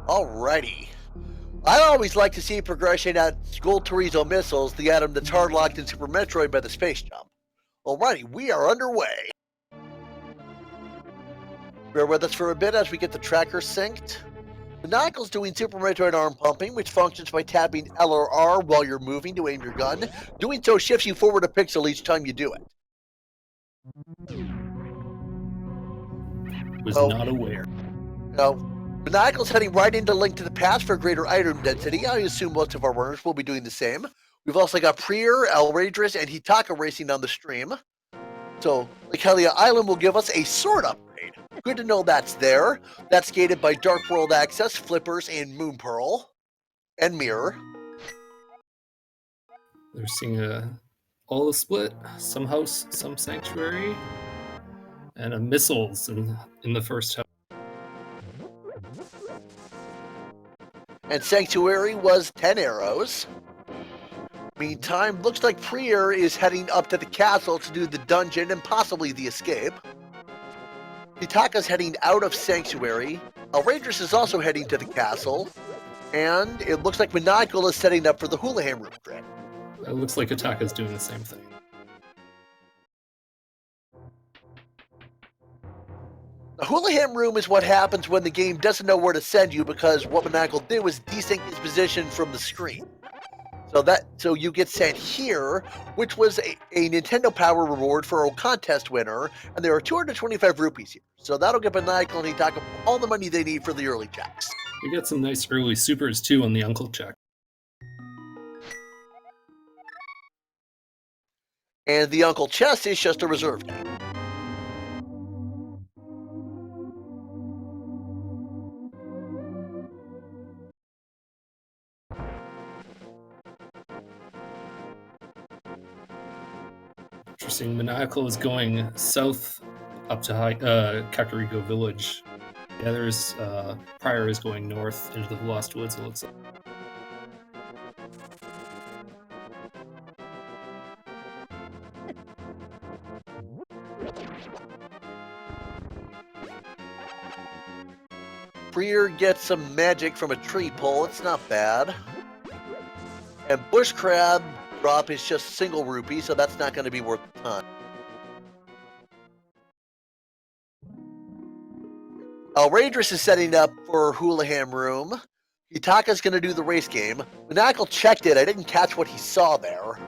Alrighty. I always like to see progression at Skull Chorizo Missiles, the atom that's hardlocked in Super Metroid by the space jump. Alrighty, we are underway. Bear with us for a bit as we get the tracker synced. Maniacal's doing Super Metroid arm pumping, which functions by tapping L or R while you're moving to aim your gun. Doing so shifts you forward a pixel each time you do it. Was not aware. Now, Maniacal's heading right into Link to the Past for greater item density. I assume most of our runners will be doing the same. We've also got Prier, Elradris, and Hitaka racing on the stream. So, Likelia Island will give us a sword upgrade. Good to know that's there. That's gated by Dark World Access, Flippers, and Moon Pearl. And Mirror. They're seeing all the split, some house, some sanctuary, and a missiles in the first house. And Sanctuary was 10 arrows. Meantime, looks like Prier is heading up to the castle to do the dungeon and possibly the escape. Hitaka's heading out of Sanctuary. Elradris is also heading to the castle. And it looks like Maniacal is setting up for the Houlihan Room trip. It looks like Ataka's doing the same thing. The Houlihan Room is what happens when the game doesn't know where to send you because what Maniacal did was desync his position from the screen. So you get sent here, which was a Nintendo Power reward for a contest winner, and there are 225 rupees here. So that'll get Maniacal and Hitaka all the money they need for the early checks. We got some nice early supers too on the Uncle check. And the Uncle chest is just a reserve game. Interesting. Maniacal is going south up to Kakariko Village. The others, Prior is going north into the Lost Woods, it looks like. Prier gets some magic from a tree pole. It's not bad. And Bush Crab drop is just single rupee, so that's not going to be worth a ton. Elradris is setting up for Houlihan Room. Hitaka's going to do the race game. Maniacal checked it. I didn't catch what he saw there.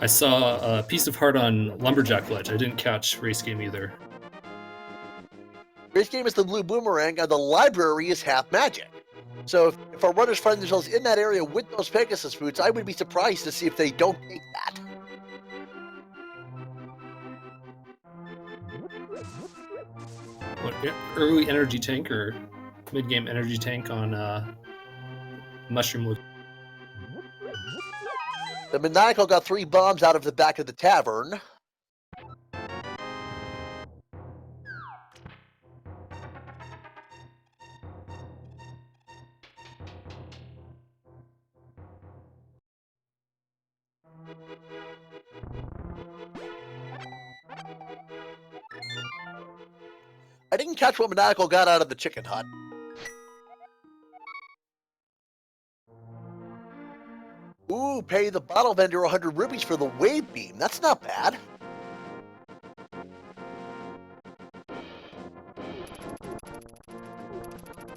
I saw a piece of heart on Lumberjack Ledge. I didn't catch race game either. Race game is the blue boomerang, and the library is half magic. So if our runners find themselves in that area with those Pegasus boots, I would be surprised to see if they don't take that. What, early energy tank or mid-game energy tank on Mushroom? The Maniacal got 3 bombs out of the back of the tavern. I didn't catch what Maniacal got out of the chicken hut. Ooh, pay the bottle vendor 100 rupees for the wave beam. That's not bad.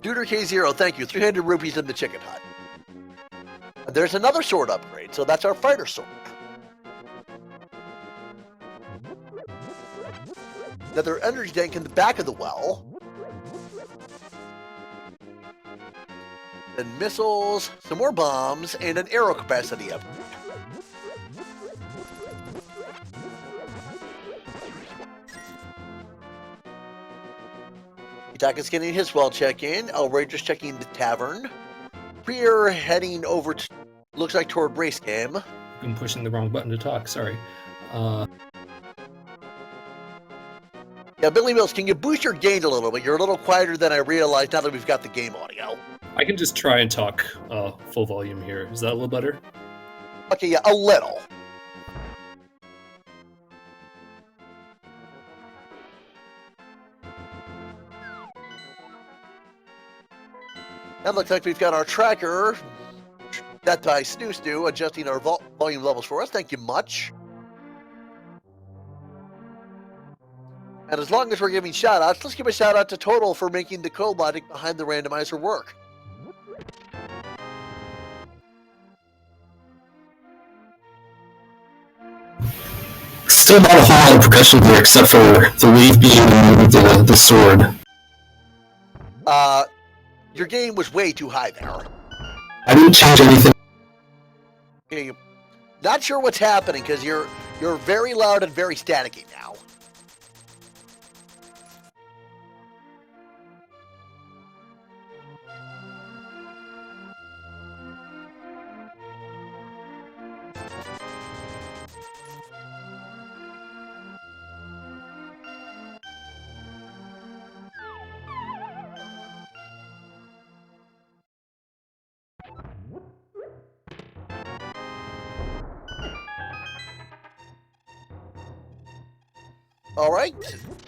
Duder K0, thank you. 300 rupees in the chicken hut. And there's another sword upgrade, so that's our fighter sword. Another energy tank in the back of the well. Then missiles, some more bombs, and an arrow capacity upgrade. Hitaka's getting his well check-in. Elradris checking the tavern. Prier heading over to, looks like toward race game. I'm pushing the wrong button to talk, sorry. Yeah, Billy Mills, can you boost your gain a little bit? You're a little quieter than I realized now that we've got the game audio. I can just try and talk full volume here. Is that a little better? Okay, yeah, a little. And looks like we've got our tracker, that by Snoo, adjusting our volume levels for us. Thank you much. And as long as we're giving shout-outs, let's give a shout-out to Total for making the code logic behind the randomizer work. Still not a whole lot of progression here, except for the wave beam and the sword. Your game was way too high there. I didn't change anything. Okay, not sure what's happening because you're very loud and very staticky now.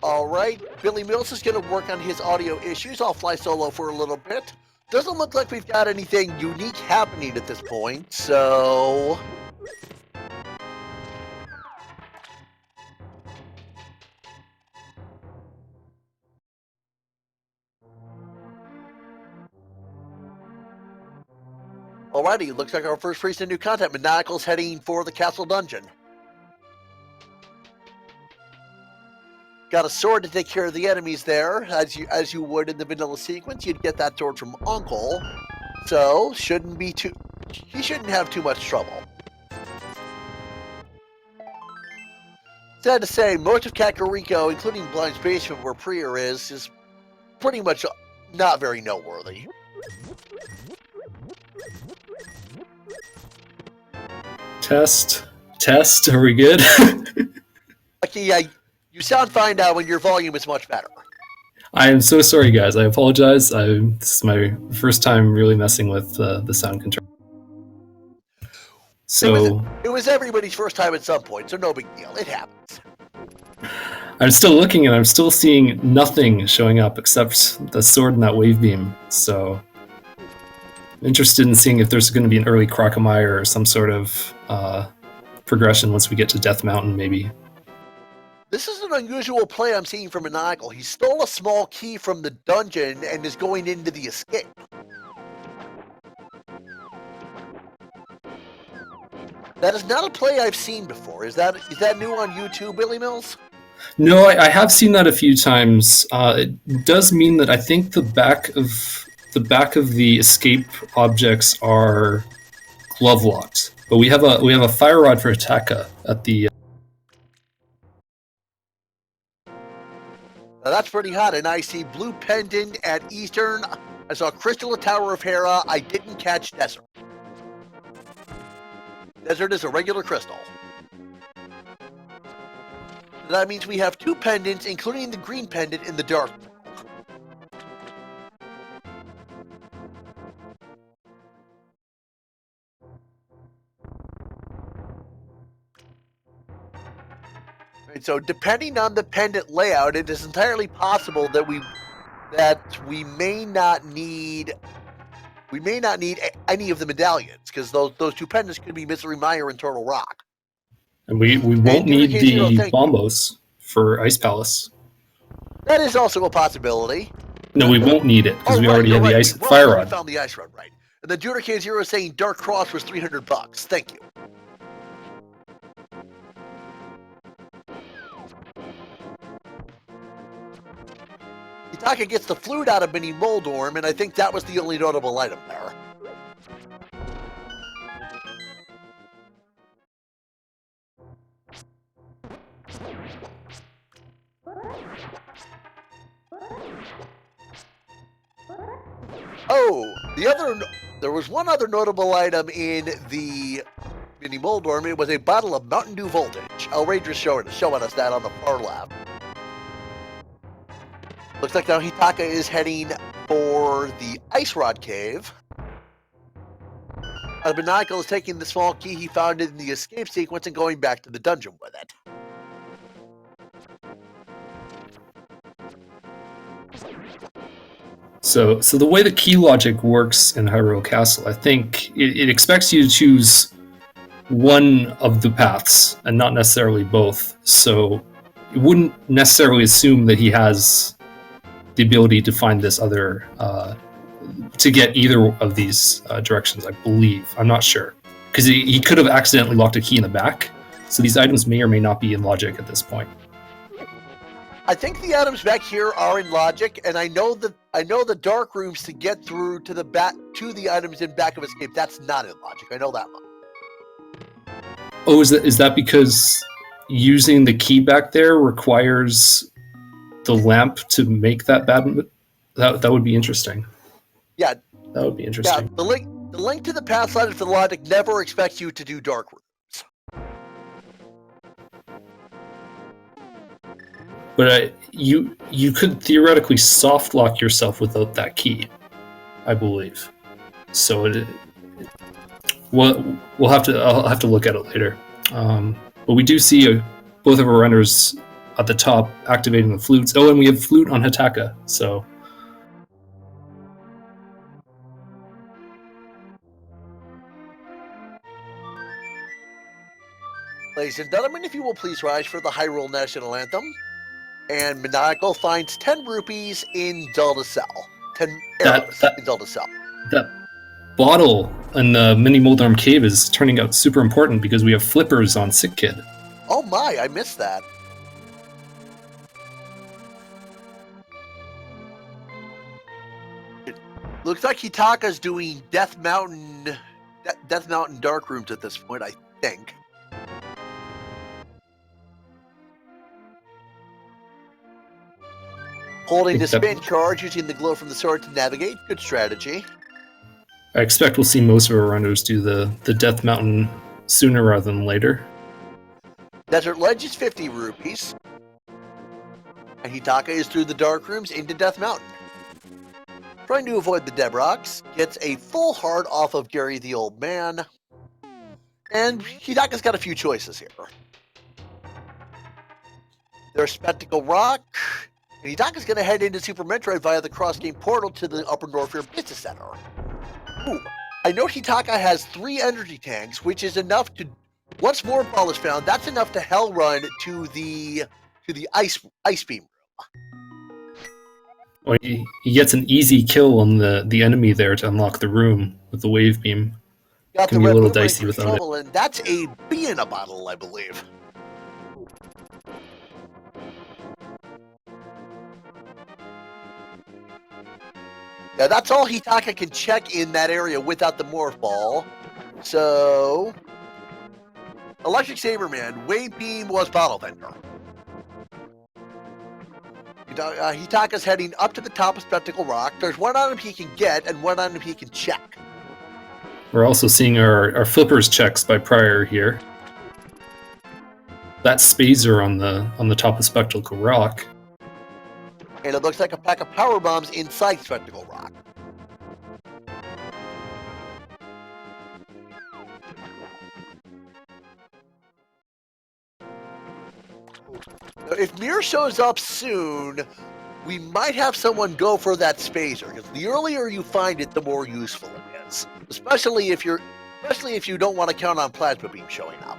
All right. Billy Mills is going to work on his audio issues. I'll fly solo for a little bit. Doesn't look like we've got anything unique happening at this point, so... Alrighty, looks like our first priest in new content. Maniacal's heading for the castle dungeon. Got a sword to take care of the enemies there, as you would in the vanilla sequence. You'd get that sword from Uncle, so he shouldn't have too much trouble. Sad to say, most of Kakariko, including Blind's Basement, where Priya is pretty much not very noteworthy. Test, are we good? Okay, yeah, you sound fine now when your volume is much better. I am so sorry, guys. I apologize. This is my first time really messing with the sound control. So it was everybody's first time at some point, so no big deal. It happens. I'm still looking and I'm still seeing nothing showing up except the sword and that wave beam. So I'm interested in seeing if there's going to be an early Crocomire or some sort of progression once we get to Death Mountain, maybe. This is an unusual play I'm seeing from Maniacal. He stole a small key from the dungeon and is going into the escape. That is not a play I've seen before. Is that new on YouTube, Billy Mills? No, I have seen that a few times. It does mean that I think the back of the escape objects are glove locked, but we have a fire rod for Ataka at the. Now that's pretty hot, and I see blue pendant at Eastern. I saw Crystal at Tower of Hera. I didn't catch Desert. Desert is a regular crystal. That means we have two pendants, including the green pendant in the dark. Right, so depending on the pendant layout, it is entirely possible that we may not need any of the medallions, because those two pendants could be Misery Mire and Turtle Rock. And we won't need the Bombos for Ice Palace. That is also a possibility. No, we won't need it because we already have the ice fire rod. We found the ice rod, right? And the Judah K0 is saying Dark Cross was $300. Thank you. Itaka gets the flute out of Mini Moldorm, and I think that was the only notable item there. Oh, there was one other notable item in the Mini Moldorm. It was a bottle of Mountain Dew Voltage. Outrageous showing us that on the far left. Looks like now Hitaka is heading for the Ice Rod Cave. Maniacal is taking the small key he found in the escape sequence and going back to the dungeon with it. So the way the key logic works in Hyrule Castle, I think it expects you to choose one of the paths and not necessarily both. So you wouldn't necessarily assume that he has the ability to find this other, to get either of these directions, I believe. I'm not sure. Because he could have accidentally locked a key in the back. So these items may or may not be in logic at this point. I think the items back here are in logic, and I know the dark rooms to get through to the items in back of escape. That's not in logic. I know that much. Oh, is that because using the key back there requires the lamp to make that bad? That would be interesting. Yeah, that would be interesting. Yeah, the link to the path slide for the logic never expects you to do dark rooms. But you could theoretically soft lock yourself without that key, I believe. So I'll have to look at it later. But we do see both of our runners at the top activating the flutes. Oh, and we have flute on Hitaka. So. Ladies and gentlemen, if you will please rise for the Hyrule National Anthem. And Maniacal finds 10 rupees in Zelda Cell. 10 arrows in Zelda Cell. That bottle in the mini Moldarm Cave is turning out super important because we have flippers on Sick Kid. Oh my, I missed that. It looks like Hitaka's doing Death Mountain Dark Rooms at this point, I think. Holding the spin charge, using the glow from the sword to navigate. Good strategy. I expect we'll see most of our runners do the Death Mountain sooner rather than later. Desert Ledge is 50 rupees. And Hitaka is through the Dark Rooms into Death Mountain. Trying to avoid the Dead Rocks, gets a full heart off of Gary the Old Man. And Hitaka's got a few choices here. There's Spectacle Rock. And Hitaka's going to head into Super Metroid via the cross-game portal to the Upper Norfair Business Center. Ooh, I know Hitaka has 3 energy tanks, which is enough to... Once more ball is found, that's enough to hell run to the ice beam room. Well, he gets an easy kill on the enemy there to unlock the room with the wave beam. Got Can the be a little red dicey without it. And that's a bee in a bottle, I believe. Yeah, that's all Hitaka can check in that area without the morph ball. So, Electric Saberman, Wave Beam was Bottle Vendor. Hitaka's heading up to the top of Spectacle Rock. There's one item he can get and one item he can check. We're also seeing our flippers checks by Prior here. That's Spazer on the top of Spectacle Rock. And it looks like a pack of power bombs inside Spectacle Rock. If Mir shows up soon, we might have someone go for that Spazer, because the earlier you find it, the more useful it is. Especially if you don't want to count on Plasma Beam showing up.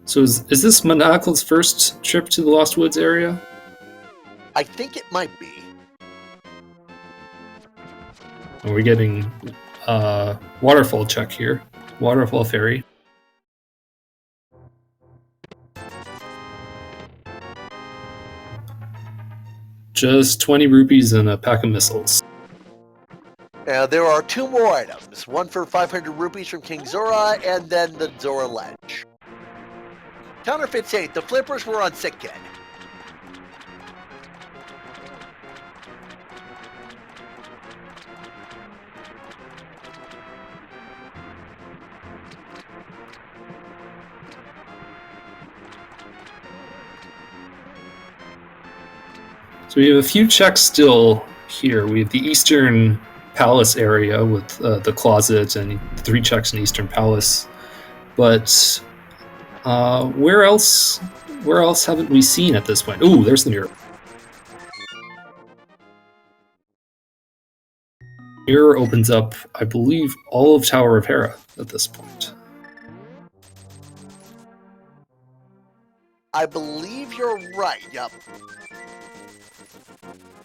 So is this Monacle's first trip to the Lost Woods area? I think it might be. And we're getting waterfall check here. Waterfall Ferry. Just 20 rupees and a pack of missiles. There are 2 more items. One for 500 rupees from King Zora, and then the Zora Ledge. Counterfeits 8. The flippers were on Sick Kid. So we have a few checks still here. We have the Eastern Palace area with the closet and 3 checks in Eastern Palace. But where else where else haven't we seen at this point? Ooh, there's the mirror. Mirror opens up, I believe, all of Tower of Hera at this point. I believe you're right. Yep.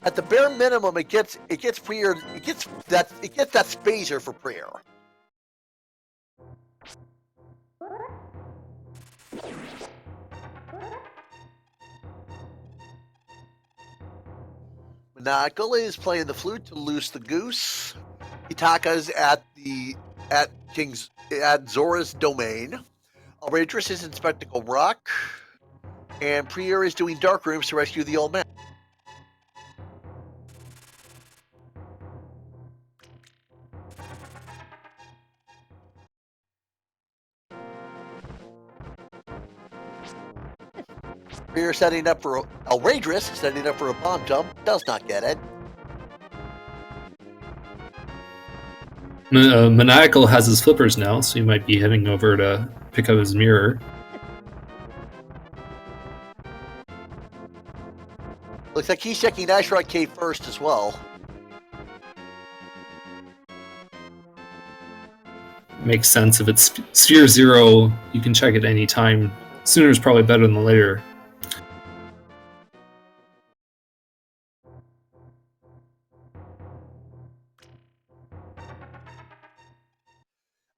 At the bare minimum, it gets Prier. It gets that spacer for Prier. Monacle is playing the flute to loose the goose. Itaka's at Zora's domain. Outrageous is in Spectacle Rock. And Prier is doing dark rooms to rescue the old man. Prier setting up for Outrageous, setting up for a bomb jump, does not get it. Maniacal has his flippers now, so he might be heading over to pick up his mirror. Looks like he's checking Ashrod Cave first as well. Makes sense. If it's Sphere 0, you can check it any time. Sooner is probably better than later.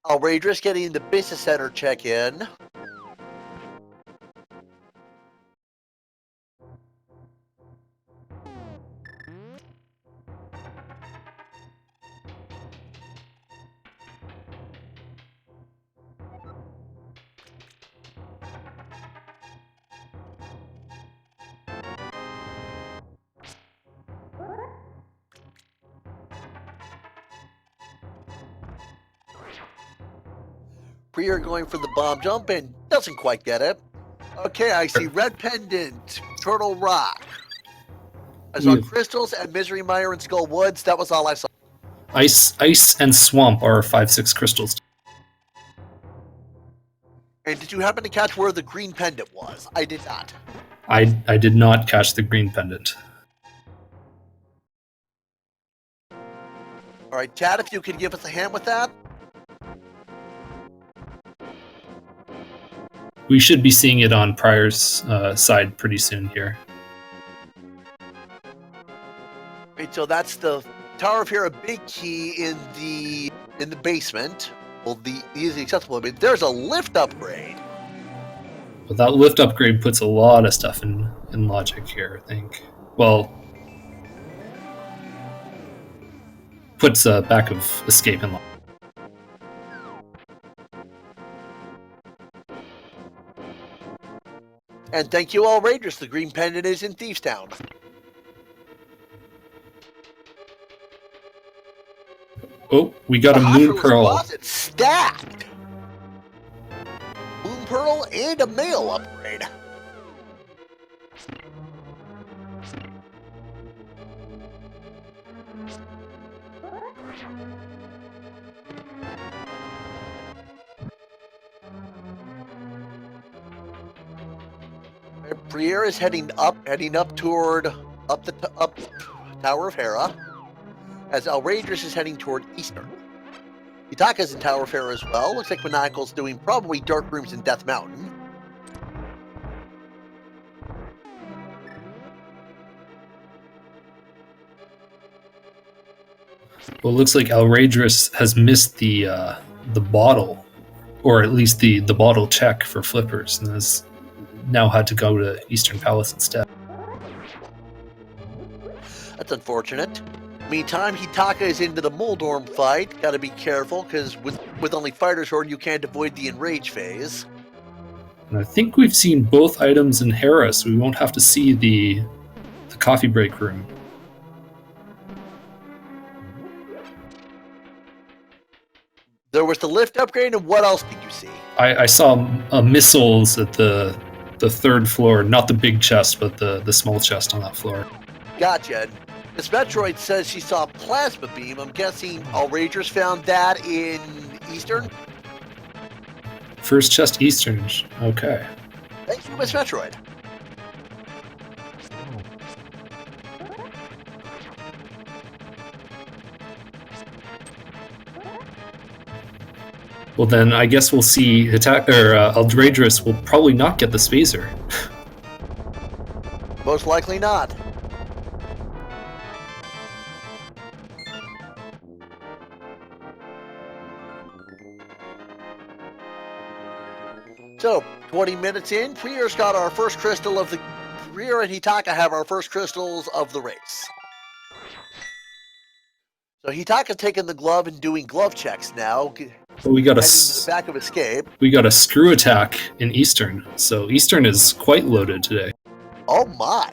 Outrageous getting the business center check-in. Prier going for the bomb jump and doesn't quite get it. Okay, I see Red Pendant, Turtle Rock. I saw Crystals and Misery Mire and Skull Woods. That was all I saw. Ice and Swamp are 5/6 crystals. And did you happen to catch where the green pendant was? I did not. I did not catch the green pendant. All right, Chad, if you could give us a hand with that. We should be seeing it on Prior's side pretty soon here. Right, so that's the Tower of Hera big key in the basement. Well, the easily accessible. I mean, there's a lift upgrade. But that lift upgrade puts a lot of stuff in logic here, I think. Well, puts a back of escape in logic. And thank you, Outrageous. The green pendant is in Thieves Town. Oh, we got a Moon Pearl. Closet stacked. Moon Pearl and a mail upgrade. Prier is heading up toward up Tower of Hera, as Outrageous is heading toward Eastern. Itaka's in Tower of Hera as well. Looks like Maniacal's doing probably dark rooms in Death Mountain. Well, it looks like Outrageous has missed the bottle, or at least the bottle check for flippers, and has now had to go to Eastern Palace instead. That's unfortunate. Meantime, Hitaka is into the Moldorm fight. Gotta be careful, because with only Fighter's Horn, you can't avoid the Enrage phase. And I think we've seen both items in Hera, so we won't have to see the coffee break room. There was the lift upgrade, and what else did you see? I saw missiles at the third floor, not the big chest, but the small chest on that floor. Gotcha. Miss Metroid says she saw Plasma Beam. I'm guessing Outrageous found that in Eastern? First chest Eastern. Okay. Thank you, Miss Metroid. Well, then I guess we'll see Eldredris will probably not get the spacer. Most likely not. So, 20 minutes in, Prier's got our first crystal of the... Prier and Hitaka have our first crystals of the race. So Hitaka's taking the glove and doing glove checks now. But we got Heading to the back of escape. We got a screw attack in Eastern, so Eastern is quite loaded today. Oh my!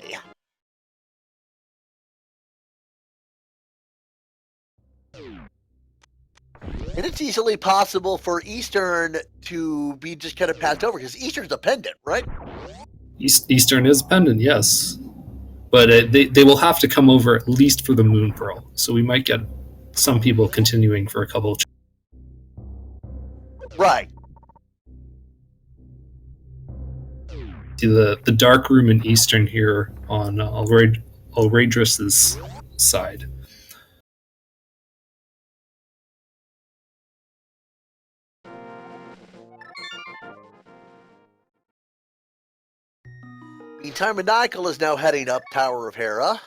And it's easily possible for Eastern to be just kind of passed over, because Eastern's a pendant, right? Eastern is pendant, yes. But they will have to come over at least for the Moon Pearl, so we might get some people continuing for a couple of... Right. See the dark room in Eastern here on Eldredris's side. Meantime, Maniacal is now heading up Tower of Hera.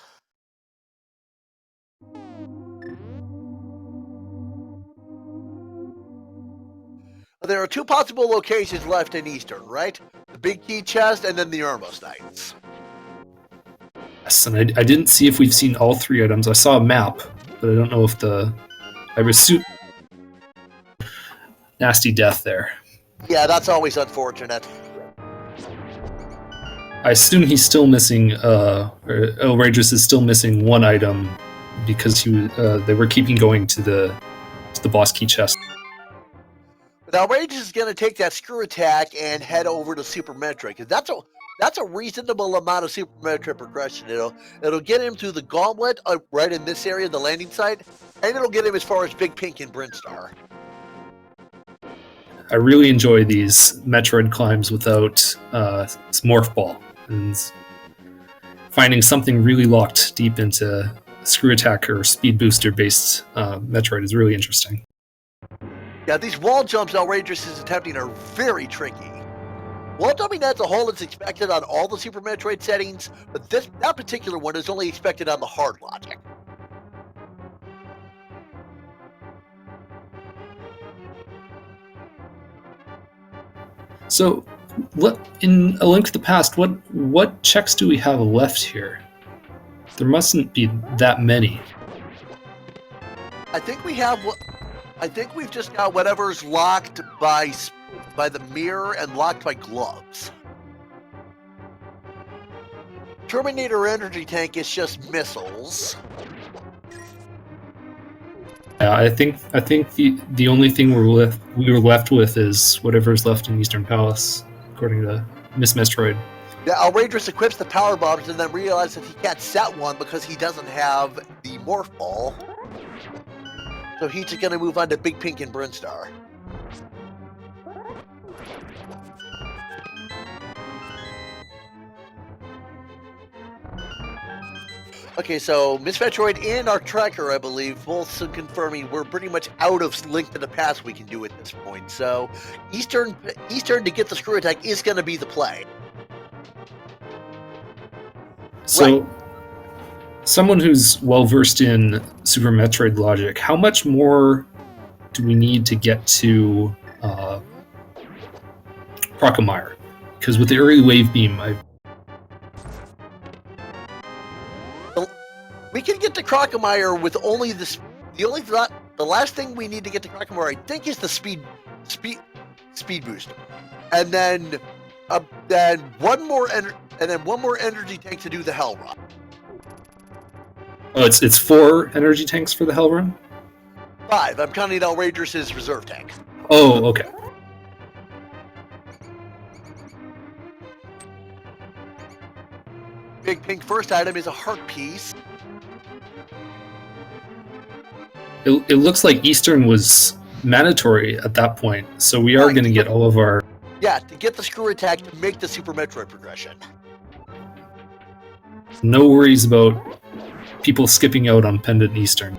There are two possible locations left in Eastern, right? The Big Key Chest and then the Ermos Knights. Yes, and I didn't see if we've seen all three items. I saw a map, but I don't know if I assume... Nasty death there. Yeah, that's always unfortunate. I assume he's still missing, or Eldredris is still missing one item because they were keeping going to the boss key chest. But Outrageous is going to take that screw attack and head over to Super Metroid, because that's a reasonable amount of Super Metroid progression. It'll get him to the gauntlet right in this area, the landing site, and it'll get him as far as Big Pink and Brinstar. I really enjoy these Metroid climbs without Morph Ball, and finding something really locked deep into screw attack or speed booster based Metroid is really interesting. Yeah, these wall jumps Outrageous is attempting are very tricky. Wall jumping as a whole is expected on all the Super Metroid settings, but that particular one is only expected on the hard logic. So, in A Link to the Past, what checks do we have left here? There mustn't be that many. I think we've just got whatever's locked by the mirror and locked by gloves. Terminator energy tank is just missiles. Yeah, I think the only thing we were left with is whatever's left in Eastern Palace, according to Miss Metroid. Yeah, Outrageous equips the power bombs and then realizes that he can't set one because he doesn't have the Morph Ball. So he's just gonna move on to Big Pink and Brinstar. Okay, so Miss Metroid and our tracker, I believe, both confirming we're pretty much out of Link to the Past we can do at this point. So Eastern to get the screw attack is going to be the play. So, right. Someone who's well versed in Super Metroid logic, how much more do we need to get to Crocomire? Because with the early wave beam, we can get to Crocomire with only this. The last thing we need to get to Crocomire, I think, is the speed boost, and then one more energy tank to do the Hell Run. Oh, it's 4 energy tanks for the Hell Run? 5. I'm counting Outrageous's reserve tank. Oh, okay. Big Pink first item is a heart piece. It looks like Eastern was mandatory at that point, so we are going to get all of our... Yeah, to get the screw attack to make the Super Metroid progression. No worries about people skipping out on Pendant Eastern.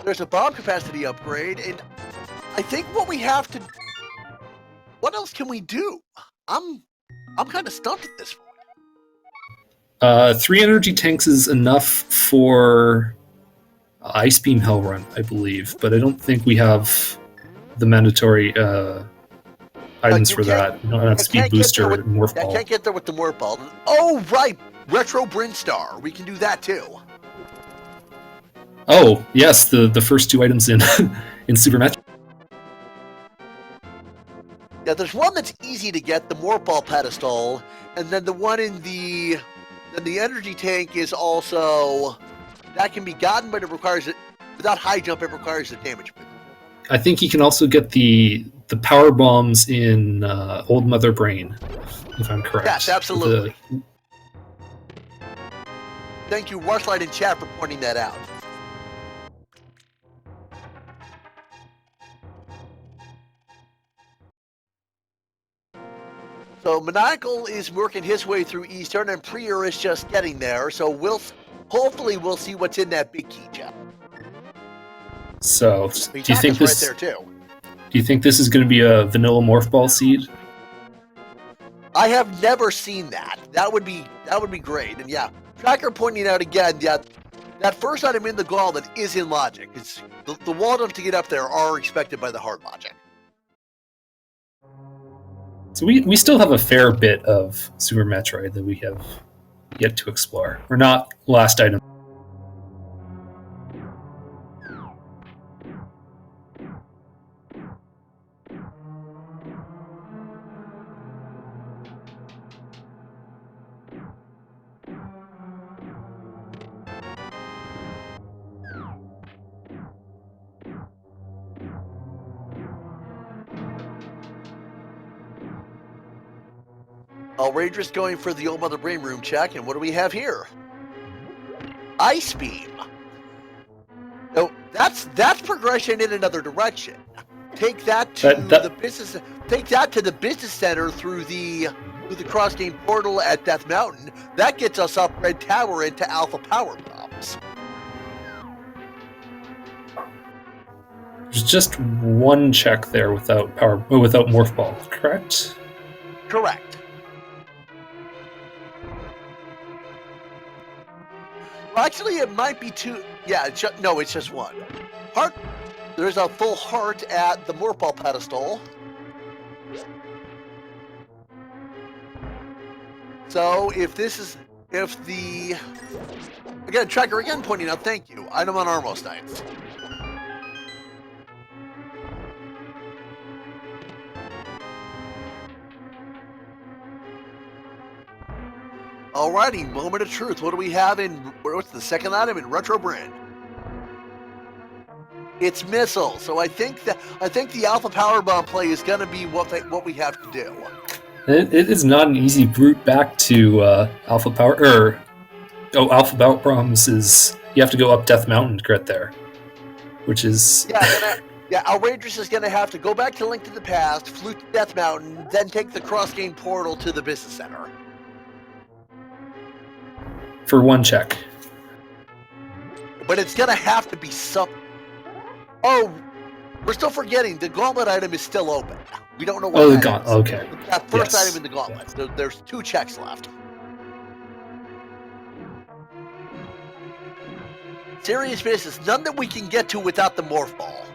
There's a bomb capacity upgrade, and I think what we have to... What else can we do? I'm kind of stumped at this point. 3 energy tanks is enough for Ice Beam Hell Run, I believe, but I don't think we have the mandatory items for that. We don't have Speed Booster or Morph Ball. I can't get there with the Morph Ball. Oh, right! Retro Brinstar. We can do that too. Oh, yes, the first 2 items in in Super Metroid. Yeah, there's one that's easy to get, the Morph Ball pedestal, and then the one in the energy tank is also, that can be gotten, but it requires it without high jump. It requires a damage boost. I think you can also get the power bombs in Old Mother Brain, if I'm correct. Yes, absolutely. Thank you, Rushlight in chat, for pointing that out. So Maniacal is working his way through Eastern, and Prior is just getting there. So hopefully we'll see what's in that big key gem. So do you think this? Right there too. Do you think this is going to be a vanilla Morph Ball seed? I have never seen that. That would be great. And yeah, Tracker pointing out again, yeah, that first item in the gauntlet is in logic. It's the wall jumps to get up there are expected by the hard logic. So we still have a fair bit of Super Metroid that we have yet to explore. We're not last item. Outrageous going for the Old Mother Brain room check, and what do we have here? Ice Beam. No, that's progression in another direction. Take that to the business. Take that to the business center through the cross game portal at Death Mountain. That gets us up Red Tower into Alpha Power Bombs. There's just one check there without Morph Ball, correct? Correct. Well, actually, it might be 2. Yeah, it's just 1. Heart. There's a full heart at the Morph Ball pedestal. So again, Tracker again pointing out, thank you. Item on Armos Knights. Alrighty, moment of truth. What do we have what's the second item in Retro Brand? It's Missile. So I think the Alpha Power Bomb play is going to be what we have to do. It is not an easy route back to Alpha Power. Alpha Power Bombs is you have to go up Death Mountain to get there, which is Outrageous is going to have to go back to Link to the Past, flute to Death Mountain, then take the cross game portal to the business center. For 1 check. But it's going to have to be some... Oh, we're still forgetting. The gauntlet item is still open. We don't know what the gauntlet. Okay. That first item in the gauntlet. There's 2 checks left. Serious business. None that we can get to without the Morph Ball.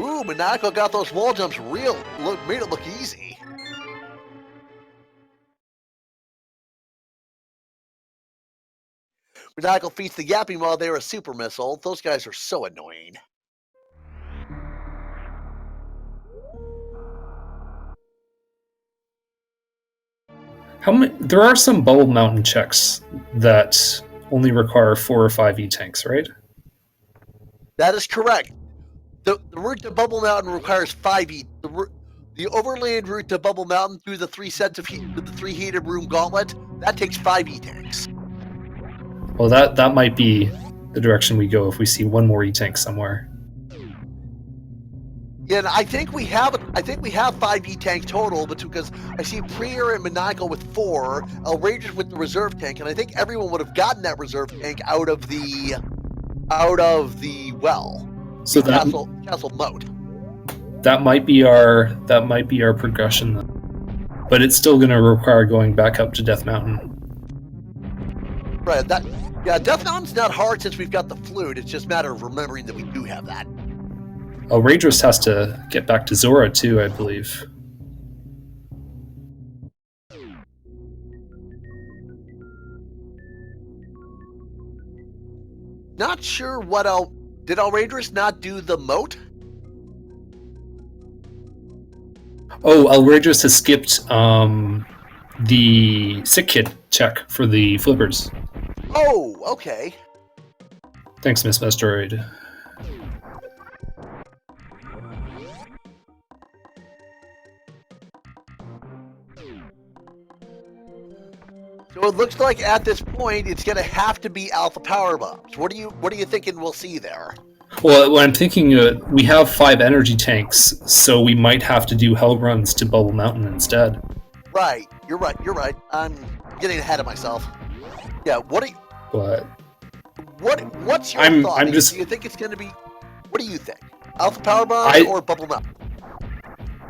Ooh, Maniacal got those wall jumps made it look easy. Maniacal feats the yapping while they're a super missile. Those guys are so annoying. There are some Bubble Mountain checks that only require 4 or 5 E-tanks, right? That is correct. The route to Bubble Mountain requires 5 E. The overland route to Bubble Mountain through the 3 sets of the 3 heated room gauntlet, that takes 5 E-tanks. Well, that might be the direction we go if we see 1 more E-tank somewhere. Yeah, and I think we have 5 E-tanks total, but because I see Prior and Maniacal with 4, Outrageous with the reserve tank, and I think everyone would have gotten that reserve tank out of the out of the well. So the that castle moat. that might be our progression, but it's still going to require going back up to Death Mountain. Right. Death Mountain's not hard since we've got the flute. It's just a matter of remembering that we do have that. Oh, Raedris has to get back to Zora too, I believe. Not sure what did Raedris not do the moat? Oh, Raedris has skipped the sick kid check for the flippers. Oh, okay. Thanks, Miss Metroid. So it looks like at this point it's going to have to be alpha power bombs. What are you thinking we'll see there? Well, what I'm thinking, we have 5 energy tanks, so we might have to do hell runs to Bubble Mountain instead. Right. You're right. I'm getting ahead of myself. Yeah. What's your thought? Do you think it's going to be? What do you think? Alpha power bombs or Bubble Mountain?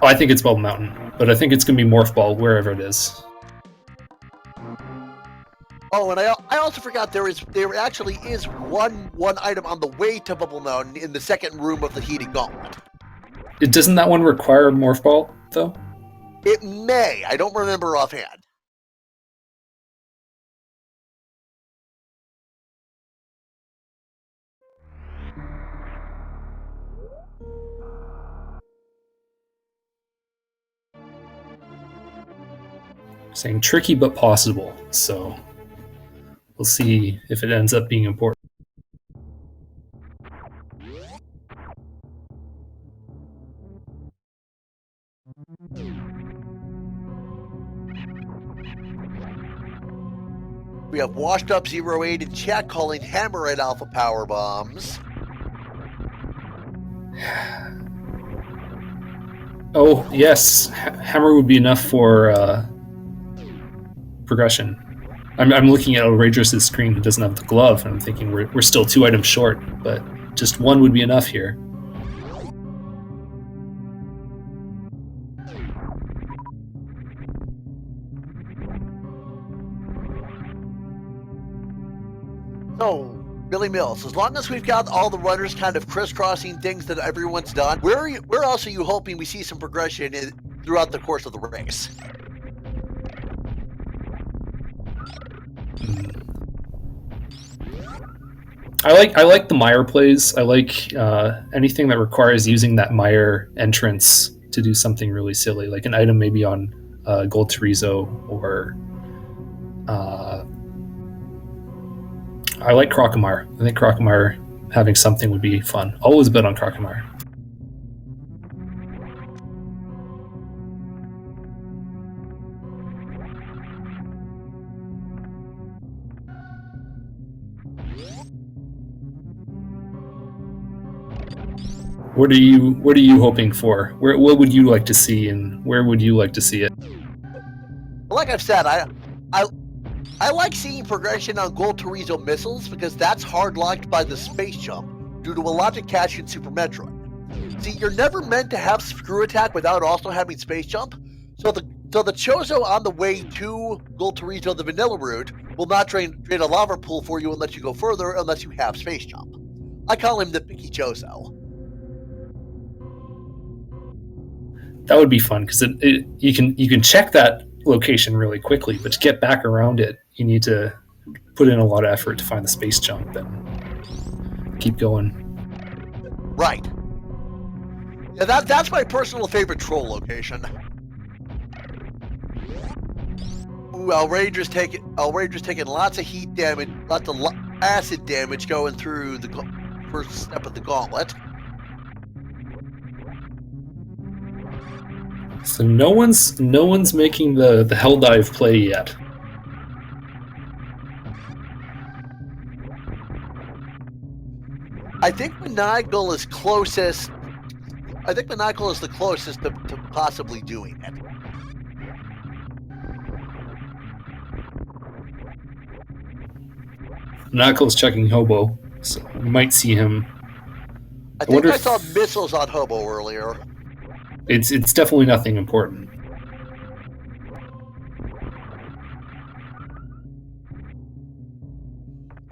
Oh, I think it's Bubble Mountain, but I think it's going to be Morph Ball wherever it is. Oh, and I also forgot there actually is one item on the way to Bubble Mountain in the second room of the heated gauntlet. Doesn't that one require Morph Ball though? It may. I don't remember offhand. Saying tricky but possible, so we'll see if it ends up being important. We have Washed Up 08 in chat calling Hammer at alpha power bombs. Oh, yes. Hammer would be enough for progression. I'm looking at Raedris' screen who doesn't have the glove, and I'm thinking we're still 2 items short, but just 1 would be enough here. So, Billy Mills, as long as we've got all the runners kind of crisscrossing things that everyone's done, where else are you hoping we see some progression throughout the course of the race? I like the Mire plays. I like anything that requires using that Mire entrance to do something really silly, like an item maybe on Gold Chorizo, or I like Crocomire. I think Crocomire having something would be fun. Always bet on Crocomire. What are you hoping for? What would you like to see, and where would you like to see it? Like I've said, I like seeing progression on Gold Chorizo missiles because that's hard locked by the space jump due to a logic cache in Super Metroid. See, you're never meant to have screw attack without also having space jump. So the Chozo on the way to Gold Chorizo, the vanilla route, will not drain a lava pool for you and let you go further unless you have space jump. I call him the picky Chozo. That would be fun because you can check that location really quickly, but to get back around it, you need to put in a lot of effort to find the space jump and keep going. Right. Yeah, that's my personal favorite troll location. Ooh, Raedris taking lots of heat damage, lots of acid damage going through the first step of the gauntlet. So no one's making the hell dive play yet. I think Maniacal is closest. I think Maniacal is the closest to possibly doing it. Knuckles checking Hobo. So we might see him. I think wonder I if- saw missiles on Hobo earlier. It's definitely nothing important.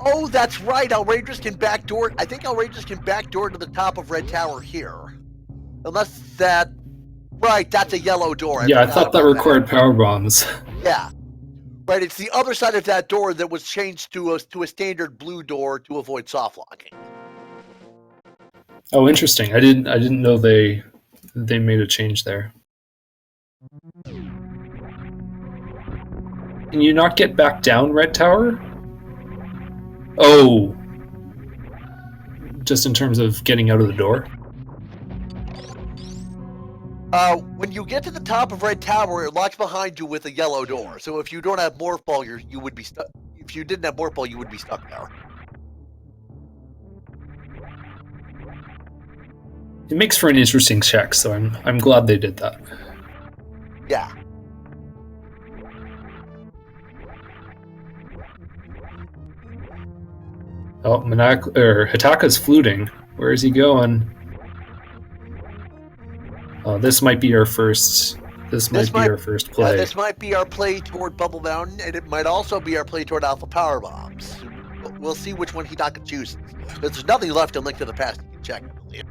Oh, that's right. Outrageous can backdoor. I think Outrageous can backdoor to the top of Red Tower here. Unless that. Right, that's a yellow door. Yeah, I forgot thought that about required power bombs. Yeah. Right, it's the other side of that door that was changed to a standard blue door to avoid soft locking. Oh, interesting. I didn't know they made a change there. Can you not get back down Red Tower? Oh. Just in terms of getting out of the door? When you get to the top of Red Tower, it locks behind you with a yellow door. So if you don't have Morph Ball, you would be stuck. If you didn't have Morph Ball, you would be stuck there. It makes for an interesting check, so I'm glad they did that. Yeah. Oh, Hitaka's fluting. Where is he going? Oh, this might be our first. This might be our first play. This might be our play toward Bubble Mountain, and it might also be our play toward Alpha Power Bombs. We'll see which one Hitaka chooses. Because there's nothing left in Link to the Past you can check, I believe.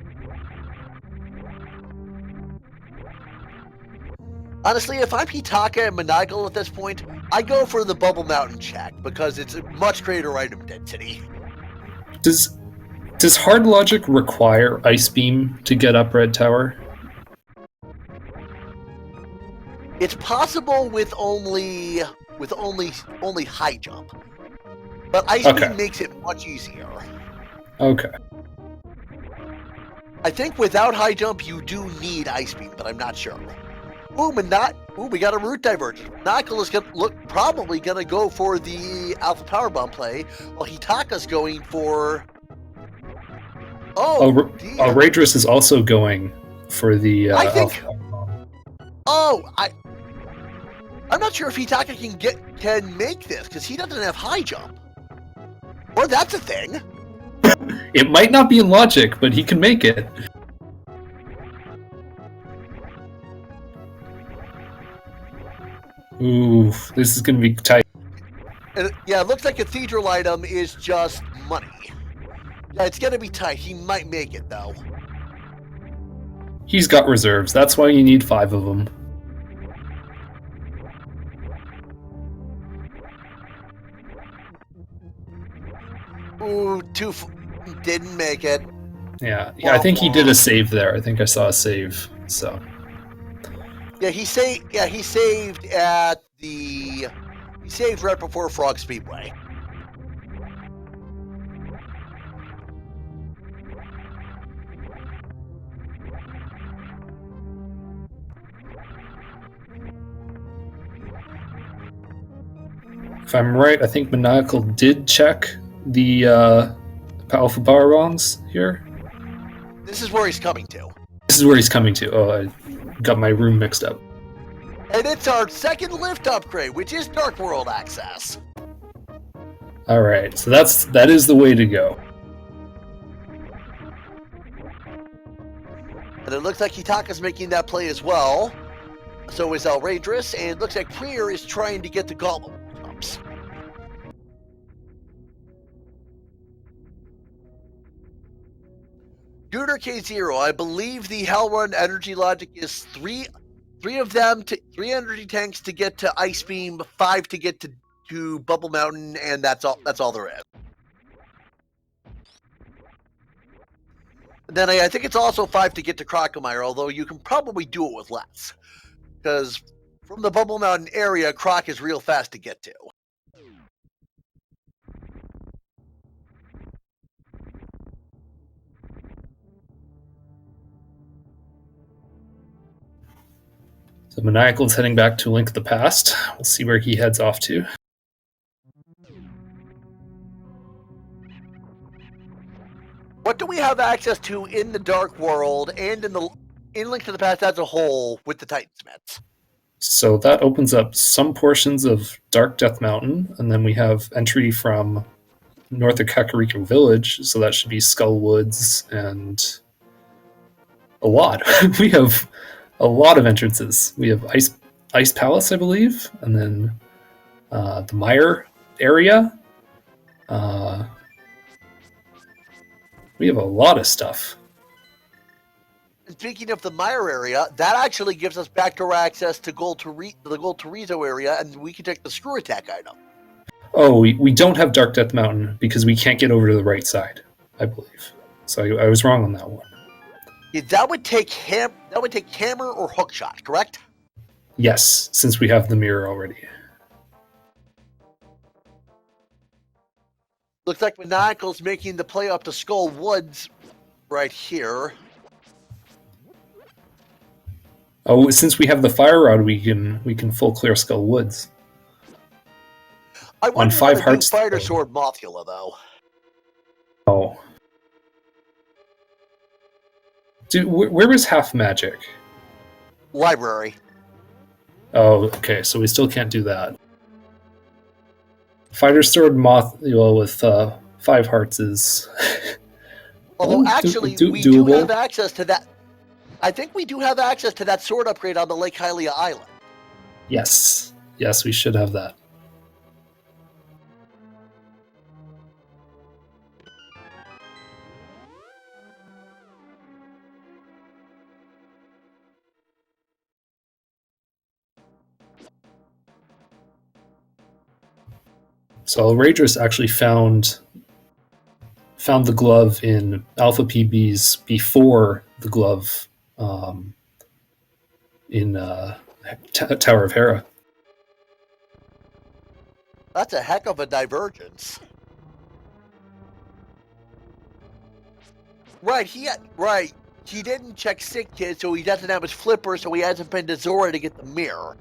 Honestly, if I'm Hitaka and Manigal at this point, I go for the Bubble Mountain check because it's a much greater item density. Does hard logic require Ice Beam to get up Red Tower? It's possible with only high jump, but Ice Beam makes it much easier. Okay. I think without high jump you do need Ice Beam, but I'm not sure. Ooh, we got a route divergence. Manigal is probably gonna go for the Alpha Power Bomb play, while Hitaka's going for. Outrageous is also going for the. I think. Alpha. I'm not sure if Hitaka can make this because he doesn't have high jump. Or that's a thing. It might not be in logic, but he can make it. Ooh, this is going to be tight. And it looks like Cathedral item is just money. Yeah, it's going to be tight. He might make it, though. He's got reserves. That's why you need 5 of them. Ooh, didn't make it. Yeah, I think he did a save there. I think I saw a save. So. Yeah, he saved at the. He saved right before Frog Speedway. If I'm right, I think Maniacal did check the Alpha Power Bombs here. This is where he's coming to. This is where he's coming to. Oh, I got my room mixed up. And it's our second lift upgrade, which is Dark World access. All right, so that is the way to go. And it looks like Hitaka's making that play as well. So is Outrageous, and it looks like Prier is trying to get the Gauntlet jumps. Gunner K0, I believe the Hell Run energy logic is three of them, 3 energy tanks to get to Ice Beam, 5 to get to Bubble Mountain, and that's all there is. Then I think it's also 5 to get to Crocomire, although you can probably do it with less. Because from the Bubble Mountain area, Croc is real fast to get to. So Maniacal's heading back to Link of the Past. We'll see where he heads off to. What do we have access to in the Dark World and in Link to the Past as a whole with the Titansmiths? So that opens up some portions of Dark Death Mountain, and then we have entry from north of Kakariko Village, so that should be Skull Woods and a lot. We have a lot of entrances. We have Ice Palace, I believe, and then the Mire area. We have a lot of stuff. Speaking of the Mire area, that actually gives us backdoor access to the Gold Torizo area, and we can take the screw attack item. Oh, we don't have Dark Death Mountain because we can't get over to the right side, I believe. So I was wrong on that one. Yeah, that would take hammer or hookshot, correct? Yes, since we have the mirror already. Looks like Maniacal's making the play up to Skull Woods right here. Oh, since we have the fire rod, we can full clear Skull Woods. I On wonder 5 how to hearts, do Fighter though. Sword Mothula, though. Oh. Dude, where was Half Magic? Library. Oh, okay, so we still can't do that. Fighter Sword Mothula with 5 hearts is... Although, actually, we do have access to that. I think we do have access to that sword upgrade on the Lake Hylia Island. Yes. Yes, we should have that. So Raidrus actually found the glove in Alpha PBs before the glove in Tower of Hera. That's a heck of a divergence. Right, he didn't check Sick Kid, so he doesn't have his flipper, so he hasn't been to Zora to get the mirror.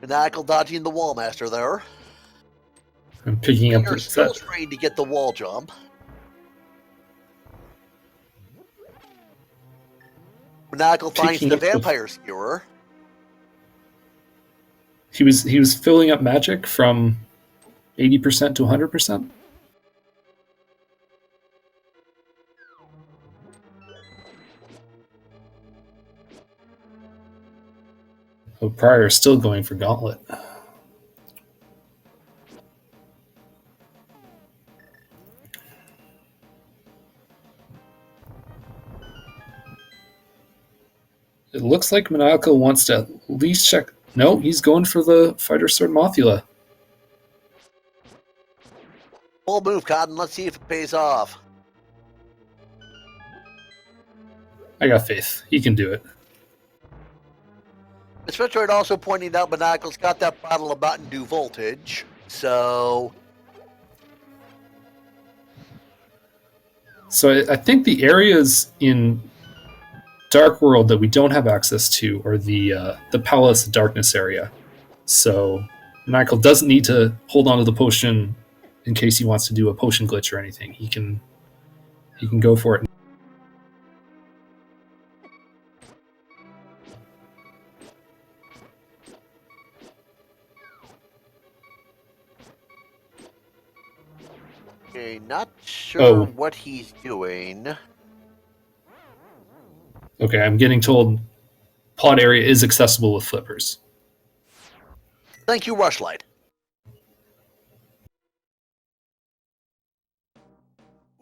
Maniacal dodging the wall master there. I'm picking up You're the still set. trying to get the wall jump. Maniacal finds Picking the up the- vampire skewer. He was filling up magic from 80% to 100%. Oh, Pryor is still going for Gauntlet. It looks like Maniacal wants to at least check. No, he's going for the Fighter Sword Mothula. Full move, Cotton. Let's see if it pays off. I got faith. He can do it. Miss Metroid also pointing out Maniacal's got that bottle of Mountain Dew voltage, so... So I think the areas in Dark World that we don't have access to are the Palace of Darkness area. So Michael doesn't need to hold on to the potion in case he wants to do a potion glitch or anything. He can go for it. Okay, not sure what he's doing. Okay, I'm getting told pod area is accessible with flippers. Thank you, Rushlight.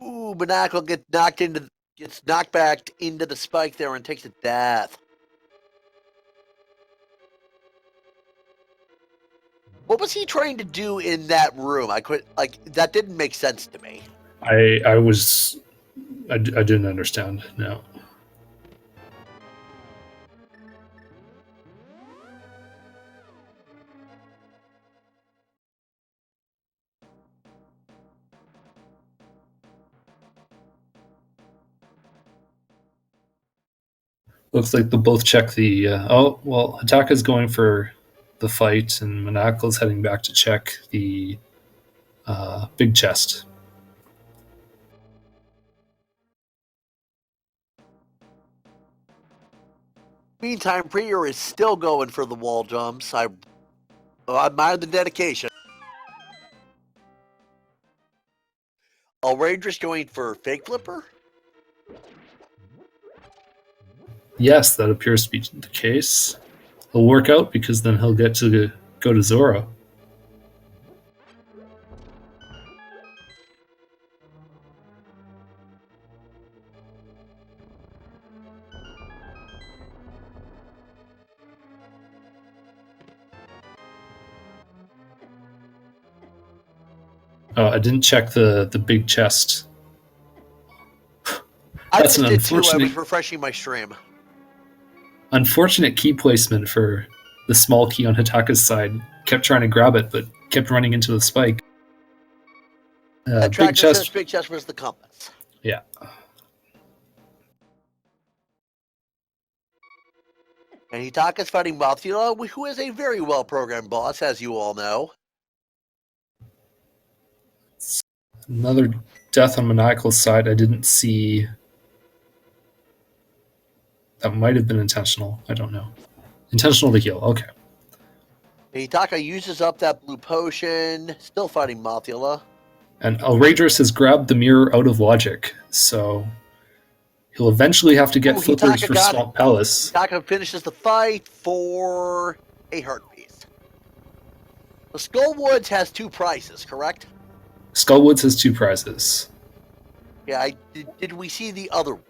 Ooh, Maniacal gets knocked back into the spike there and takes a death. What was he trying to do in that room? That didn't make sense to me. I didn't understand. No. Looks like they'll both check the. Hataka's going for the fight, and Maniacal's heading back to check the big chest. Meantime, Prior is still going for the wall jumps. I admire the dedication. Outrageous going for fake flipper. Yes, that appears to be the case. He'll work out because then he'll get to go to Zora. Oh, I didn't check the big chest. I That's just an did too. I was unfortunate, refreshing my stream. unfortunate key placement for the small key on Hitaka's side. Kept trying to grab it, but kept running into the spike. That Big tracker says chest. big chest was the compass. Yeah. And Hitaka's fighting Mothula, who is a very well-programmed boss, as you all know. Another death on Maniacal's side. I didn't see. That might have been intentional. I don't know. Intentional to heal. Okay. Hitaka uses up that blue potion, still fighting Mothula. And Outrageous has grabbed the mirror out of logic, so he'll eventually have to get flippers Hitaka for got Swamp Palace. Hitaka finishes the fight for a heart piece. The Skullwoods has 2 prizes, correct? Skullwoods has 2 prizes. Yeah, did we see the other one?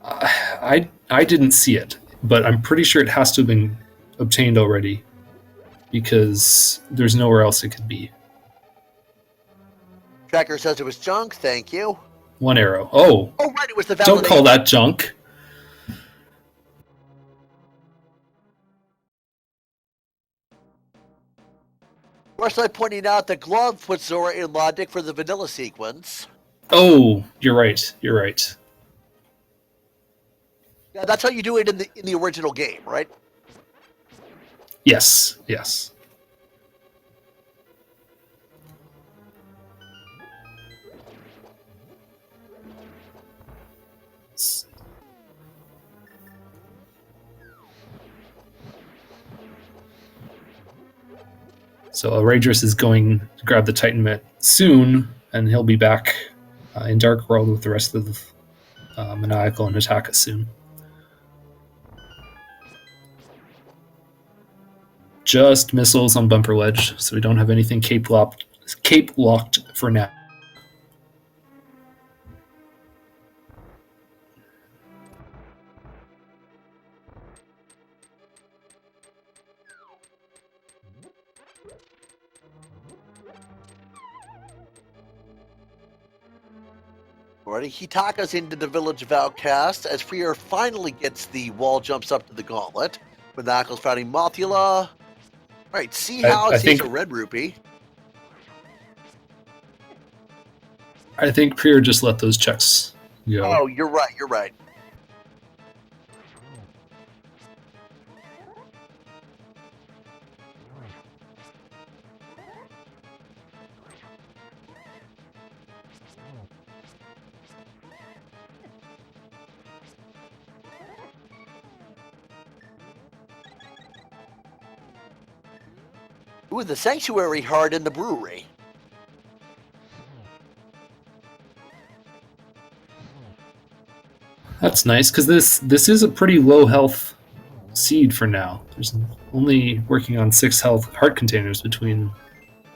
I didn't see it, but I'm pretty sure it has to have been obtained already because there's nowhere else it could be. Tracker says it was junk, thank you. 1 arrow. Oh, right, it was the validation. don't call that junk. First, I pointed out the glove puts Zora in logic for the vanilla sequence. Oh, you're right. You're right. Yeah, that's how you do it in the original game, right? Yes. Yes. So Outrageous is going to grab the Titan Mitt soon, and he'll be back in Dark World with the rest of Maniacal and Hitaka soon. Just missiles on Bumper Ledge, so we don't have anything cape locked for now. Alrighty, Hitaka's into the Village of Outcast as Prior finally gets the wall jumps up to the gauntlet. Manacle's fighting Mothula. Alright, see how I it sees think- a red rupee. I think Prior just let those checks go. Oh, you're right. Ooh, the Sanctuary Heart in the brewery. That's nice, because this is a pretty low health seed for now. There's only working on 6 health heart containers between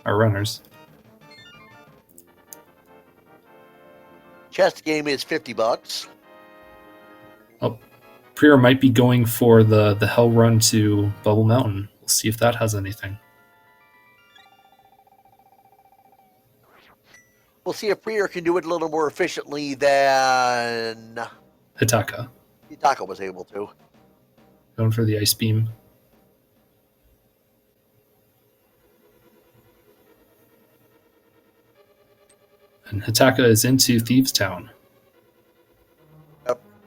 our runners. Chest game is $50. Oh, Prior might be going for the Hell Run to Bubble Mountain. We'll see if that has anything. We'll see if Prior can do it a little more efficiently than Hitaka Hitaka was able to. going for the Ice Beam. And Hitaka is into Thieves Town.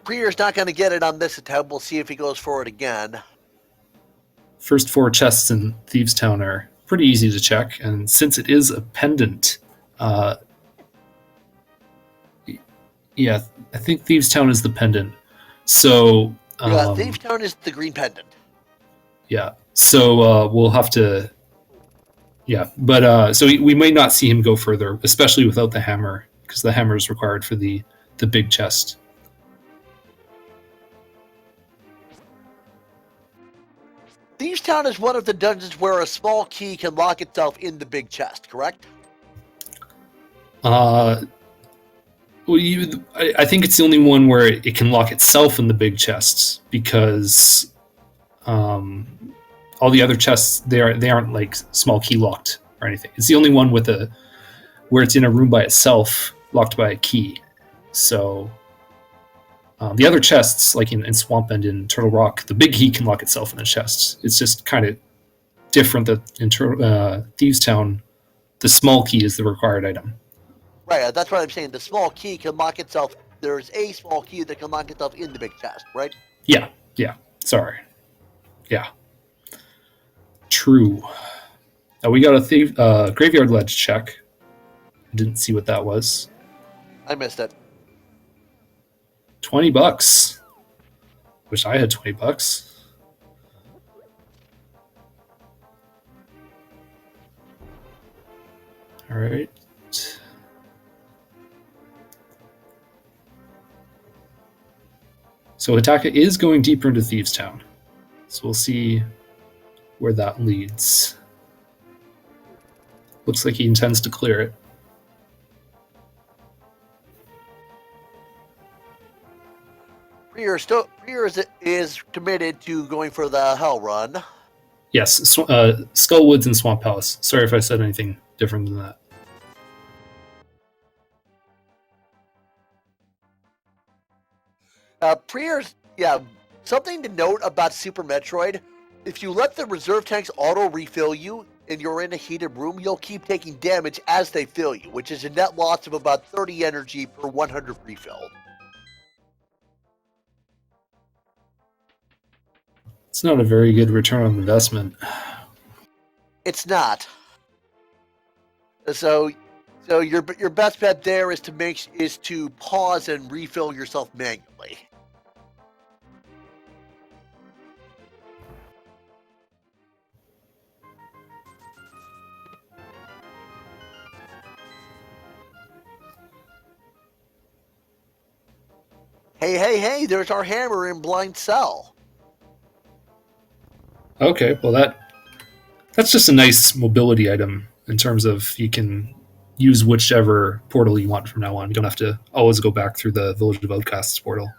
Prior's not going to get it on this attempt. We'll see if he goes for it again. First 4 chests in Thieves Town are pretty easy to check, and since it is a pendant, yeah, I think Thieves Town is the pendant. So Thieves Town is the green pendant. Yeah. So we'll have to. Yeah, but so we might not see him go further, especially without the hammer, because the hammer is required for the big chest. Thieves Town is one of the dungeons where a small key can lock itself in the big chest, correct? Well, I think it's the only one where it can lock itself in the big chests, because all the other chests they aren't like small key locked or anything. It's the only one with where it's in a room by itself, locked by a key. So the other chests, like in Swamp and in Turtle Rock, the big key can lock itself in the chests. It's just kind of different that in Thieves Town, the small key is the required item. Right, that's what I'm saying. The small key can lock itself. There's a small key that can lock itself in the big chest, right? Yeah. Sorry. Yeah. True. We got a graveyard ledge check. I didn't see what that was. I missed it. $20. Wish I had $20. All right. So Hitaka is going deeper into Thieves Town. So we'll see where that leads. Looks like he intends to clear it. Prier is committed to going for the Hell Run. Yes, Skullwoods and Swamp Palace. Sorry if I said anything different than that. Prier's, something to note about Super Metroid. If you let the reserve tanks auto-refill you and you're in a heated room, you'll keep taking damage as they fill you, which is a net loss of about 30 energy per 100 refilled. It's not a very good return on investment. It's not. So your best bet there is to pause and refill yourself manually. Hey, there's our hammer in Blind Cell. Okay, well that's just a nice mobility item in terms of you can use whichever portal you want from now on. You don't have to always go back through the Village of Outcasts portal.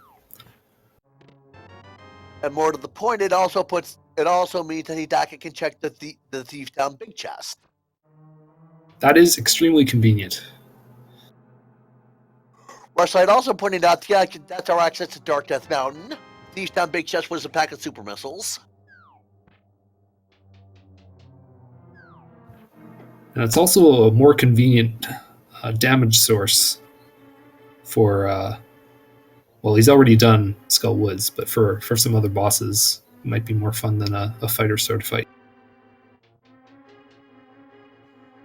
And more to the point, it also means that Hidaka can check the Thieves Town big chest. That is extremely convenient. Rushlight also pointed out, that's our access to Dark Death Mountain. Thieves Town big chest was a pack of super missiles. And it's also a more convenient damage source for, well, he's already done Skull Woods, but for some other bosses, it might be more fun than a fighter sword fight.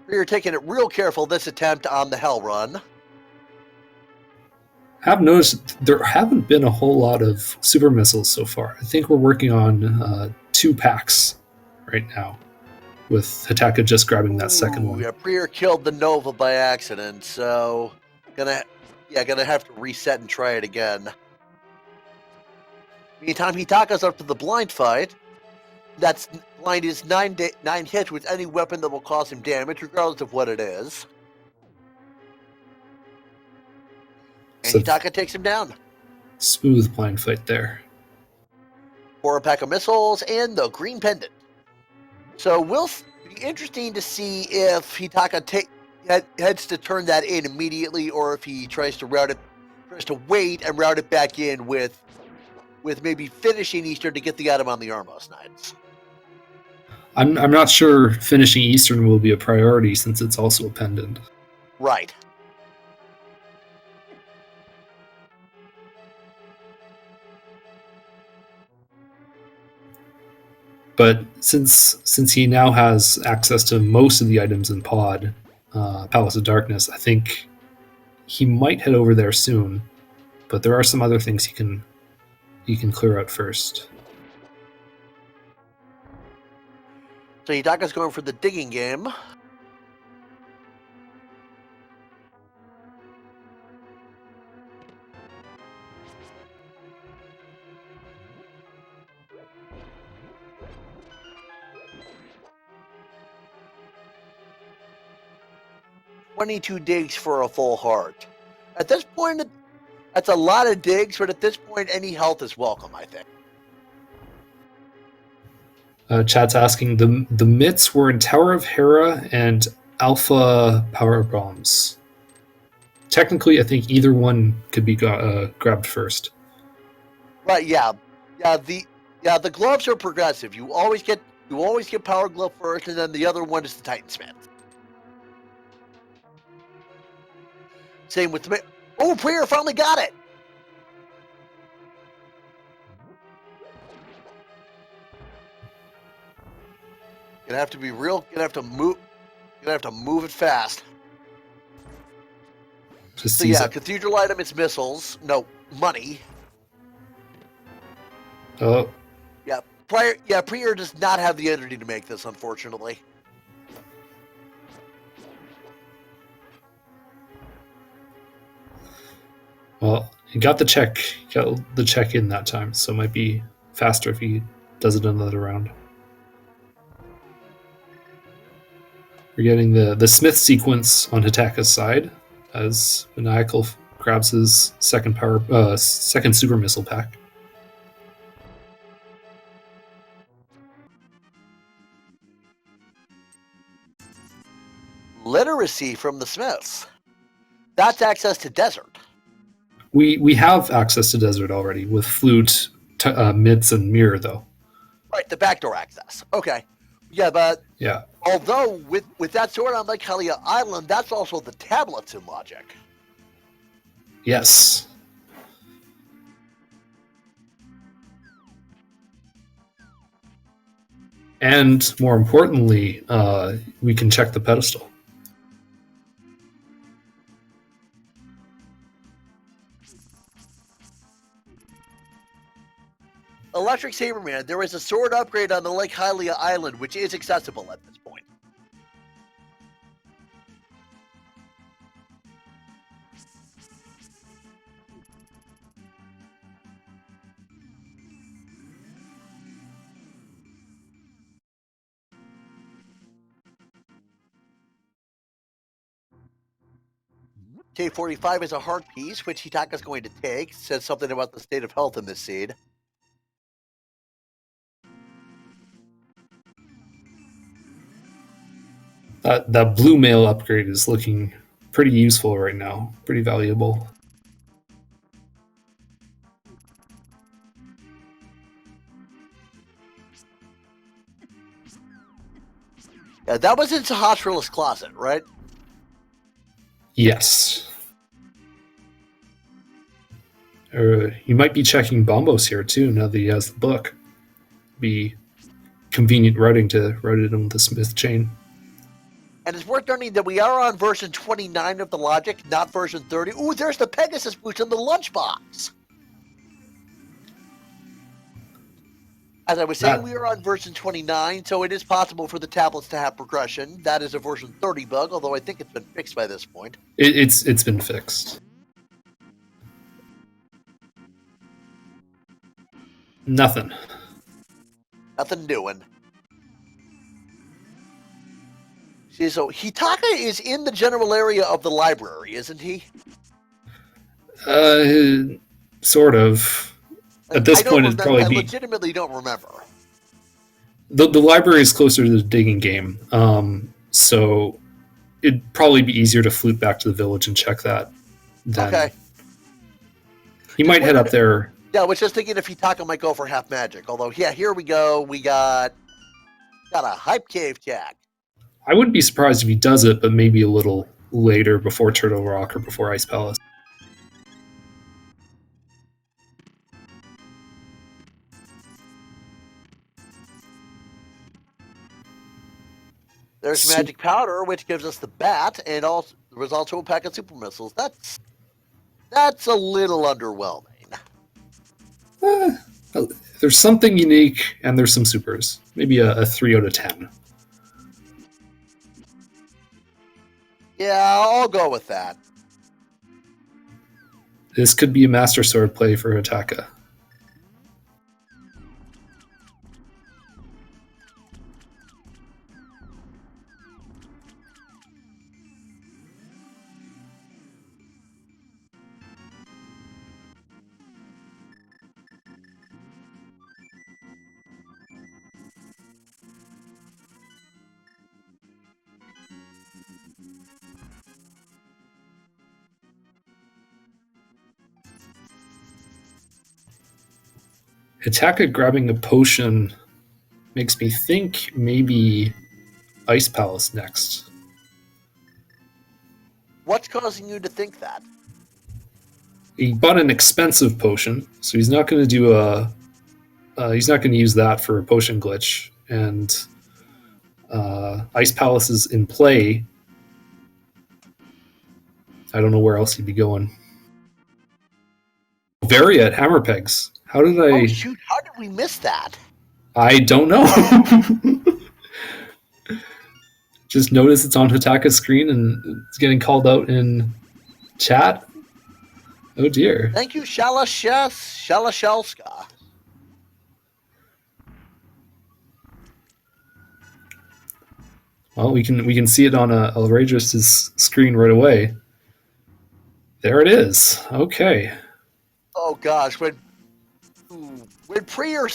We're taking it real careful this attempt on the Hell Run. Have noticed there haven't been a whole lot of super missiles so far. I think we're working on 2 packs right now, with Hitaka just grabbing that second one. Yeah, Prier killed the Nova by accident, so gonna have to reset and try it again. Meantime, Hitaka's up to the blind fight. That's blind is 9 hits with any weapon that will cause him damage, regardless of what it is. And So Hitaka takes him down. smooth blind fight there. For a pack of missiles and the green pendant. So will be interesting to see if Hitaka heads to turn that in immediately, or if he tries to wait and route it back in with maybe finishing Eastern to get the item on the Armos Knights. I'm not sure finishing Eastern will be a priority since it's also a pendant. Right. But since he now has access to most of the items in Pod, Palace of Darkness, I think he might head over there soon. But there are some other things he can you can clear out first. So Hitaka's going for the digging game. "22 digs for a full heart." At this point, that's a lot of digs, but at this point, any health is welcome, I think. Chat's asking, the mitts were in Tower of Hera and Alpha Power Bombs. Technically, I think either one could be grabbed first. Right? Yeah. The gloves are progressive. You always get Power Glove first, and then the other one is the Titansmith. Same with the. Oh, Prayer finally got it. Gonna have to be real. Gonna have to move it fast. Just So yeah, cathedral item is missiles. No, money. Oh. Yeah, Prior does not have the energy to make this, unfortunately. Well, he got the check in that time, so it might be faster if he does it another round. We're getting the Smith sequence on Hitaka's side as Maniacal grabs his second super missile pack. Literacy from the Smiths. That's access to desert. We have access to desert already with flute, mitts, and mirror, though. Right, the backdoor access. Okay. Yeah, but yeah. Although with that sword on Lake Hylia Island, that's also the tablets in Logic. Yes. And more importantly, we can check the pedestal. Electric Saberman, there is a sword upgrade on the Lake Hylia Island, which is accessible at this point. K-45 is a heart piece, which Hitaka's going to take. Says something about the state of health in this seed. That blue mail upgrade is looking pretty useful right now. Pretty valuable. Yeah, that was in Sahasrala's closet, right? Yes. You might be checking Bombos here too, now that he has the book. Be convenient writing to write it on the Smith chain. And it's worth noting that we are on version 29 of the Logic, not version 30. Ooh, there's the Pegasus boots in the lunchbox. As I was saying, we are on version 29, so it is possible for the tablets to have progression. That is a version 30 bug, although I think it's been fixed by this point. It's been fixed. Nothing doing. See, so Hitaka is in the general area of the library, isn't he? Sort of. At this point, it'd probably be. I legitimately don't remember. The library is closer to the digging game, so it'd probably be easier to flute back to the village and check that. Okay. He might head up there. Yeah, I was just thinking if Hitaka might go for half magic. Although, yeah, here we go. We got a hype cave tag. I wouldn't be surprised if he does it, but maybe a little later, before Turtle Rock or before Ice Palace. There's magic powder, which gives us the bat, and also there was also a pack of super missiles. That's a little underwhelming. There's something unique, and there's some supers. Maybe a 3 out of 10. Yeah, I'll go with that. This could be a Master Sword play for Hataka. Hataka grabbing a potion makes me think maybe Ice Palace next. What's causing you to think that? He bought an expensive potion, so he's not going to do a. He's not going to use that for a potion glitch, and Ice Palace is in play. I don't know where else he'd be going. Varia at Hammer Pegs. How did I? Oh shoot! How did we miss that? I don't know. Just notice it's on Hataka's screen and it's getting called out in chat. Oh dear. Thank you, Shalashelska. Well, we can see it on Elradris' screen right away. There it is. Okay. Oh gosh, when Prier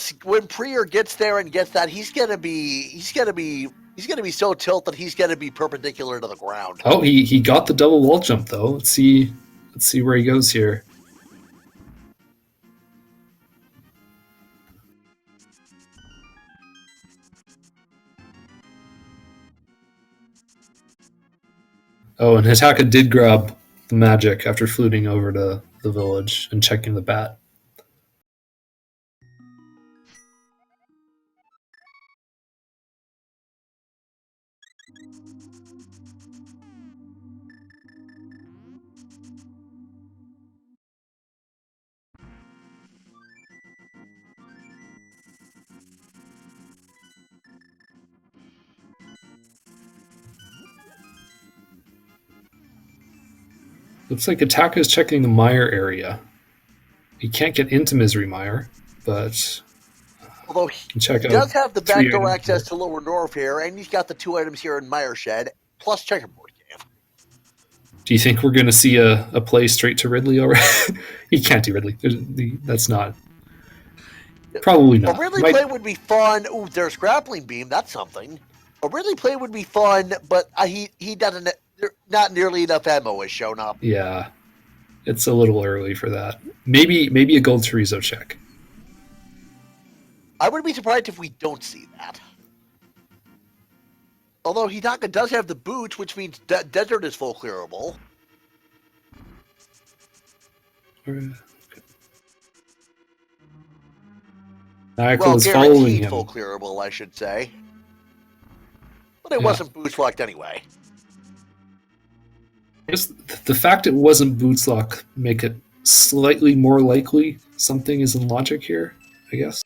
gets there and gets that, he's gonna be so tilted he's gonna be perpendicular to the ground. Oh, he got the double wall jump though. Let's see where he goes here. Oh, and Hataka did grab the magic after fluting over to the village and checking the bat. Looks like Hataka is checking the mire area. He can't get into Misery Mire, but Although he check does out have the 3 backdoor items access here. to Lower North here, and he's got the 2 items here in Mire Shed, plus checkerboard game. Do you think we're going to see a play straight to Ridley already? He can't do Ridley. That's not. Probably not. A Ridley play would be fun. Ooh, there's Grappling Beam. That's something. A Ridley play would be fun, but he doesn't. Not nearly enough ammo has shown up. Yeah, it's a little early for that. Maybe a Gold Chorizo check. I would be surprised if we don't see that. Although Hitaka does have the boots, which means desert is full clearable. Nigel is following Guaranteed him. full clearable, I should say. But it Yeah. wasn't boots locked anyway. Just the fact it wasn't boots lock make it slightly more likely something is in logic here, I guess.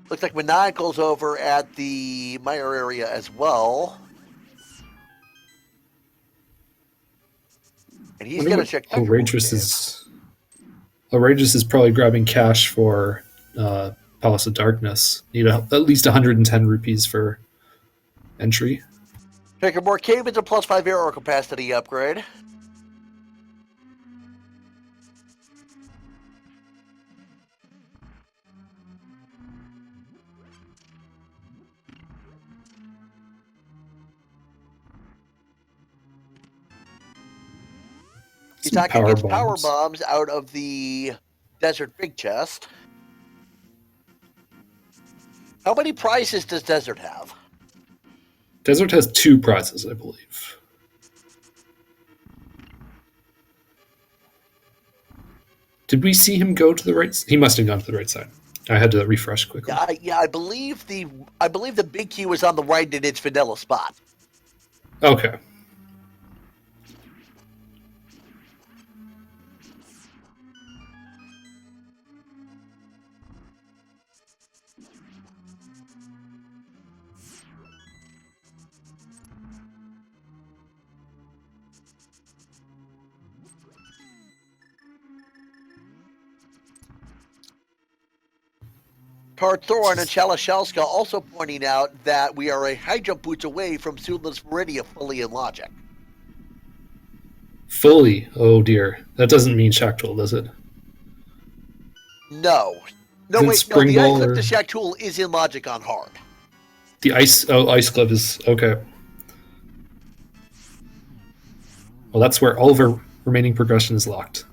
Looks like Maniacal's over at the Mire area as well. And he's going to check. Outrageous is probably grabbing cash for Palace of Darkness. Need at least 110 rupees for entry. Checkerboard Cave is a +5 arrow capacity upgrade. Hitaka gets power bombs out of the Desert Big Chest. How many prizes does Desert have? Desert has 2 prizes, I believe. Did we see him go to the right? He must have gone to the right side. I had to refresh quickly. Yeah, I believe the big key was on the right in its vanilla spot. Okay. Tarthoran and Chalashelska also pointing out that we are a high jump boots away from Sudlin's Meridia fully in logic. Fully? Oh dear. That doesn't mean Shaktul, does it? No. No, Isn't wait, no, Spring the Ball Ice Cliff or- to Shaktul is in logic on hard. The Ice Cliff is... Okay. Well, that's where all of our remaining progression is locked.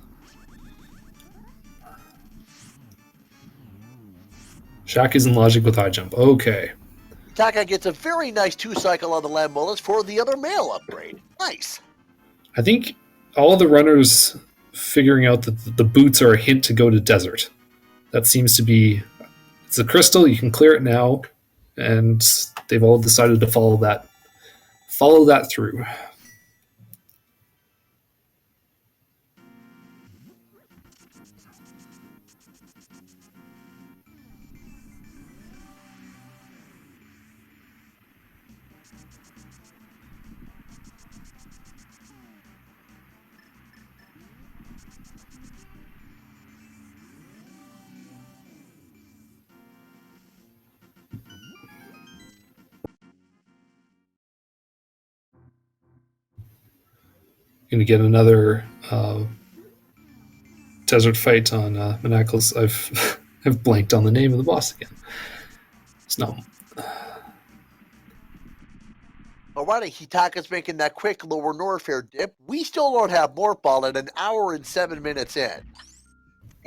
Shaq is in logic with high jump. Okay. Taka gets a very nice 2-cycle on the land mullets for the other male upgrade. Nice. I think all the runners figuring out that the boots are a hint to go to desert. That seems to be... It's a crystal, you can clear it now, and they've all decided to follow that through. Going to get another desert fight on Manacles. I've blanked on the name of the boss again. It's not... Alrighty, Hitaka's making that quick lower Norfair dip. We still don't have Morphball at 1 hour and 7 minutes in.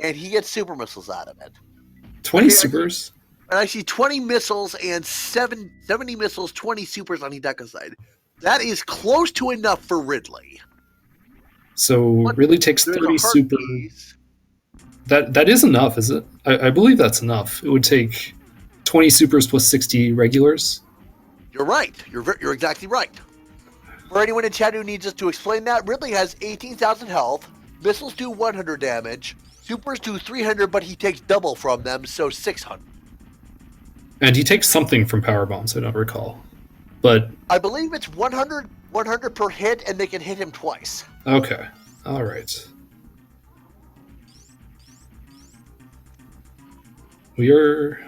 And he gets super missiles out of it. 20 supers? And I see 20 missiles and 70 missiles, 20 supers on Hitaka's side. That is close to enough for Ridley. So But really takes there's 30 a heart super. piece. That is enough, is it? I believe that's enough. It would take 20 supers plus 60 regulars. You're right. You're exactly right. For anyone in chat who needs us to explain that, Ridley has 18,000 health. Missiles do 100 damage. Supers do 300, but he takes double from them, so 600. And he takes something from power bombs, I don't recall. But I believe it's 100 per hit, and they can hit him twice. okay. All right. We are...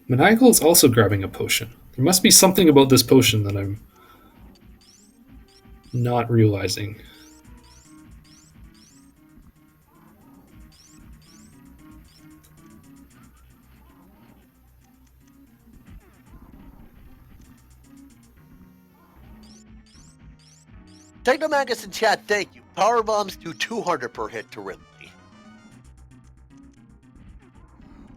Maniacal is also grabbing a potion. There must be something about this potion that I'm not realizing. Technomagus in chat, thank you. Power bombs do 200 per hit to Ridley.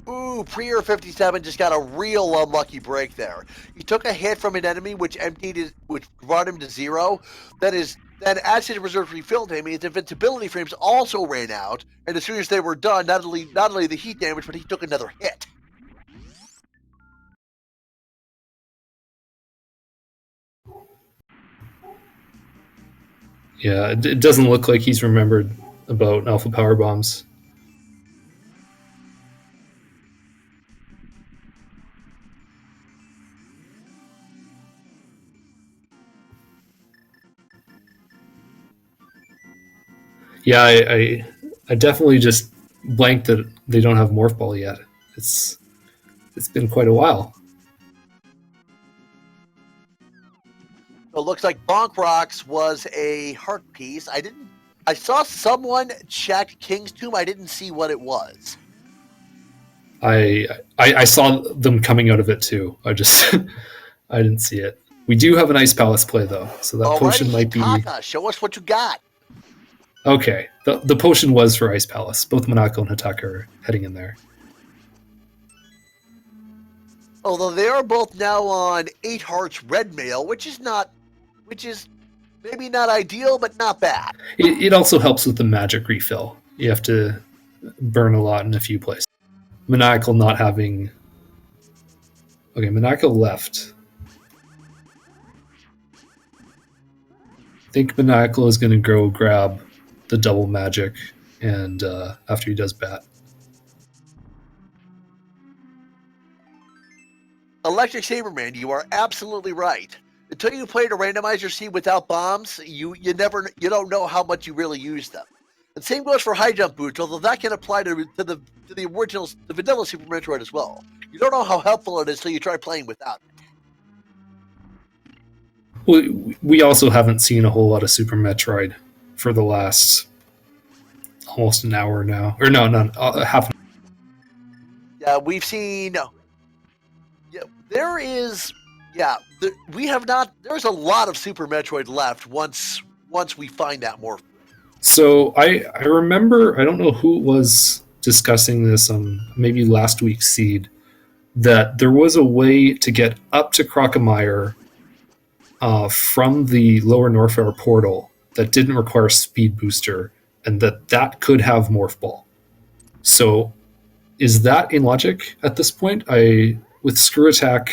Ooh, Prier 57 just got a real unlucky break there. He took a hit from an enemy which brought him to 0. Then as his reserves refilled him, his invincibility frames also ran out, and as soon as they were done, not only the heat damage, but he took another hit. Yeah, it doesn't look like he's remembered about alpha power bombs. Yeah, I definitely just blanked that they don't have Morph Ball yet. It's been quite a while. So it looks like Bonk Rocks was a heart piece. I saw someone check King's Tomb. I didn't see what it was. I saw them coming out of it too. I didn't see it. We do have an Ice Palace play though, so that potion might be... Hitaka, show us what you got. Okay, the potion was for Ice Palace. Both Monako and Hitaka are heading in there. Although they are both now on 8 hearts red mail, which is maybe not ideal, but not bad. It also helps with the magic refill. You have to burn a lot in a few places. Maniacal not having... Okay, Maniacal left. I think Maniacal is going to go grab the double magic and after he does bat. Electric Saberman, you are absolutely right. Until you played a randomizer seed without bombs, you don't know how much you really use them. And same goes for high jump boots, although that can apply to the original, the vanilla Super Metroid as well. You don't know how helpful it is until you try playing without it. We also haven't seen a whole lot of Super Metroid for the last almost an hour now, or no, half. Yeah, we've seen. Yeah, there is. Yeah, we have not. There's a lot of Super Metroid left once we find out more. So I remember, I don't know who was discussing this on maybe last week's seed, that there was a way to get up to Crocomire from the Lower Norfair portal that didn't require speed booster, and that could have Morph Ball. So is that in logic at this point? With Screw Attack,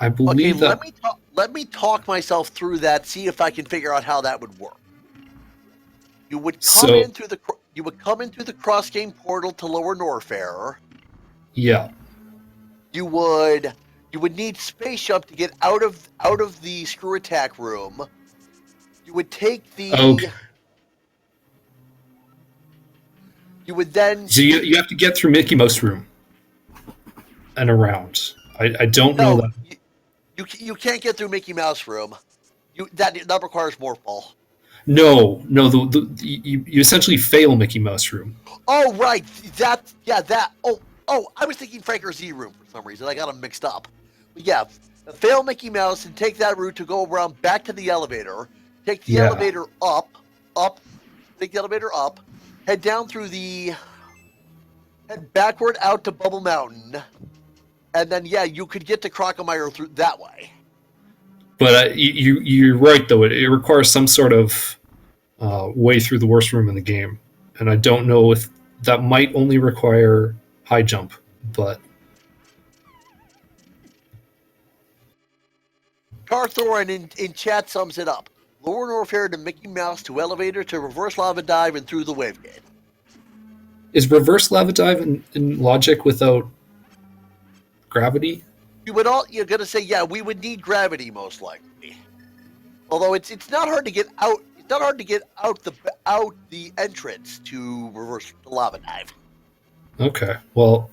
I believe that... Let me talk myself through that, see if I can figure out how that would work. You would come in through the cross game portal to Lower Norfair. Yeah. You would need Space Jump to get out of the Screw Attack room. You would take the. Okay. You would then. So you have to get through Mickey Mouse room and around. I don't know that. You can't get through Mickey Mouse room. That requires Morph Ball. No. You essentially fail Mickey Mouse room. Oh right, that. Oh, I was thinking Frank or Z room for some reason. I got them mixed up. But yeah, fail Mickey Mouse and take that route to go around back to the elevator. Take the elevator up. Take the elevator up. Head down through head backward out to Bubble Mountain. And then, you could get to Crocomire through that way. But you're right, though. It requires some sort of way through the worst room in the game. And I don't know if that might only require high jump, but... Carthorin in chat sums it up. Lower Norfair to Mickey Mouse to elevator to reverse lava dive and through the wave gate. Is reverse lava dive in logic without gravity? You're gonna say, we would need gravity most likely. Although it's not hard to get out. It's not hard to get out the entrance to reverse the lava dive. Okay. Well,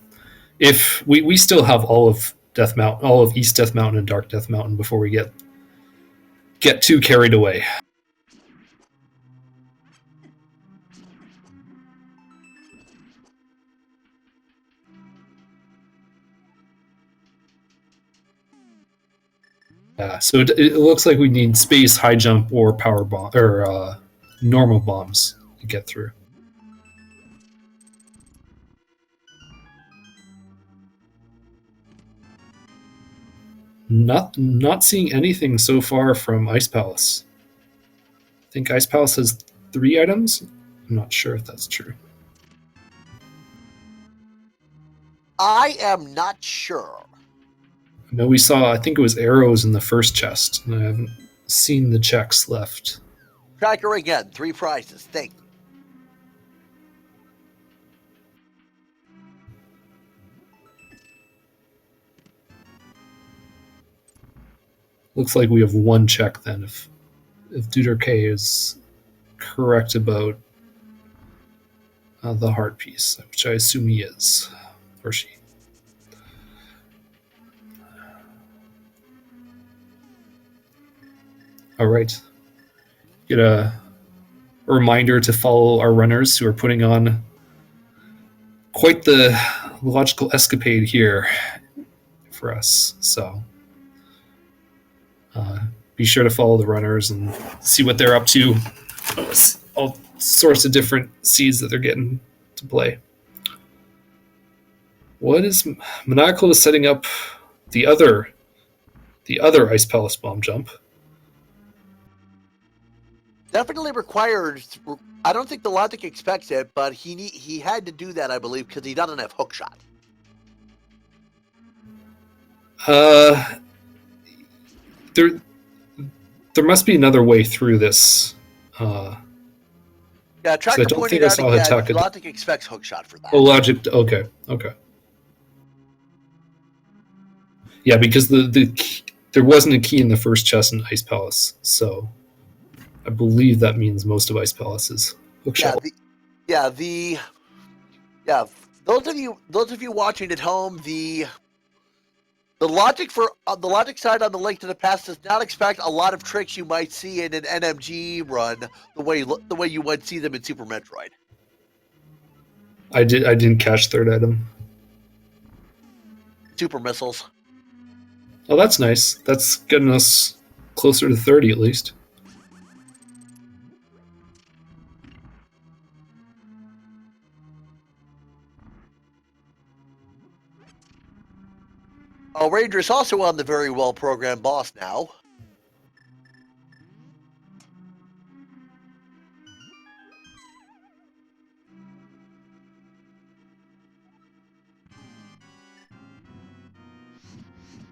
if we still have all of East Death Mountain and Dark Death Mountain before we get too carried away. So it looks like we need space, high jump, or power bomb, or normal bombs to get through. Not seeing anything so far from Ice Palace. I think Ice Palace has 3 items. I'm not sure if that's true. I am not sure. No, we saw, I think it was arrows in the first chest, and I haven't seen the checks left. Tracker again, 3 prizes. Thank you. Looks like we have 1 check then, if Duder K is correct about the heart piece, which I assume he is, or she. All right. Get a reminder to follow our runners who are putting on quite the logical escapade here for us. So be sure to follow the runners and see what they're up to. All sorts of different seeds that they're getting to play. What is Maniacal is setting up the other Ice Palace bomb jump. Definitely required. I don't think the logic expects it, but he had to do that, I believe, because he doesn't have hook shot. There must be another way through this. Yeah, Tracker don't pointed think I out saw again, Hitaka. logic expects hook shot for that. Oh, logic. Okay. Yeah, because there wasn't a key in the first chest in Ice Palace, so I believe that means most of Ice Palace is hookshot. Those of you watching at home, the logic for the logic side on the Link to the Past does not expect a lot of tricks you might see in an NMG run the way you would see them in Super Metroid. I didn't catch third item. Super missiles. Oh, that's nice. That's getting us closer to 30 at least. Ranger is also on the very well programmed boss now.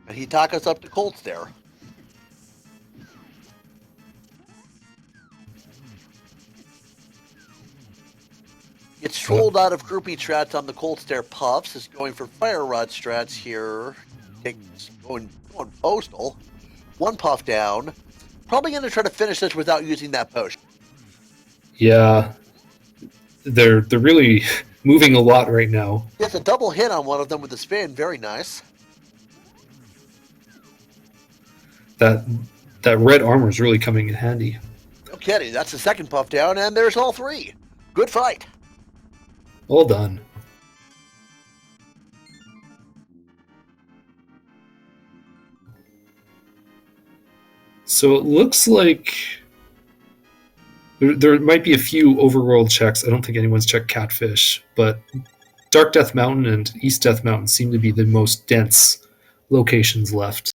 And he took us up to Colts there. Gets trolled out of grouping strats on the Cold Stare Puffs. Is going for Fire Rod strats here. Going postal. One puff down. Probably going to try to finish this without using that potion. Yeah. They're really moving a lot right now. Gets a double hit on one of them with the spin. Very nice. That red armor is really coming in handy. No kidding. That's the second puff down, and there's all three. Good fight. Well done. So it looks like there might be a few overworld checks. I don't think anyone's checked Catfish, but Dark Death Mountain and East Death Mountain seem to be the most dense locations left.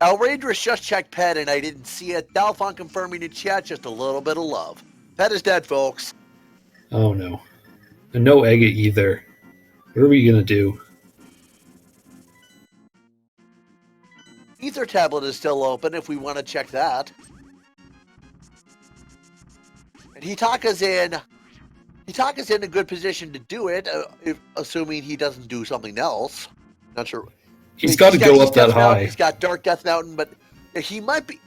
Outrageous just checked Pet, and I didn't see it. Dalphon confirming in chat, just a little bit of love. Pet is dead, folks. Oh no. And no Agate either. What are we going to do? Ether tablet is still open if we want to check that. And Hitaka's in a good position to do it, assuming he doesn't do something else. Not sure. He's got to go up that high. He's got Dark Death Mountain, but he might be.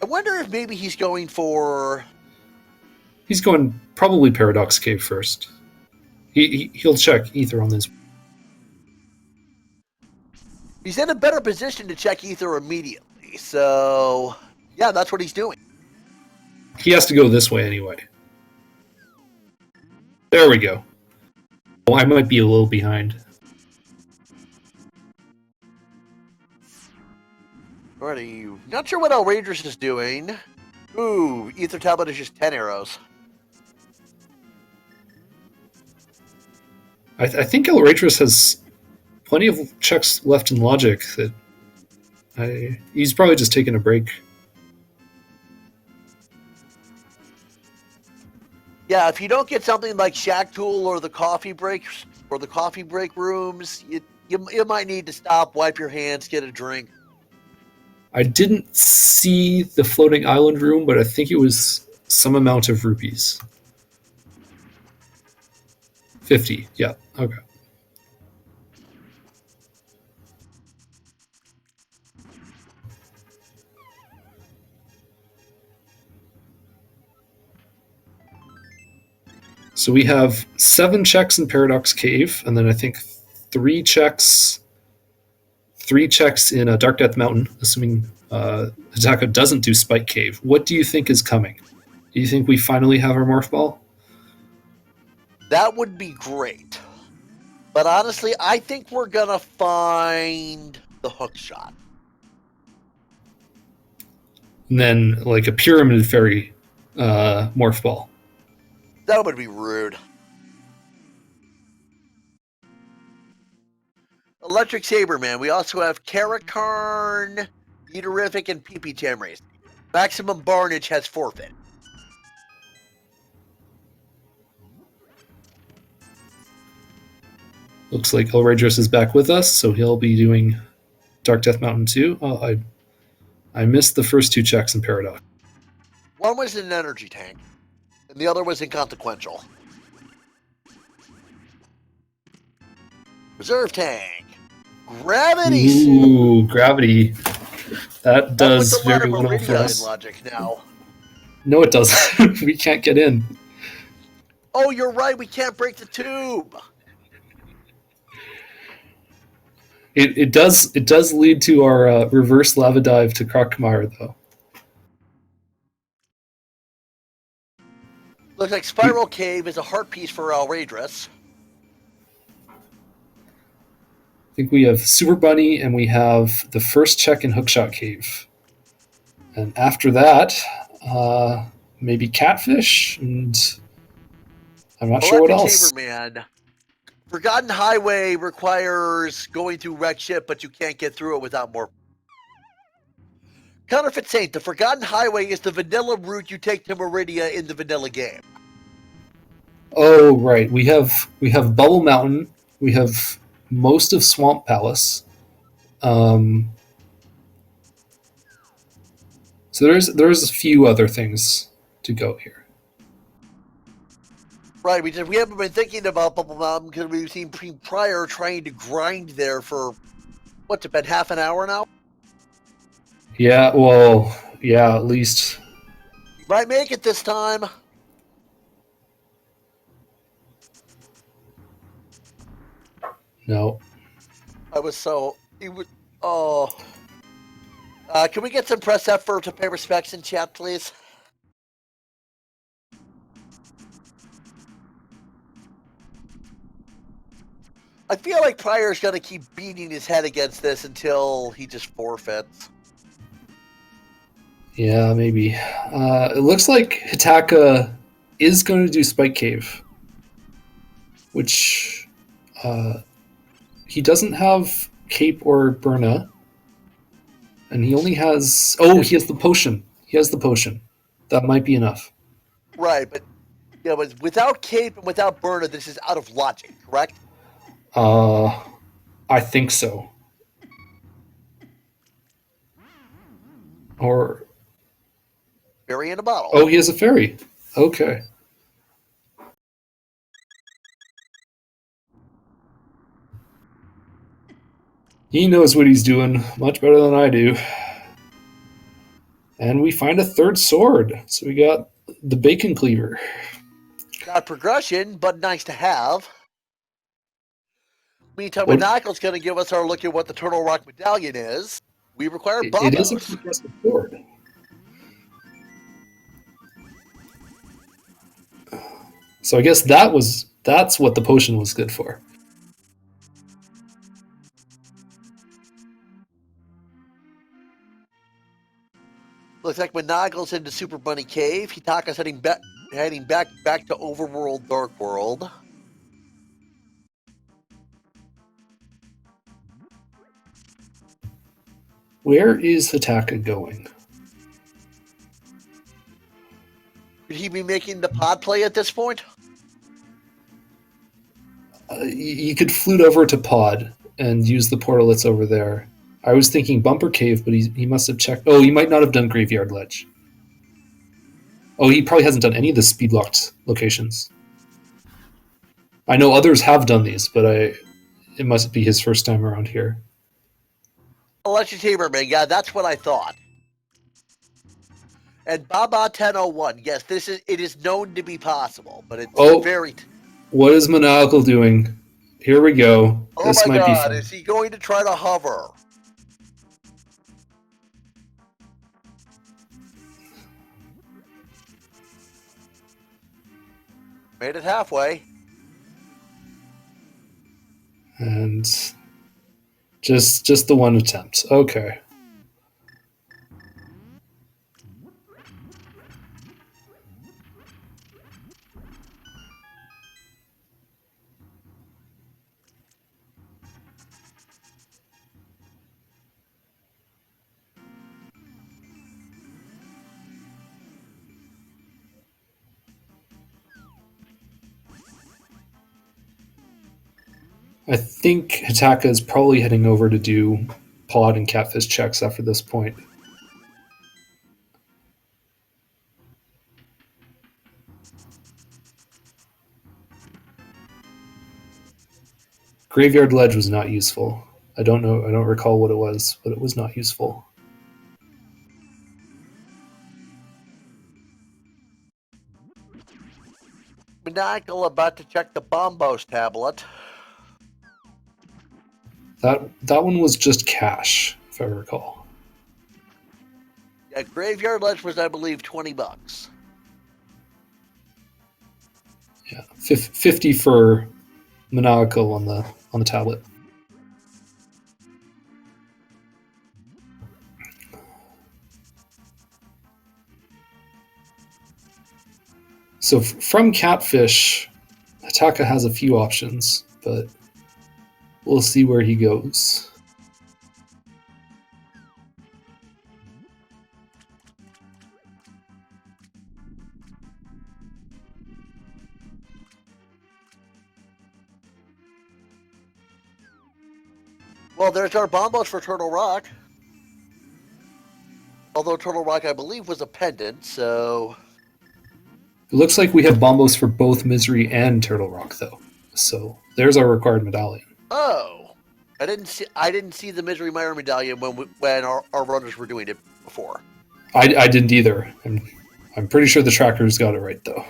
I wonder if maybe he's going for. He's going probably Paradox Cave first. He'll check Ether on this. He's in a better position to check Ether immediately. So, yeah, that's what he's doing. He has to go this way anyway. There we go. Oh, I might be a little behind. Alrighty. Not sure what Outrageous is doing. Ooh, Ether Tablet is just 10 arrows. I think Outrageous has plenty of checks left in Logic that he's probably just taking a break. Yeah, if you don't get something like Shack Tool or the coffee break rooms, you might need to stop, wipe your hands, get a drink. I didn't see the floating island room, but I think it was some amount of rupees. 50, yeah, okay. So we have 7 checks in Paradox Cave, and then I think 3 checks in Dark Death Mountain, assuming Hitaka doesn't do Spike Cave. What do you think is coming? Do you think we finally have our Morph Ball? That would be great. But honestly, I think we're going to find the hook shot. And then, like, a Pyramid Fairy Morph Ball. That would be rude. Electric Saber Man. We also have Karakarn, Eaterific, and PP Tamrace. Maximum Barnage has forfeit. Looks like Elradris is back with us, so he'll be doing Dark Death Mountain 2. Oh, I missed the first two checks in Paradox. One was in an energy tank, and the other was inconsequential. Reserve tank. Gravity suit. Ooh, gravity. That does That's with a lot very of little for Meridian us. logic now. No, it doesn't. We can't get in. Oh, you're right. We can't break the tube. It does lead to our reverse lava dive to Krokmire, though. Looks like Spiral Cave is a heart piece for Elradris. I think we have Super Bunny and we have the first check in Hookshot Cave. And after that, maybe Catfish, and I'm not sure what Electric else. Chamberman. Forgotten Highway requires going through wrecked ship, but you can't get through it without more. Counterfeit Saint. The Forgotten Highway is the vanilla route you take to Meridia in the vanilla game. Oh, right. We have Bubble Mountain. We have most of Swamp Palace. So there's a few other things to go here. Right, we haven't been thinking about Bubble Mountain because we've seen Prior trying to grind there for, what's it been, half an hour now? Yeah, well, yeah, at least. You might make it this time. No. I was so... It was, oh... can we get some press effort to pay respects in chat, please? I feel like Pryor's going to keep beating his head against this until he just forfeits. Yeah, maybe. It looks like Hitaka is going to do Spike Cave, which he doesn't have Cape or Burna, and he only has. Oh, he has the potion. He has the potion. That might be enough. Right, but yeah, but without Cape and without Burner, this is out of logic, correct? I think so. Or Fairy in a bottle. oh, he has a fairy. Okay. He knows what he's doing much better than I do. And we find a third sword. So we got the Bacon Cleaver. Not progression, but nice to have. Meantime, What- Monaco's going to give us our look at what the Turtle Rock Medallion is. We require It is a Babos. progressive sword. So I guess that's what the potion was good for. Looks like Monaco's into Super Bunny Cave. Hitaka's heading back to Overworld Dark World. Where is Hitaka going? Could he be making the pod play at this point? You could flute over to Pod and use the portal that's over there. I was thinking Bumper Cave, but he must have checked. Oh, he might not have done Graveyard Ledge. Oh, he probably hasn't done any of the speed locked locations. I know others have done these, but it must be his first time around here. Electric Chamberman, yeah, that's what I thought. And Baba 1001, yes, it is known to be possible, but it's very... What is Maniacal doing? Here we go. Oh this my might god, be fun. is he going to try to hover? Made it halfway. And just the one attempt. Okay. I think Hitaka is probably heading over to do pod and catfish checks after this point. Graveyard Ledge was not useful. I don't know. I don't recall what it was, but it was not useful. Maniacal about to check the Bombos tablet. That one was just cash, if I recall. Yeah, Graveyard Ledge was, I believe, $20. Yeah, 50 for Maniacal on the tablet. So from Catfish, Hitaka has a few options, but we'll see where he goes. Well, there's our Bombos for Turtle Rock. Although Turtle Rock, I believe, was a pendant, so... It looks like we have Bombos for both Misery and Turtle Rock, though. So there's our required medallion. Oh, I didn't see the Misery Mire medallion when our runners were doing it before. I didn't either. I'm pretty sure the trackers got it right, though.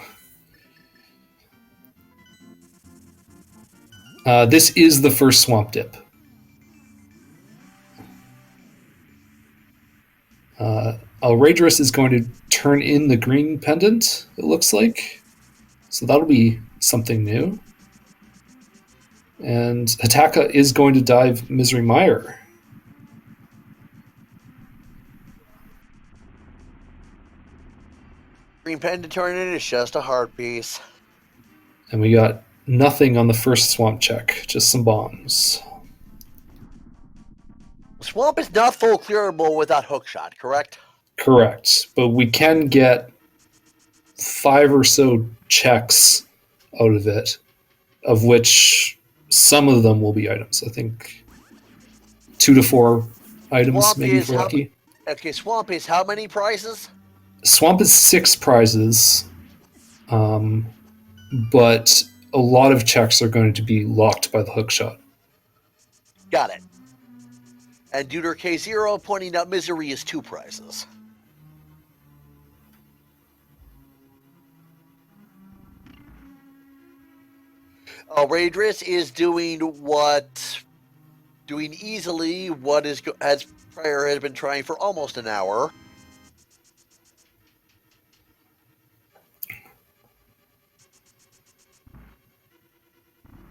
This is the first swamp dip. Alradris is going to turn in the green pendant, it looks like. So that'll be something new. And Hitaka is going to dive Misery Mire. Green pendant turning is just a hard piece. And we got nothing on the first swamp check, just some bombs. Swamp is not full clearable without hookshot, correct? Correct. But we can get 5 or so checks out of it, of which some of them will be items. I think 2 to 4 items, Swamp maybe is if we're lucky. Okay, Swamp is how many prizes? Swamp is 6 prizes, but a lot of checks are going to be locked by the hookshot. Got it. And Duder K0 pointing out Misery is 2 prizes. Raidris is doing easily what as Pryor has been trying for almost an hour.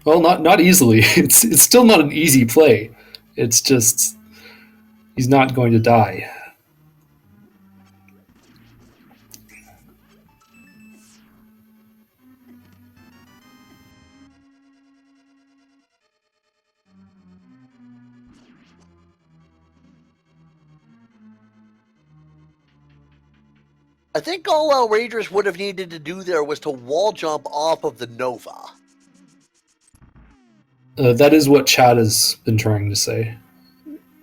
Well, not easily. It's still not an easy play. It's just he's not going to die. I think all Raiders would have needed to do there was to wall jump off of the Nova. That is what Chad has been trying to say.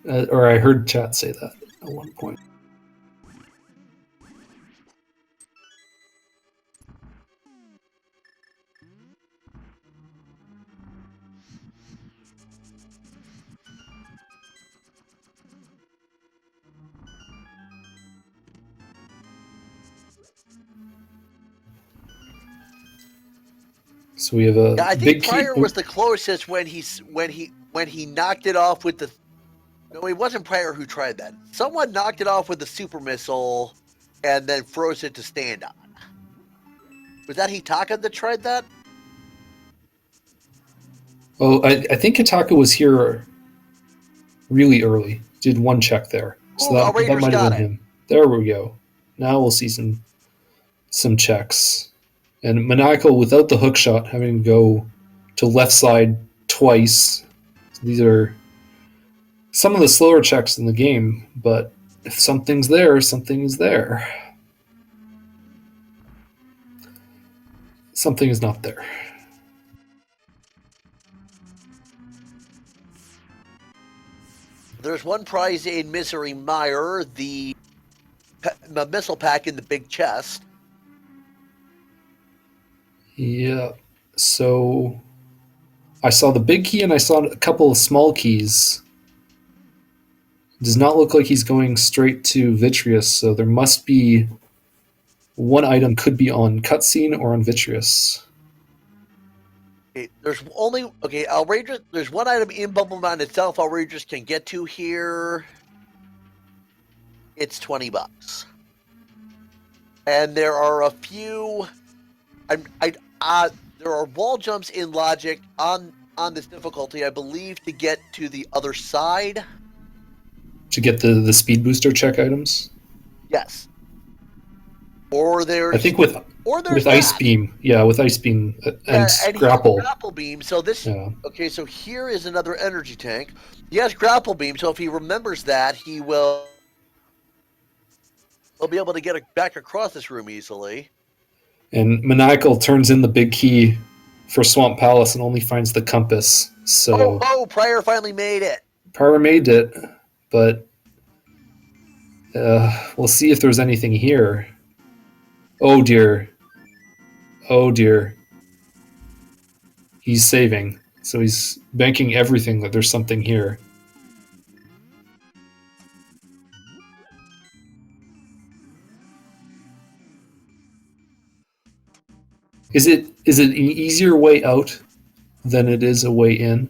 Or I heard Chad say that at one point. So we have a Yeah, I think big Pryor was the closest when he knocked it off with the. No, it wasn't Pryor who tried that. Someone knocked it off with the super missile, and then froze it to stand on. Was that Hitaka that tried that? Oh, I think Hitaka was here really early. Did 1 check there. So that might have been him. There we go. Now we'll see some checks. And Maniacal, without the hookshot, having to go to left side twice. So these are some of the slower checks in the game, but if something's there, something is there. Something is not there. there's one prize in Misery Mire, the missile pack in the big chest. Yeah. So I saw the big key and I saw a couple of small keys. It does not look like he's going straight to Vitreous, so there must be one item could be on cutscene or on Vitreous. Okay, there's only Outrageous. There's one item in Bubble Mountain itself. Outrageous can get to here. It's $20, and there are a few. There are wall jumps in Logic on this difficulty, I believe, to get to the other side. To get the speed booster check items? Yes. Or there's I think with Ice Beam. Yeah, with Ice Beam and Grapple. Grapple Beam. So this Yeah. Okay, so here is another energy tank. He has Grapple Beam, so if he remembers that, he'll be able to get back across this room easily. And Maniacal turns in the big key for Swamp Palace and only finds the compass. So Pryor finally made it. Pryor made it, but we'll see if there's anything here. Oh dear. Oh dear. He's saving. So he's banking everything that there's something here. Is it an easier way out than it is a way in?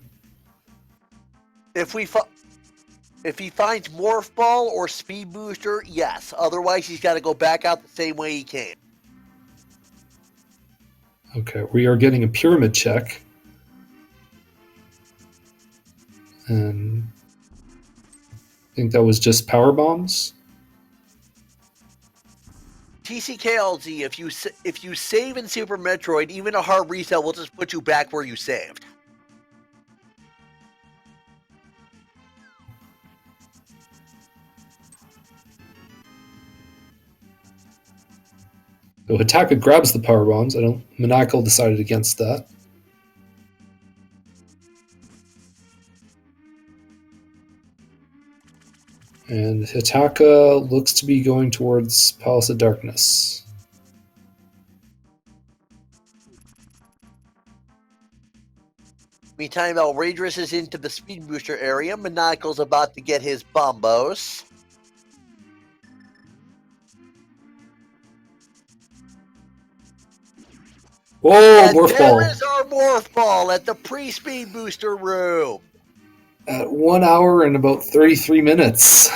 If he finds Morph Ball or Speed Booster, yes. Otherwise, he's got to go back out the same way he came. Okay, we are getting a pyramid check. And I think that was just power bombs. TCKLZ, if you save in Super Metroid, even a hard reset will just put you back where you saved. So Hataka grabs the power bombs. Maniacal decided against that. And Hataka looks to be going towards Palace of Darkness. Meantime, Outrageous is into the Speed Booster area. Maniacal's about to get his bombos. Whoa, and Morph Ball! There is our Morph Ball at the pre-Speed Booster room. At 1 hour and about 33 minutes.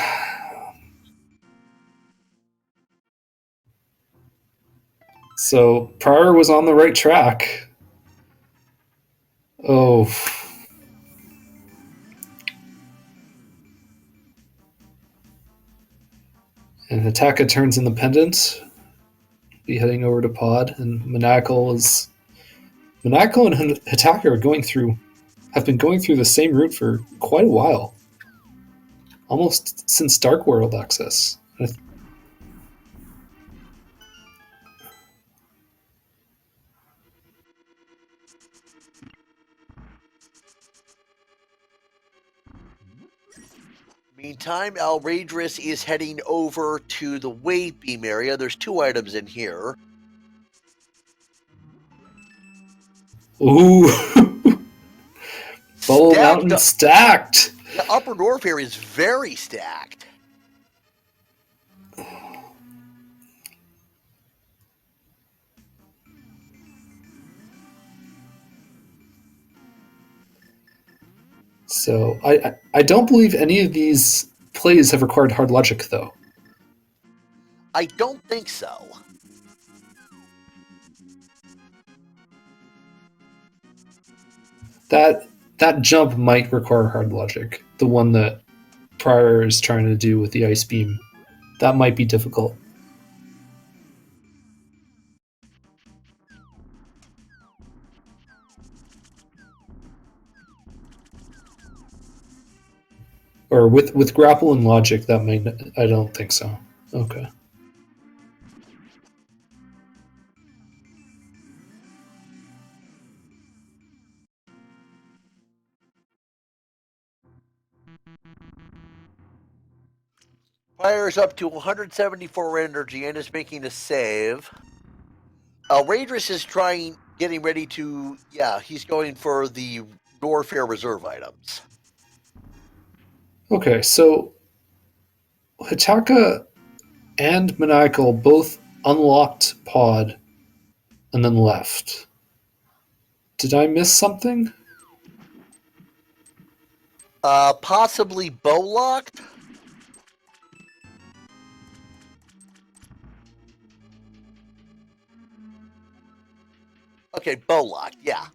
So Pryor was on the right track. Oh. And Hataka turns in the pendant. Be heading over to Pod, and Maniacal and Hataka have been going through the same route for quite a while. Almost since Dark World access. Meantime, Outrageous is heading over to the Wave Beam area. There's 2 items in here. Ooh! Bubble Mountain stacked! The Upper North here is very stacked. So I don't believe any of these plays have required hard logic, though. I don't think so. That jump might require hard logic. The one that Pryor is trying to do with the ice beam. That might be difficult. Or with grapple and logic, that might. I don't think so. Okay. Fire's up to 174 energy and is making a save. Raidrus is getting ready to, he's going for the Norfair reserve items. Okay, so Hitaka and Maniacal both unlocked Pod and then left. Did I miss something? Possibly bow-locked? Okay, bow-locked, yeah.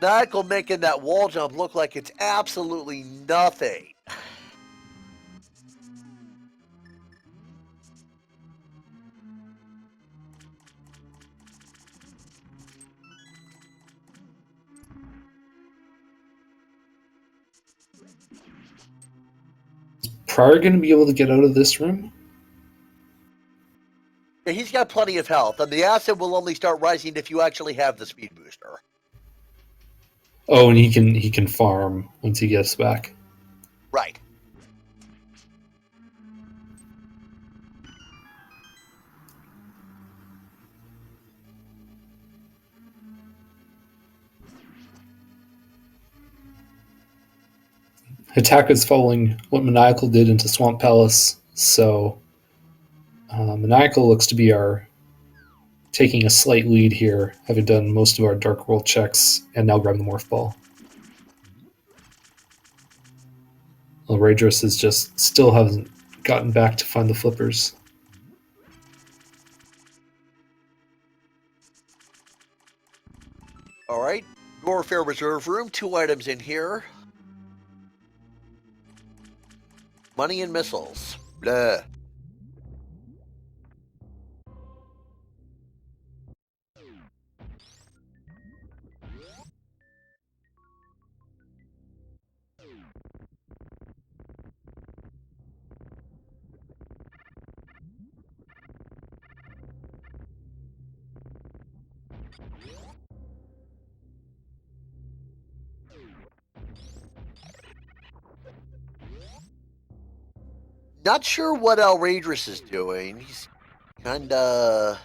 Maniacal making that wall jump look like it's absolutely nothing. Prior going to be able to get out of this room? Yeah, he's got plenty of health, and the acid will only start rising if you actually have the speed booster. Oh, and he can farm once he gets back. Right. Hitaka's following what Maniacal did into Swamp Palace, so Maniacal looks to be taking a slight lead here, having done most of our Dark World checks and now grabbing the Morph Ball. Well, Raidrus is just still hasn't gotten back to find the flippers. All right. Norfair reserve room, 2 items in here. Money and missiles. Blah. Not sure what Raidrus is doing. He's kind of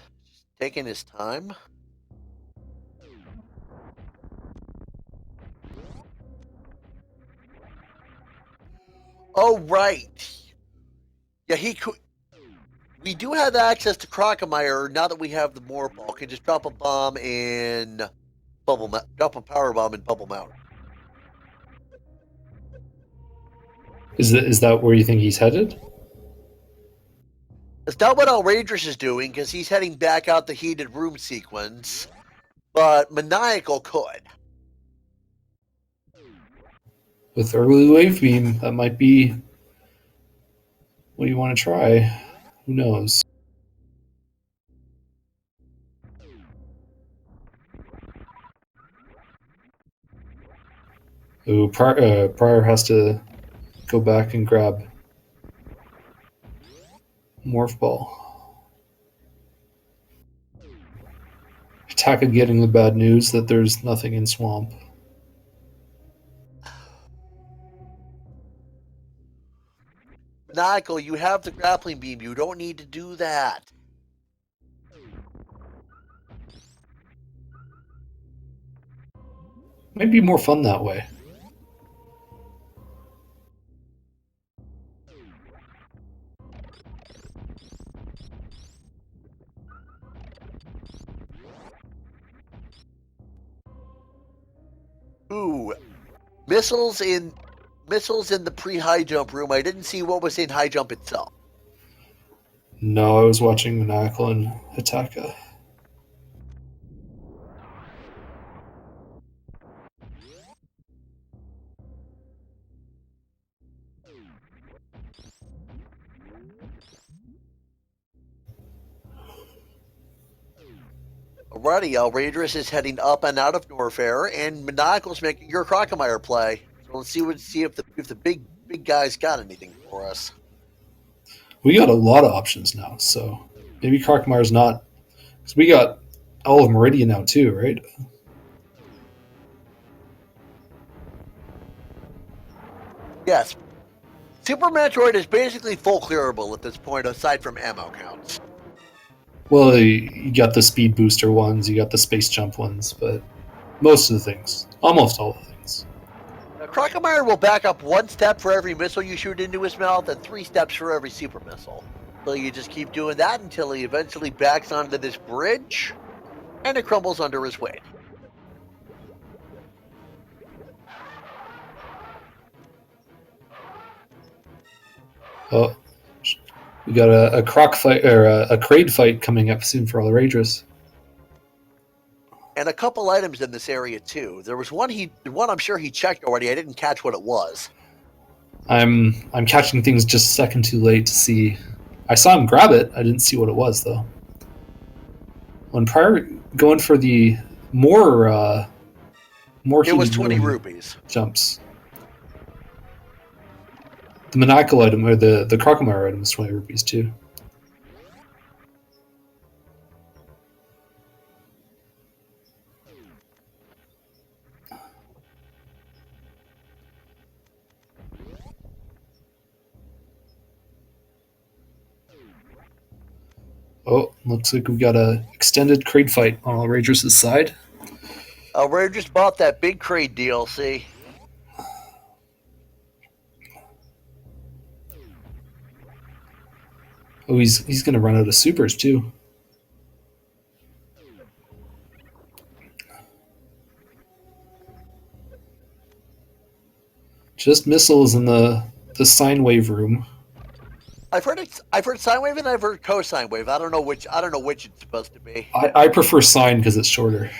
taking his time. Oh, right. Yeah, he could. We do have access to Crocomire now that we have the Morph Ball. Can just drop a bomb in drop a power bomb in Bubble Mountain. Is that where you think he's headed? It's not what Raidrus is doing because he's heading back out the heated room sequence, but Maniacal could. With early wave beam, that might be what you want to try. Who knows? Ooh, Prior has to go back and grab Morph Ball. Taka getting the bad news that there's nothing in Swamp. Maniacal, you have the grappling beam. You don't need to do that. Might be more fun that way. Ooh, missiles in the pre-high jump room. I didn't see what was in high jump itself. No, I was watching Maniacal and Hitaka. Alrighty, Raidrus is heading up and out of Norfair, and Maniacal's making your Crocomire play. So let's see if the big guy's got anything for us. We got a lot of options now, so maybe Crocmire's not, because we got all of Meridian now too, right? Yes. Super Metroid is basically full clearable at this point, aside from ammo counts. Well, you got the speed booster ones, you got the space jump ones, but most of the things, almost all the things. Now, Crocomire will back up 1 step for every missile you shoot into his mouth and 3 steps for every super missile. So you just keep doing that until he eventually backs onto this bridge and it crumbles under his weight. Oh, we got a croc fight or a Kraid fight coming up soon for all Raiders. And a couple items in this area too. There was one I'm sure he checked already. I didn't catch what it was. I'm catching things just a second too late to see. I saw him grab it. I didn't see what it was though. When prior going for the more It was heated 20 room rupees. jumps. The maniacal item or the Crocomire item is 20 rupees too. Oh, looks like we've got a extended Kraid fight on all Rangers' side. Ray just bought that big Kraid DLC. Oh, he's going to run out of supers too. Just missiles in the sine wave room. I've heard sine wave and I've heard cosine wave. I don't know which it's supposed to be. I prefer sine because it's shorter.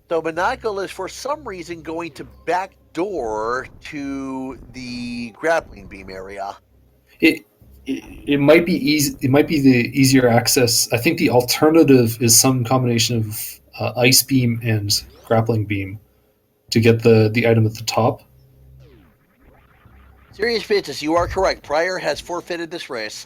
So Maniacal is for some reason going to backdoor to the grappling beam area. It might be easy. It might be the easier access. I think the alternative is some combination of ice beam and grappling beam to get the item at the top. Serious business, you are correct. Pryor has forfeited this race.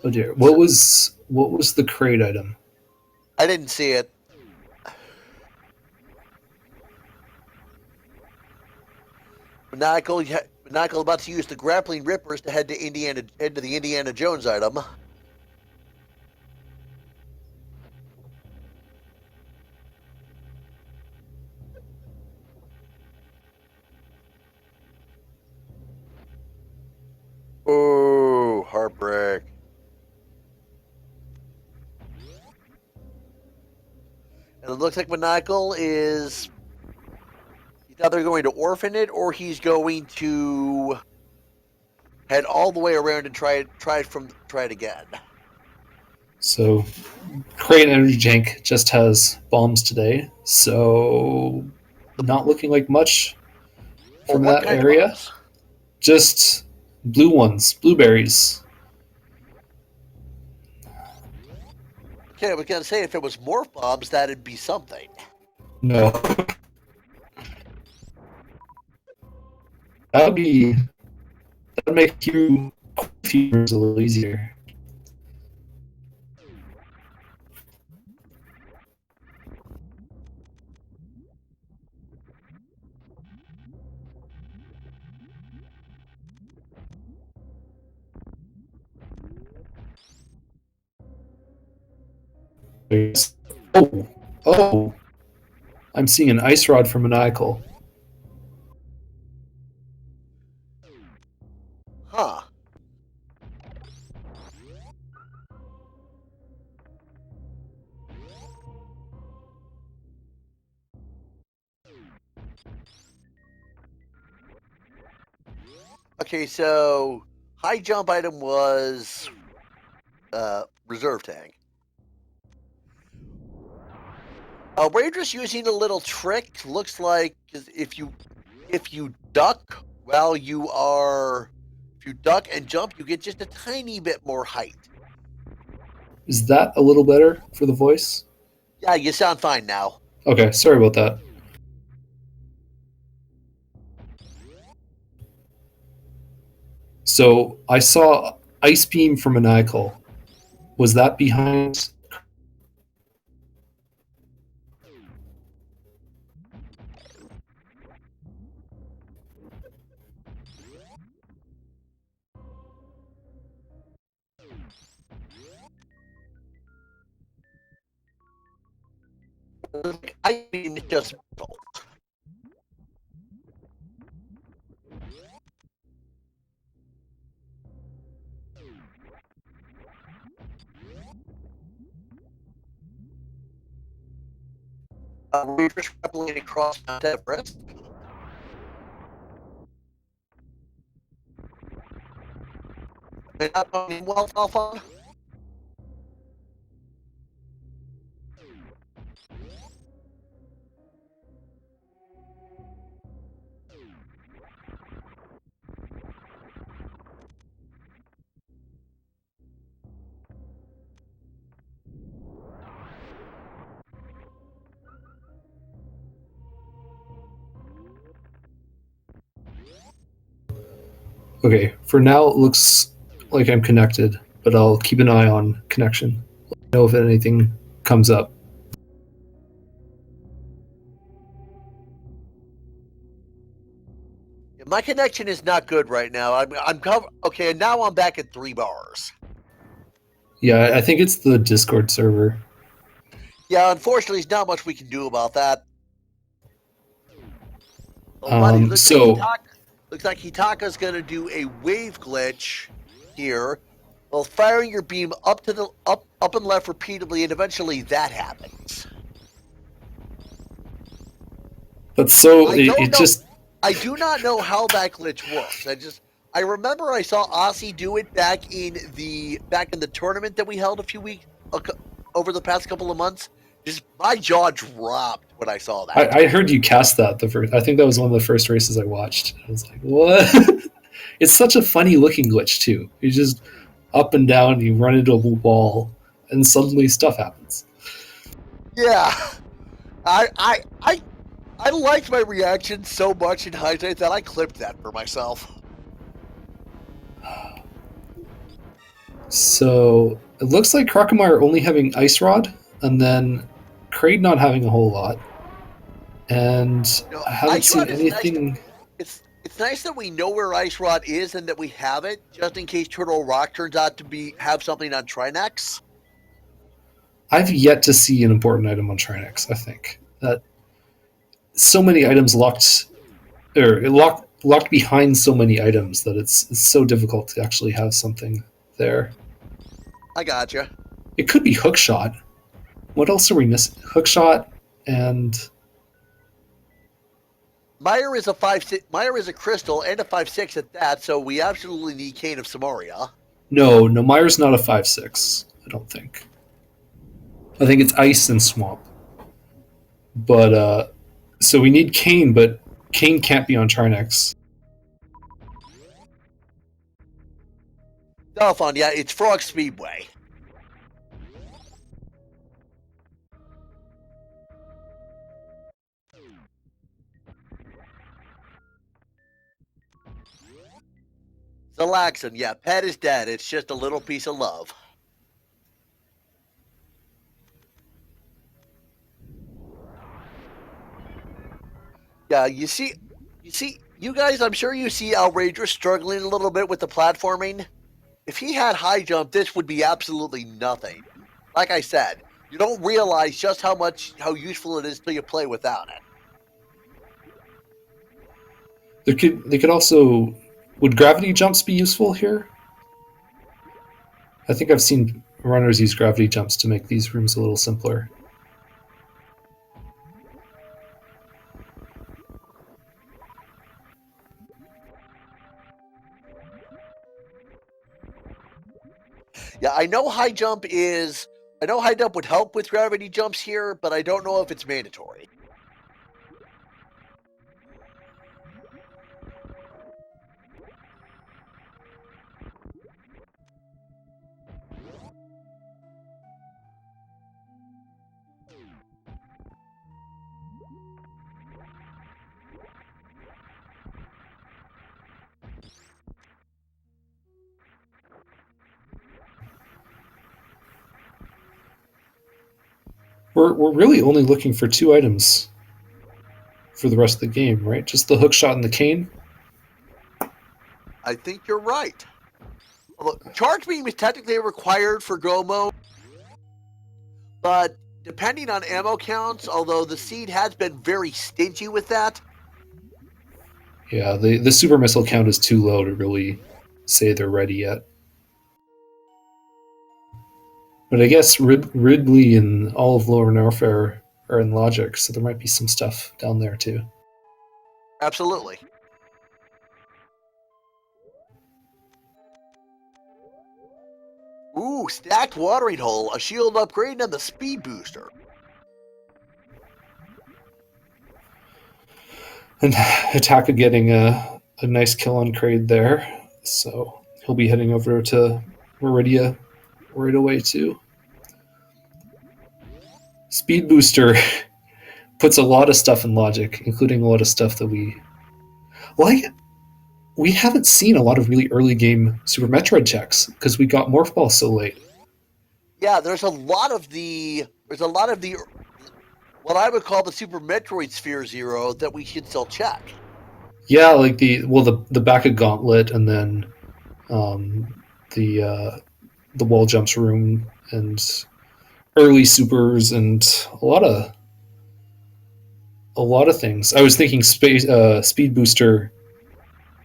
Oh dear! What was the crate item? I didn't see it. Maniacal about to use the grappling rippers to head to the Indiana Jones item. Oh, heartbreak. And it looks like Maniacal is either going to orphan it or he's going to head all the way around and try it again. So, crate energy tank just has bombs today, so not looking like much from that area. Just blue ones, blueberries. Okay, I was gonna say if it was morph bombs, that'd be something. No. That'd make you confused a little easier. Oh, I'm seeing an ice rod for Maniacal. Huh. Okay, so high jump item was reserve tag. We're just using a little trick. Looks like if you duck if you duck and jump, you get just a tiny bit more height. Is that a little better for the voice? Yeah, you sound fine now. Okay, sorry about that. So I saw Ice Beam from Maniacal. Was that behind? I mean, just we're extrapolating across Mount Everest. And not only well, Alpha. Okay, for now it looks like I'm connected, but I'll keep an eye on connection. Let me know if anything comes up. My connection is not good right now. I'm okay, and now I'm back at 3 bars. Yeah, I think it's the Discord server. Yeah, unfortunately, there's not much we can do about that. Oh, buddy, looks like Hitaka's gonna do a wave glitch here, while firing your beam up to the up and left repeatedly, and eventually that happens. But so I don't it know. just I do not know how that glitch works. I remember I saw Aussie do it back in the tournament that we held a few weeks over the past couple of months. Just my jaw dropped when I saw that. I heard you cast that the first. I think that was one of the first races I watched. I was like, what? It's such a funny looking glitch too. You just up and down, you run into a wall, and suddenly stuff happens. Yeah, I liked my reaction so much in hindsight that I clipped that for myself. So it looks like Crocomire only having Ice Rod, and then Kraid not having a whole lot. And You know, I haven't Ice seen Rod is nice. anything. It's nice that we know where Ice Rod is and that we have it, just in case Turtle Rock turns out to have something on Trinex. I've yet to see an important item on Trinex. I think that so many items locked behind so many items that it's so difficult to actually have something there. I gotcha. It could be Hookshot. What else are we missing? Hookshot and Meyer is a 5/6. Meyer is a crystal and a 5/6 at that, so we absolutely need Kane of Samaria. no, Myers not a 5/6. I don't think. I think it's Ice and Swamp. But so we need Kane, but Kane can't be on Trinex. Delphon, yeah, it's Frog Speedway. Zalaxon, yeah, Pet is dead. It's just a little piece of love. Yeah, you guys, I'm sure you see Outrager struggling a little bit with the platforming. If he had high jump, this would be absolutely nothing. Like I said, you don't realize just how useful it is till you play without it. They could also would gravity jumps be useful here? I think I've seen runners use gravity jumps to make these rooms a little simpler. Yeah, I know high jump would help with gravity jumps here, but I don't know if it's mandatory. We're really only looking for 2 items for the rest of the game, right? Just the hookshot and the cane. I think you're right. Although charge beam is technically required for go mode, but depending on ammo counts, although the seed has been very stingy with that. Yeah, the super missile count is too low to really say they're ready yet. But I guess Ridley and all of Lower Norfair are in Logic, so there might be some stuff down there too. Absolutely. Ooh, stacked watering hole, a shield upgrade, and the speed booster. And Hataka getting a nice kill on Kraid there, so he'll be heading over to Meridia right away too. Speed booster puts a lot of stuff in Logic, including a lot of stuff that we haven't seen a lot of really early game Super Metroid checks because we got Morph Ball so late. Yeah, there's a lot of the what I would call the Super Metroid Sphere Zero that we should still check. Yeah, like the back of Gauntlet, and then the wall jumps room, and early supers, and a lot of things. I was thinking speed booster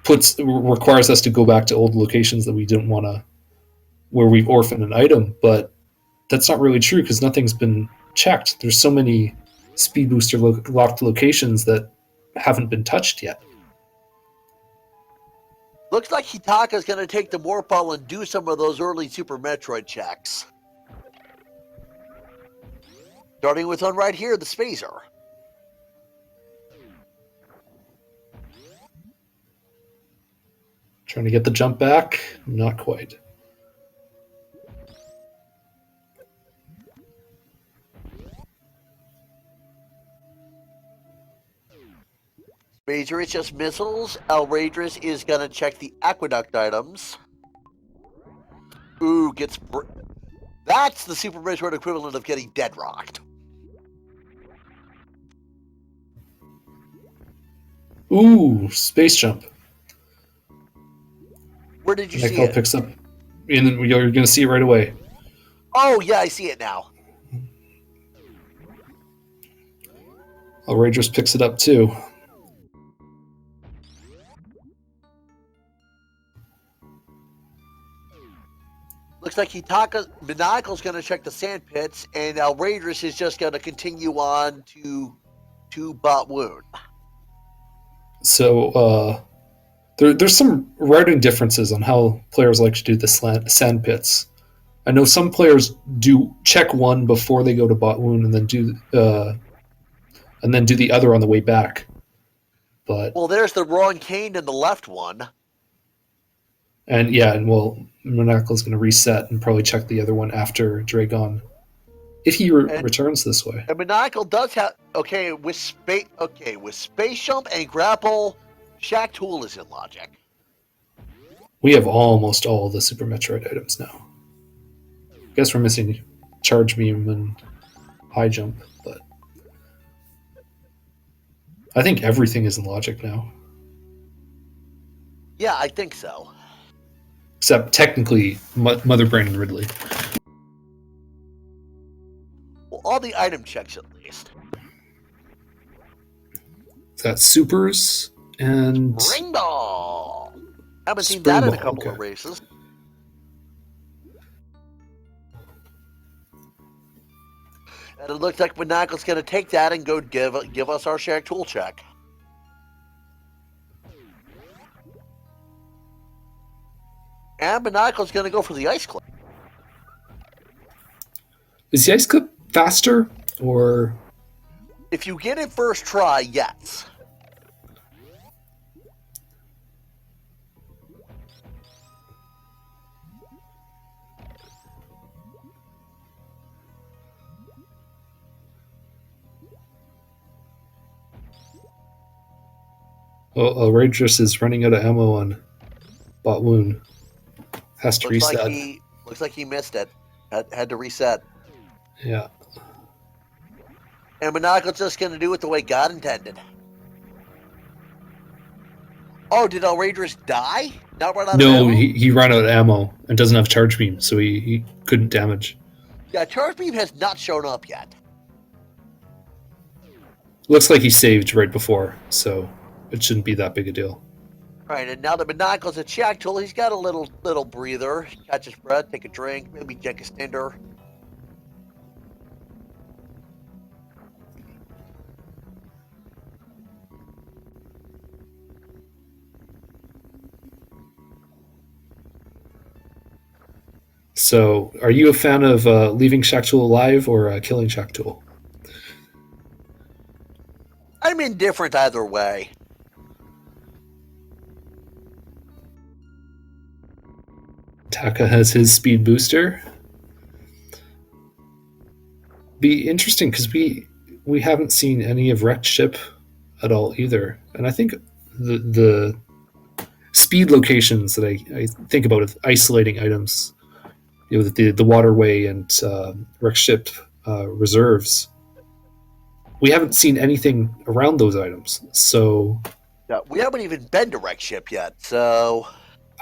requires us to go back to old locations that we didn't want to, where we've orphaned an item, but that's not really true because nothing's been checked. There's so many speed booster locked locations that haven't been touched yet. Looks like Hitaka's going to take the Morph Ball and do some of those early Super Metroid checks. Starting with one right here, the Spacer. Trying to get the jump back, not quite. Spacer is just missiles. Outrageous is going to check the Aqueduct items. Ooh, that's the Super Metroid equivalent of getting dead rocked. Ooh, space jump. Where did you see Nicole it? picks up, and then you're going to see it right away. Oh, yeah, I see it now. Outrageous picks it up too. Looks like Maniacal's going to check the sand pits, and Outrageous is just going to continue on to Bot Wound. So there's some routing differences on how players like to do the sand pits. I know some players do check one before they go to Bot Wound, and then do the other on the way back. But well, there's the wrong cane in the left one. And Maniacal's going to reset and probably check the other one after Dragon, if he returns this way. And Maniacal does have with space jump and grapple. Shack Tool is in Logic. We have almost all the Super Metroid items now. I guess we're missing Charge Beam and High Jump, but I think everything is in Logic now. Yeah, I think so. Except technically Mother Brain and Ridley. Well, all the item checks at least. That's Supers and Ring Ball. Haven't seen that in a couple of races. And it looks like Maniacal's going to take that and go give us our Shack Tool check. And Maniacal's going to go for the Ice Clip. Is the Ice Clip faster, or? If you get it first try, yes. Well, Outrageous is running out of ammo on Bot Wound. Has to reset. Looks like he missed it. Had to reset. Yeah. And Monocle's just going to do it the way God intended. Oh, did Outrageous die? Not run out of No, ammo? he ran out of ammo and doesn't have charge beam, so he couldn't damage. Yeah, Charge Beam has not shown up yet. Looks like he saved right before, so it shouldn't be that big a deal. Right, and now that Monocle's a check tool, he's got a little breather. Catch his breath, take a drink, maybe check a stinder. So, are you a fan of leaving Shaktool alive or killing Shaktool? I'm indifferent either way. Taka has his speed booster. Be interesting because we haven't seen any of Wrecked Ship at all either, and I think the speed locations that I think about with isolating items, you know, the waterway and Wrecked Ship reserves. We haven't seen anything around those items, so Yeah, we haven't even been to Wreck Ship yet, so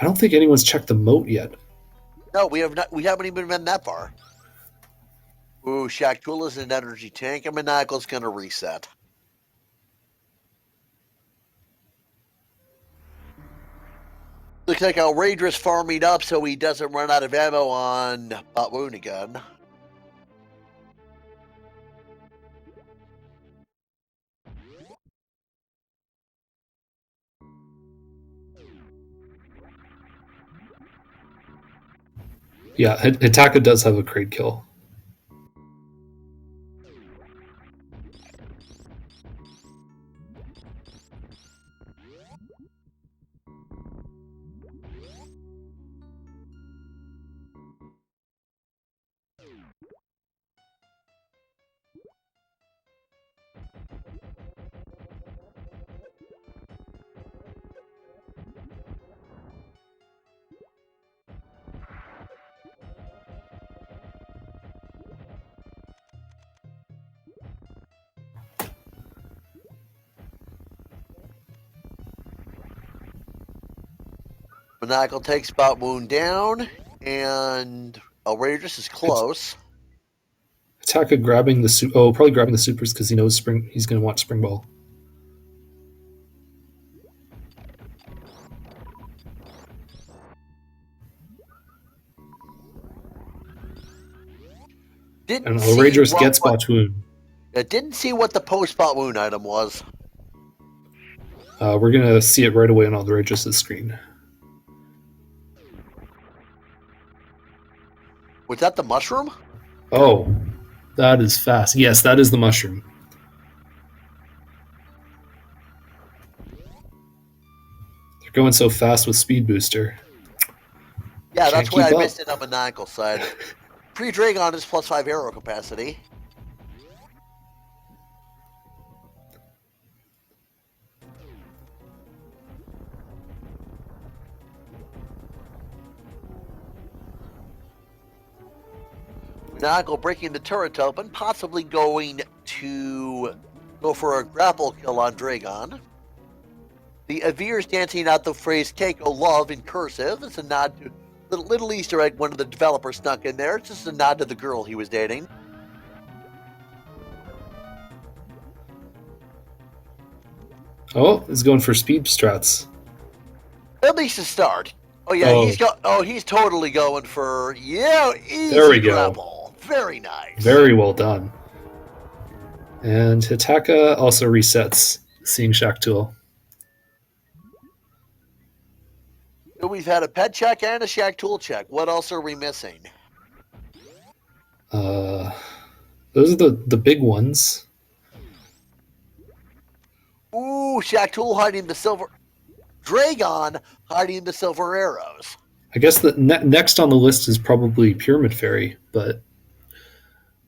I don't think anyone's checked the moat yet. no, we have not. We haven't even been that far. Ooh, Shaktool is an energy tank, and Monocle's gonna reset. Looks like Outrageous farming up so he doesn't run out of ammo on Batwoon again. Yeah, Hitaka does have a crate kill. Monocle takes Batwoon down, and Outrageous is close. Hitaka grabbing the probably grabbing the supers because he knows he's going to want Spring Ball. And Outrageous gets Batwoon. I didn't see what the post Batwoon item was. We're going to see it right away on Outrageous' screen. Was that the mushroom? Oh, that is fast. Yes, that is the mushroom. They're going so fast with Speed Booster. Yeah, that's why I missed it on Monocle's side. Pre-Dragon is +5 arrow capacity. Monocle breaking the turret open, possibly going to go for a grapple kill on Dragon. The Avir's dancing out the phrase Keiko love in cursive. It's a nod to the little Easter egg one of the developers snuck in there. It's just a nod to the girl he was dating. Oh, he's going for speed strats. At least a start. Oh yeah, he's totally going for easy there we grapple. Go. Very nice. Very well done. And Hitaka also resets, seeing Shaktool. We've had a pet check and a Shaktool check. What else are we missing? Those are the big ones. Ooh, Shaktool hiding the silver. Dragon hiding the silver arrows. I guess the next on the list is probably Pyramid Fairy, but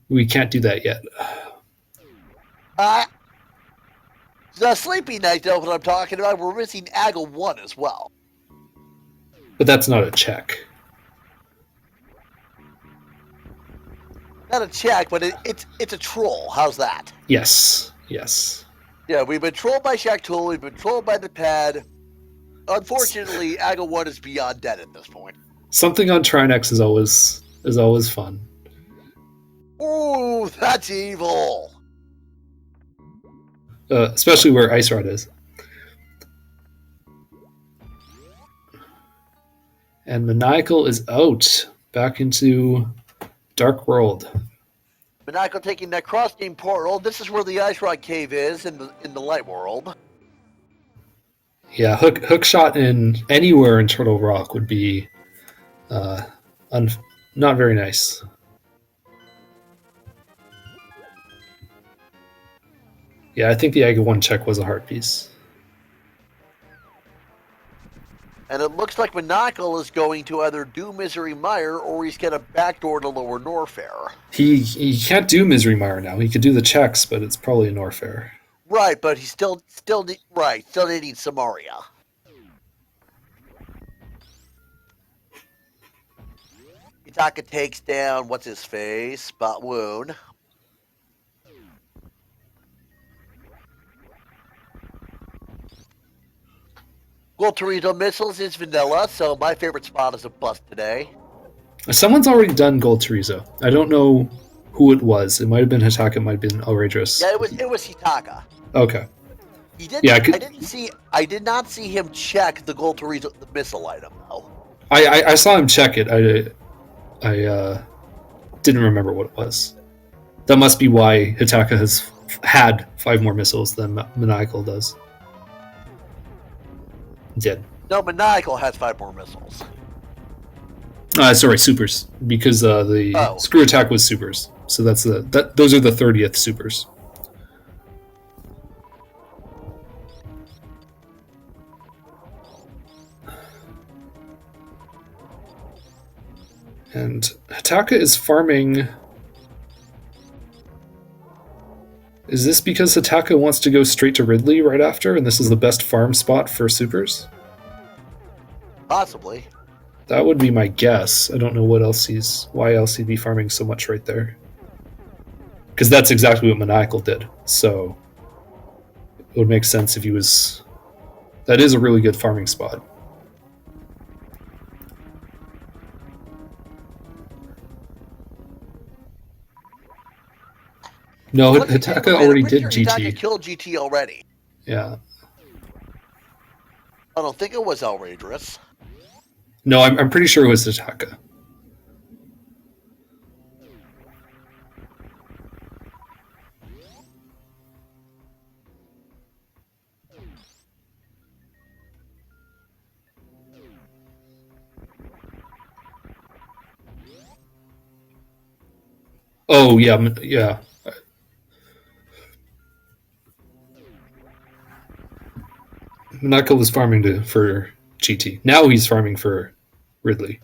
we can't do that yet. The Sleepy Night, though, what I'm talking about, we're missing Aggle 1 as well. But that's not a check. Not a check, but it's a troll. How's that? Yes, yes. Yeah, we've been trolled by Shack Tool. We've been trolled by the pad. Unfortunately, Aga 1 is beyond dead at this point. Something on Trinex is always fun. Ooh, that's evil. Especially where Ice Rod is. And Maniacal is out. Back into Dark World. Maniacal taking that cross-game portal. This is where the Ice Rod Cave is in the light world. Yeah, hook shot in anywhere in Turtle Rock would be not very nice. Yeah, I think the Aga 1 check was a heart piece. And it looks like Maniacal is going to either do Misery Mire or he's got a backdoor to lower Norfair. He can't do Misery Mire now. He could do the checks, but it's probably a Norfair. Right, but he's still needing Samaria. Itaka takes down what's his face, Spot Wound. Goltorito missiles is vanilla, so my favorite spot is a bust today. Someone's already done Gold Chorizo. I don't know who it was. It might have been Hitaka, it might have been Outrageous. Yeah, it was Hitaka. Okay. He did. Yeah, I did not see him check the Goltorito the missile item though. I saw him check it. I didn't remember what it was. That must be why Hitaka has had 5 more missiles than Maniacal does. Did. No, Maniacal has 5 more missiles. Sorry, supers, because the screw attack was supers. So those are the 30th supers. And Hitaka is farming. Is this because Hitaka wants to go straight to Ridley right after, and this is the best farm spot for supers? Possibly. That would be my guess. I don't know why else he'd be farming so much right there. Because that's exactly what Maniacal did. So it would make sense if he was... That is a really good farming spot. No, Hitaka already did GT. Hitaka killed GT already. Yeah. I don't think it was Outrageous. No, I'm pretty sure it was Hitaka. Oh, yeah. Manaka was farming for GT. Now he's farming for Ridley.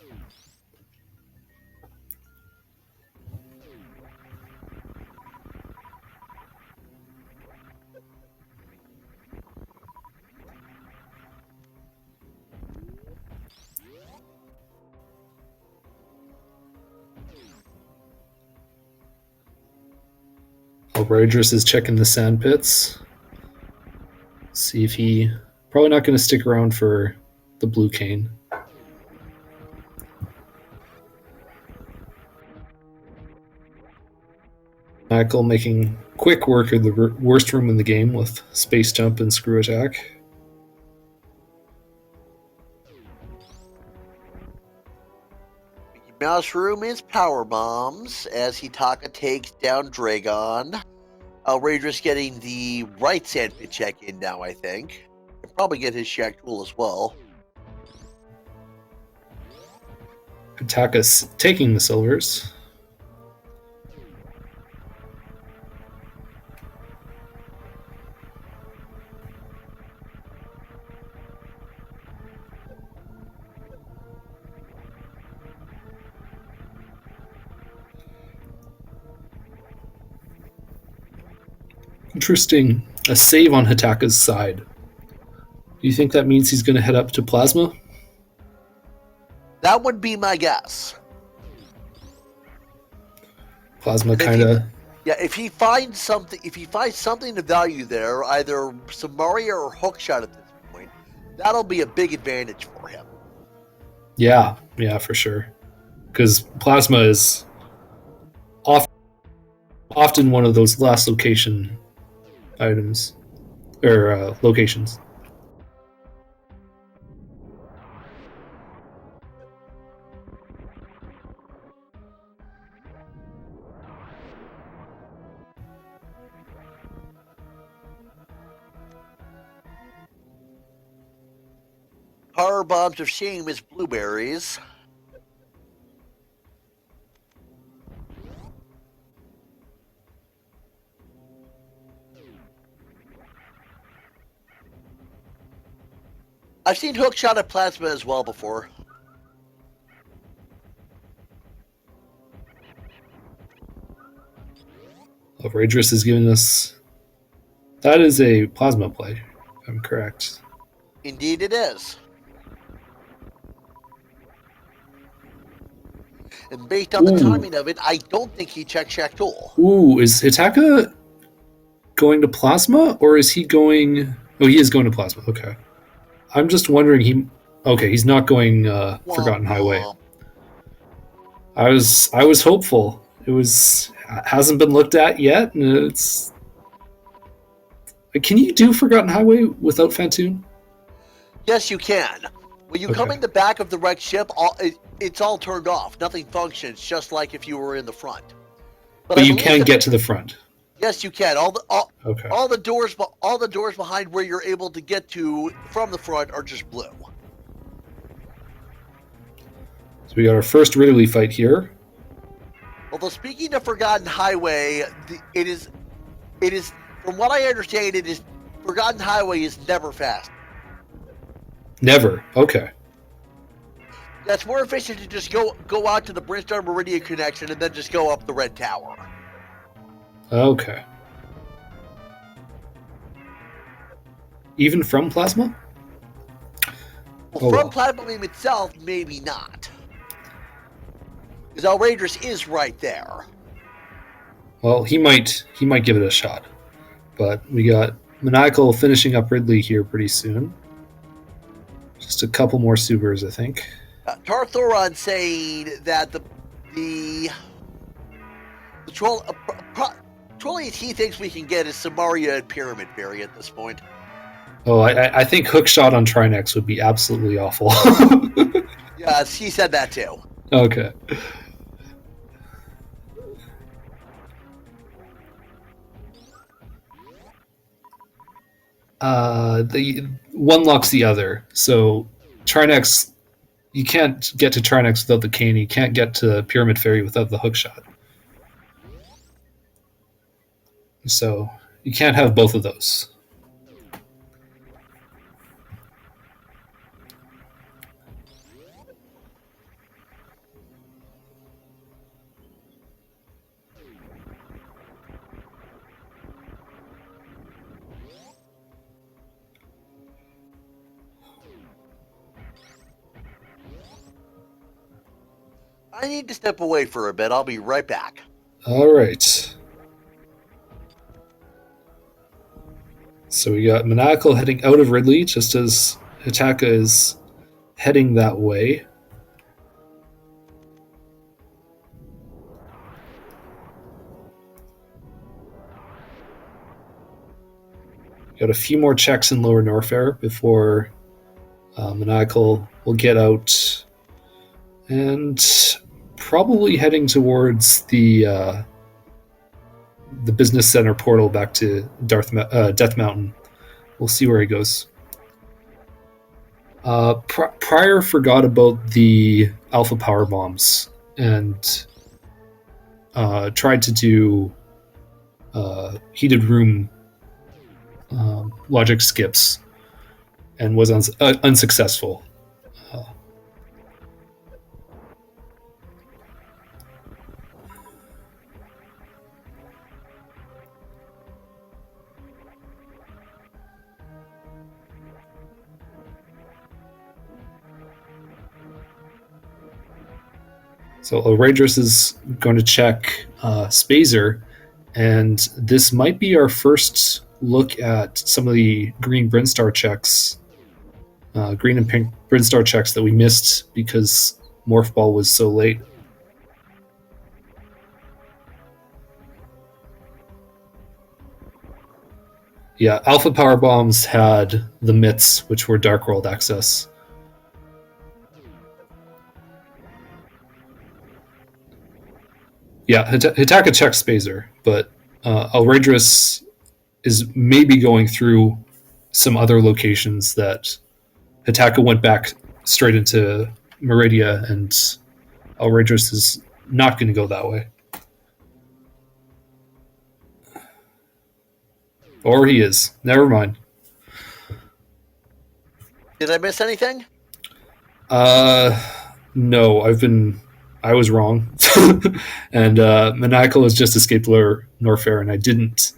Outrageous is checking the sand pits. See if he... Probably not going to stick around for the blue cane. Michael making quick work of the worst room in the game with space jump and screw attack. Mouse room is power bombs as Hitaka takes down Dragon. Outrageous getting the right sand pit check in now, I think. He'll probably get his Shack Tool as well. Hitaka's taking the silvers. Interesting. A save on Hitaka's side. Do you think that means he's going to head up to Plasma? That would be my guess. Plasma And kind of. yeah, if he finds something of value there, either Samaria or Hookshot at this point, that'll be a big advantage for him. Yeah, for sure. Because plasma is often one of those last location items or locations. Power bombs of shame is blueberries. I've seen Hookshot at plasma as well before. Outrageous is giving us. That is a plasma play, if I'm correct. Indeed, it is. And based on the timing of it, I don't think he checked Shacktool. Ooh, is Hitaka going to plasma or is he going? Oh, he is going to plasma. Okay, I'm just wondering. He's not going Forgotten Highway. I was hopeful. Hasn't been looked at yet, and it's. Can you do Forgotten Highway without Fantoon? Yes, you can. When you come in the back of the wrecked ship, it's all turned off. Nothing functions, just like if you were in the front. But you can get to the front. Yes, you can. All the doors behind where you're able to get to from the front are just blue. So we got our first Ridley fight here. Although speaking of Forgotten Highway, it is from what I understand, Forgotten Highway is never fast. Never. Okay. That's more efficient to just go out to the Brimstone Meridian connection and then just go up the Red Tower. Okay. Even from plasma? Well, from plasma beam itself, maybe not. Because Outrageous is right there. Well, he might give it a shot. But we got Maniacal finishing up Ridley here pretty soon. Just a couple more Subers, I think. Tarthoron saying that the troll he thinks we can get is Samaria and Pyramid Fairy at this point. Oh, I think Hookshot on Trinex would be absolutely awful. Yes, he said that too. Okay. The one locks the other. So Trinex, you can't get to Trinex without the cane. You can't get to Pyramid Fairy without the Hookshot. So you can't have both of those. I need to step away for a bit. I'll be right back. All right. So we got Maniacal heading out of Ridley just as Hitaka is heading that way. Got a few more checks in Lower Norfair before Maniacal will get out and probably heading towards the business center portal back to Death Mountain. We'll see where he goes. Pryor forgot about the alpha power bombs and tried to do heated room logic skips and was unsuccessful. So Outrageous is going to check Spazer, and this might be our first look at some of the green Brinstar checks, green and pink Brinstar checks that we missed because Morph Ball was so late. Yeah, Alpha Power Bombs had the MITs, which were Dark World access. Yeah, Hitaka checks Spazer, but Outrageous is maybe going through some other locations that Hitaka went back straight into Meridia, and Outrageous is not going to go that way. Or he is. Never mind. Did I miss anything? No, I was wrong. And Maniacal has just escaped Norfair, and I didn't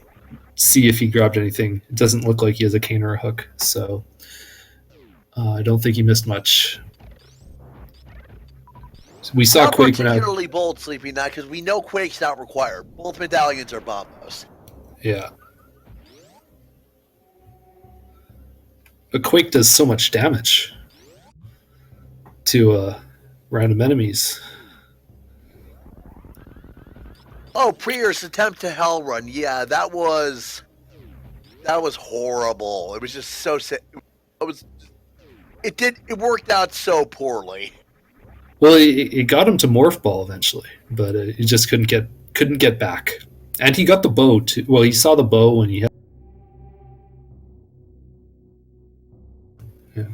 see if he grabbed anything. It doesn't look like he has a cane or a hook, so I don't think he missed much. So we saw Not Quake. particularly bold, Sleepy Night, because we know Quake's not required. Both medallions are bombos. Yeah. But Quake does so much damage to random enemies. Oh, Prier's attempt to Hell Run. Yeah, that was horrible. It was just so it worked out so poorly. Well, it got him to Morph Ball eventually, but he just couldn't get back. And he got the bow too. Well, he saw the bow when he had. Yeah.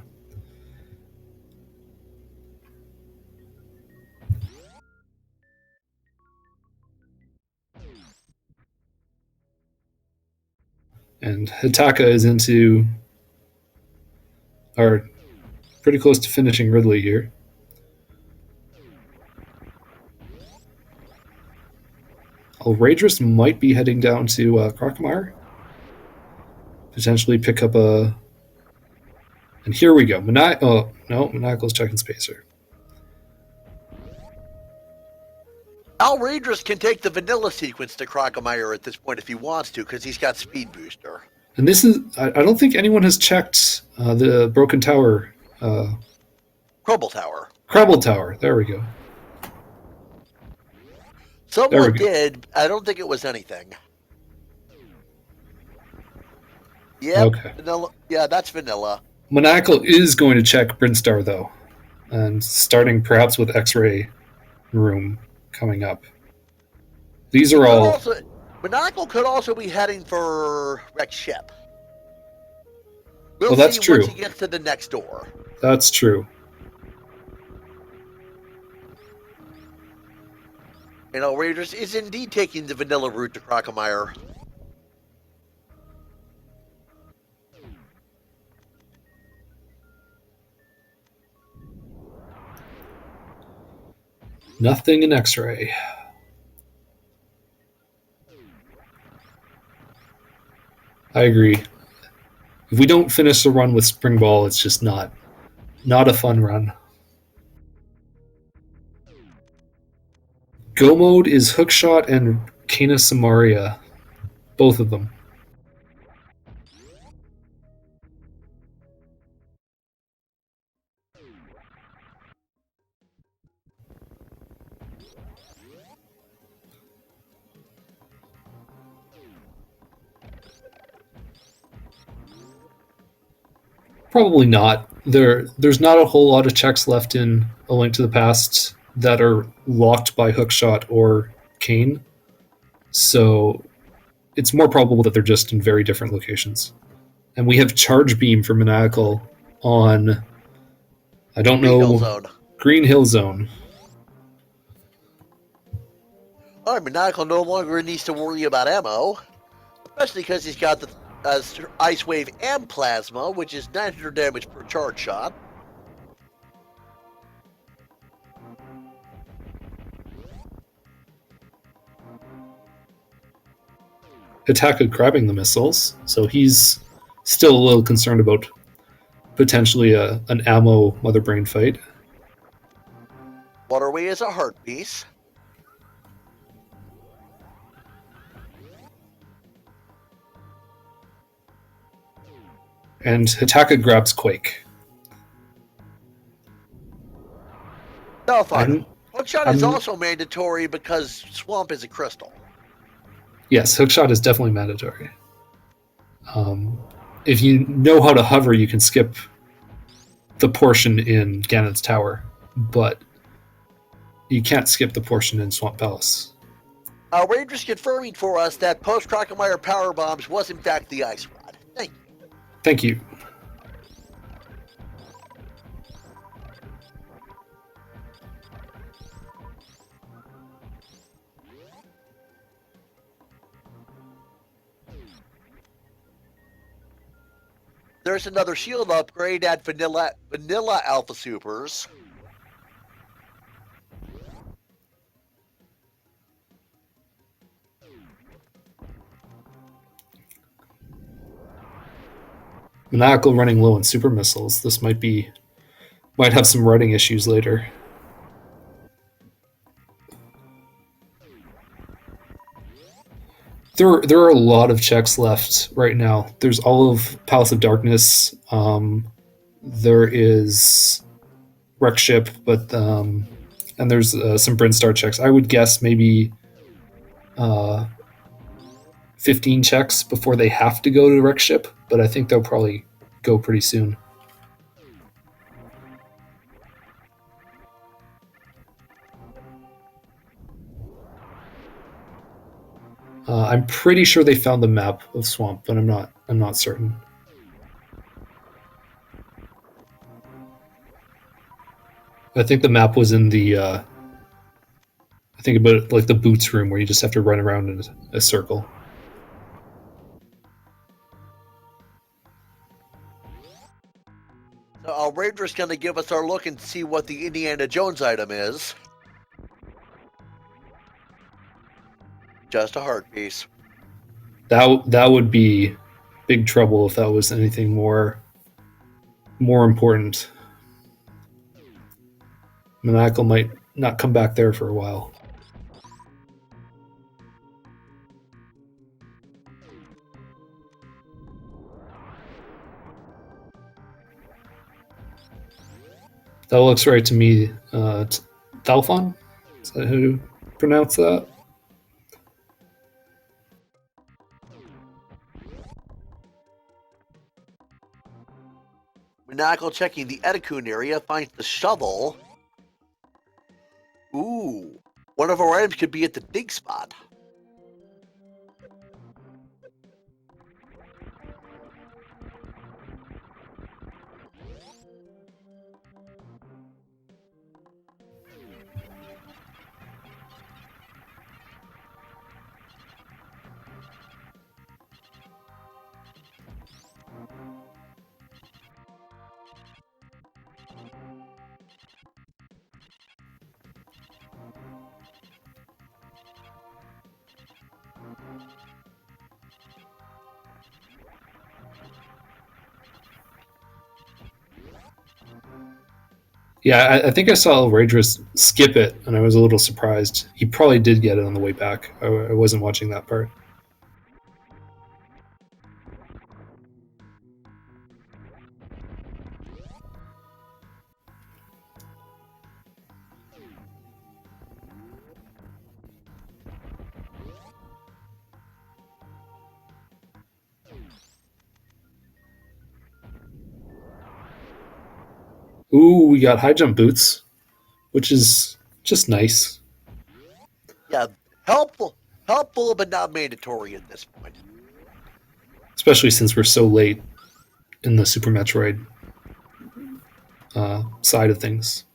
And Hitaka is into, or pretty close to finishing Ridley here. Outrageous might be heading down to Crocomire. Potentially pick up a. And here we go. Maniacal's checking Spacer. Outrageous can take the vanilla sequence to Crocomire at this point if he wants to, because he's got speed booster. And this is, I don't think anyone has checked the Broken Tower. Crumble Tower. Crabble Tower. There we go. Someone did. I don't think it was anything. Yeah. Okay. Vanilla. Yeah, that's vanilla. Maniacal is going to check Brinstar though, and starting perhaps with X-Ray Room coming up. These are all. Maniacal could also be heading for Wrecked Ship. We'll that's see true. Once he gets to the next door. That's true. And Outrageous is indeed taking the vanilla route to Crocomire. Nothing in X-Ray. I agree. If we don't finish the run with Spring Ball, it's just not a fun run. Go mode is Hookshot and Kana Samaria. Both of them. Probably not. There's not a whole lot of checks left in A Link to the Past that are locked by Hookshot or Kane. So it's more probable that they're just in very different locations. And we have Charge Beam for Maniacal on, I don't know, Green Hill Zone. Alright, Maniacal no longer needs to worry about ammo. Especially because he's got the Ice Wave and Plasma, which is 900 damage per charge shot. Hitaka grabbing the missiles, so he's still a little concerned about potentially an ammo Mother Brain fight. What are we away as a heart piece. And Hitaka grabs Quake. No fun. I'm- Hookshot is also mandatory because Swamp is a crystal. Yes, Hookshot is definitely mandatory. If you know how to hover, you can skip the portion in Ganon's Tower, but you can't skip the portion in Swamp Palace. Rangers confirming for us that post-Crocomire Power Bombs was in fact the Ice Rod. Thank you. Thank you. There's another shield upgrade at Vanilla Alpha Supers. Maniacal running low on super missiles. This might have some writing issues later. There are a lot of checks left right now. There's all of Palace of Darkness. There is Wreck Ship, but and there's some Brinstar checks. I would guess maybe 15 checks before they have to go to Wreck Ship, but I think they'll probably go pretty soon. I'm pretty sure they found the map of Swamp, but I'm not certain. I think the map was in the I think about it like the boots room where you just have to run around in a circle. So Ranger's going to give us our look and see what the Indiana Jones item is. Just a heart piece. That would be big trouble if that was anything more important. Maniacal might not come back there for a while. That looks right to me. Thalphon? Is that how you pronounce that? Maniacal checking the Etikun area finds the shovel. Ooh, one of our items could be at the dig spot. Yeah, I think I saw Raidrus skip it, and I was a little surprised. He probably did get it on the way back. I wasn't watching that part. Ooh, we got high jump boots, which is just nice. Yeah, helpful, but not mandatory at this point. Especially since we're so late in the Super Metroid side of things.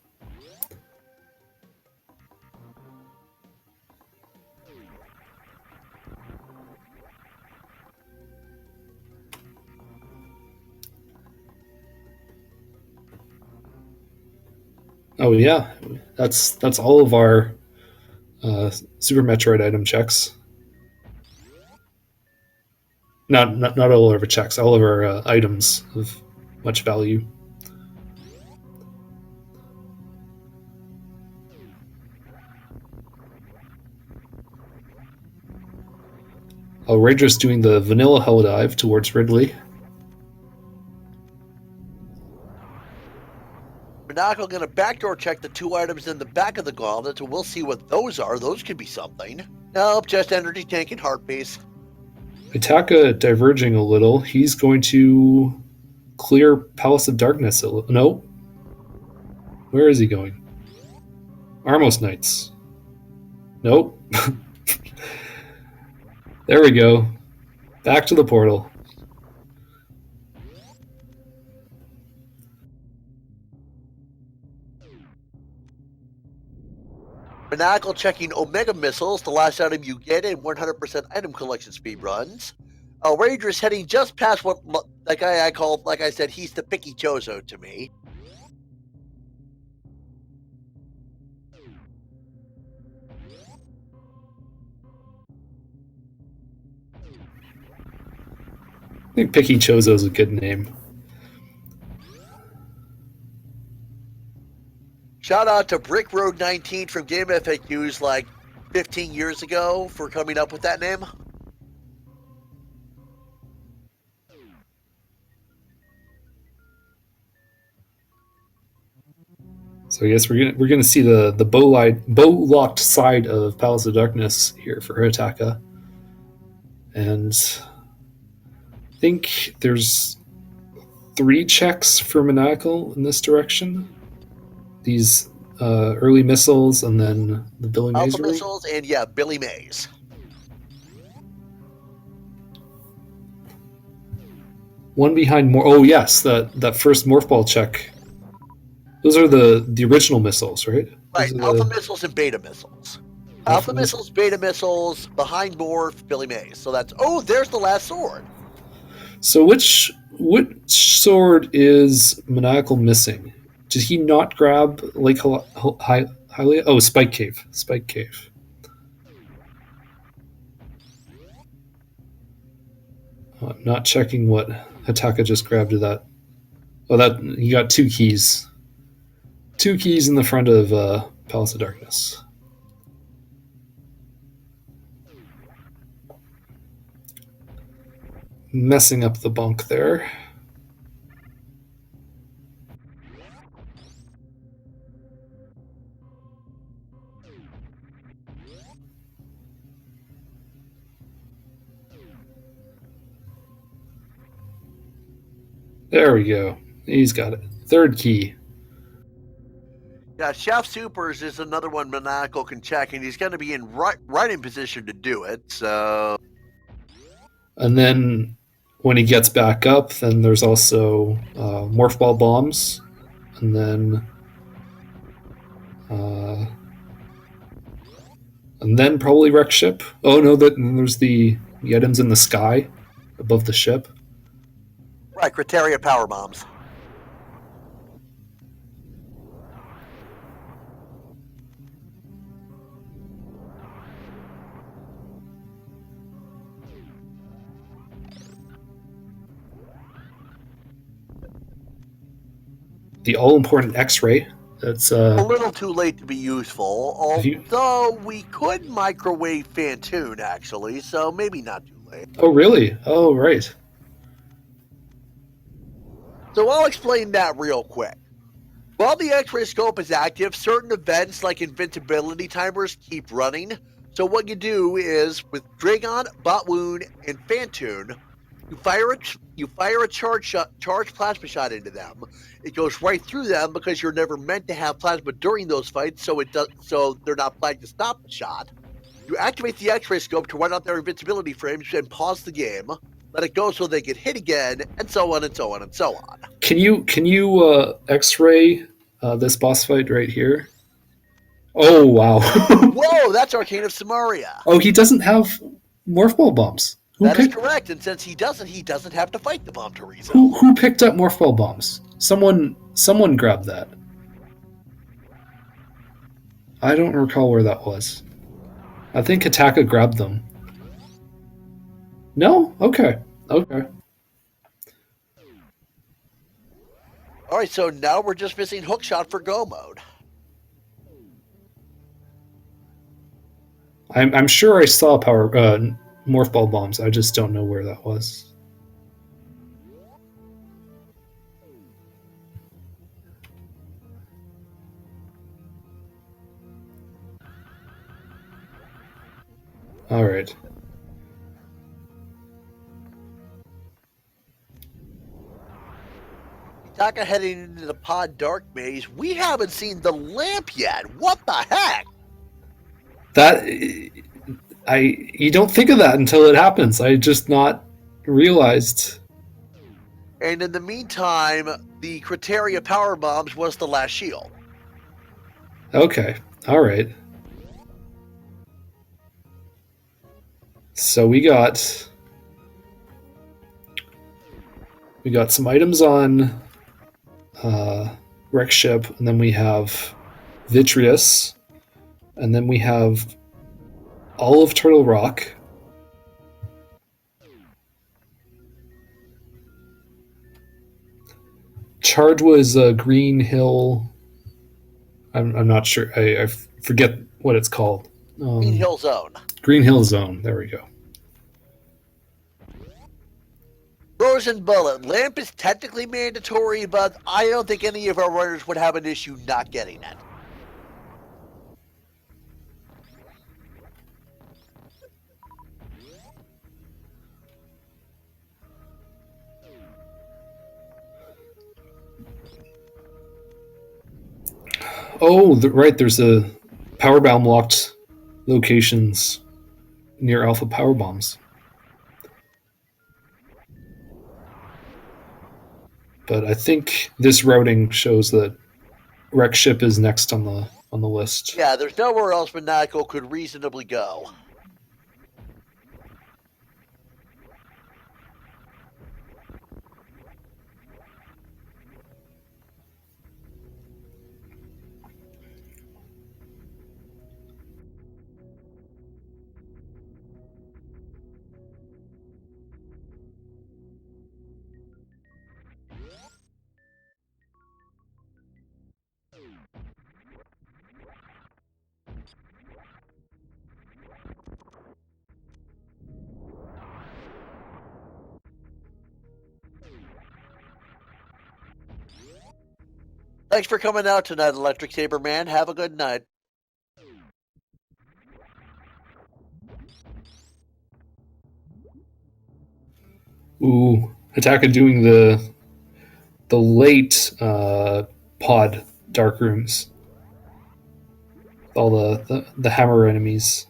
Oh yeah, that's all of our Super Metroid item checks. Not all of our checks, all of our items of much value. Outrageous doing the vanilla hell dive towards Ridley. Monaco going to backdoor check the 2 items in the back of the gauntlet, so we'll see what those are. Those could be something. Nope, just energy tank and heart piece. Itaka diverging a little. He's going to clear Palace of Darkness. No. Where is he going? Armos Knights. Nope. There we go. Back to the portal. Monaco checking Omega Missiles, the last item you get in 100% item collection speed runs. Outrageous heading just past what that guy I called, like I said, he's the picky Chozo to me. I think Picky Chozo is a good name. Shout out to Brick Road 19 from Game FAQs like 15 years ago for coming up with that name. So I guess we're gonna see the bow locked side of Palace of Darkness here for Hitaka, and I think there's 3 checks for Maniacal in this direction. These early missiles, and then the Billy Mays Alpha room. Missiles, and yeah, Billy Mays. One behind more. Oh yes, that first morph ball check. Those are the original missiles, right? Right, Those are Alpha the Missiles and Beta Missiles. Alpha Missiles, Beta Missiles, behind Morph, Billy Mays. So that's, oh, there's the last sword. So which sword is Maniacal missing? Did he not grab Lake Hylia? Oh, Spike Cave. Spike Cave. I'm not checking what Hitaka just grabbed to that. Oh, that he got 2 keys. 2 keys in the front of Palace of Darkness. Messing up the bunk there. There we go. He's got it. 3rd key. Yeah, Chef Supers is another one Maniacal can check, and he's going to be in right in position to do it. So, and then when he gets back up, then there's also morph ball bombs, and then probably wreck ship. Oh no, there's the items in the sky above the ship. Right, Criteria power bombs. The all-important X-ray. That's a little too late to be useful, although we could microwave Fantoon, actually, so maybe not too late. Oh, really? Oh, right. So I'll explain that real quick. While the X-ray scope is active, certain events like invincibility timers keep running. So what you do is, with Dragon, Botwoon, and Fantoon, you fire a charge plasma shot into them. It goes right through them because you're never meant to have plasma during those fights, so they're not flagged to stop the shot. You activate the X-ray scope to run out their invincibility frames and pause the game. Let it go so they get hit again, and so on and so on and so on. Can you X-ray this boss fight right here? Oh wow! Whoa, that's Arcane of Samaria. Oh, he doesn't have morph ball bombs. That is correct, and since he doesn't have to fight the bomb Teresa. Who picked up morph ball bombs? Someone grabbed that. I don't recall where that was. I think Hitaka grabbed them. No? Okay. Okay. Alright, so now we're just missing hookshot for go mode. I'm sure I saw power morph ball bombs. I just don't know where that was. All right. Taka heading into the pod dark maze. We haven't seen the lamp yet. What the heck? That you don't think of that until it happens. I just not realized. And in the meantime, the Criteria power bombs was the last shield. Okay. All right. So we got some items on Wreck Ship, and then we have Vitreous, and then we have all of Turtle Rock. Charge was Green Hill. I'm not sure. I forget what it's called. Green Hill Zone. Green Hill Zone. There we go. Frozen Bullet. Lamp is technically mandatory, but I don't think any of our runners would have an issue not getting it. Oh, right. There's a power bomb locked locations near Alpha Power Bombs. But I think this routing shows that Wreck Ship is next on the list. Yeah, there's nowhere else Monaco could reasonably go. Thanks for coming out tonight, Electric Saber Man. Have a good night. Ooh, Hataka doing the late pod dark rooms. All the hammer enemies.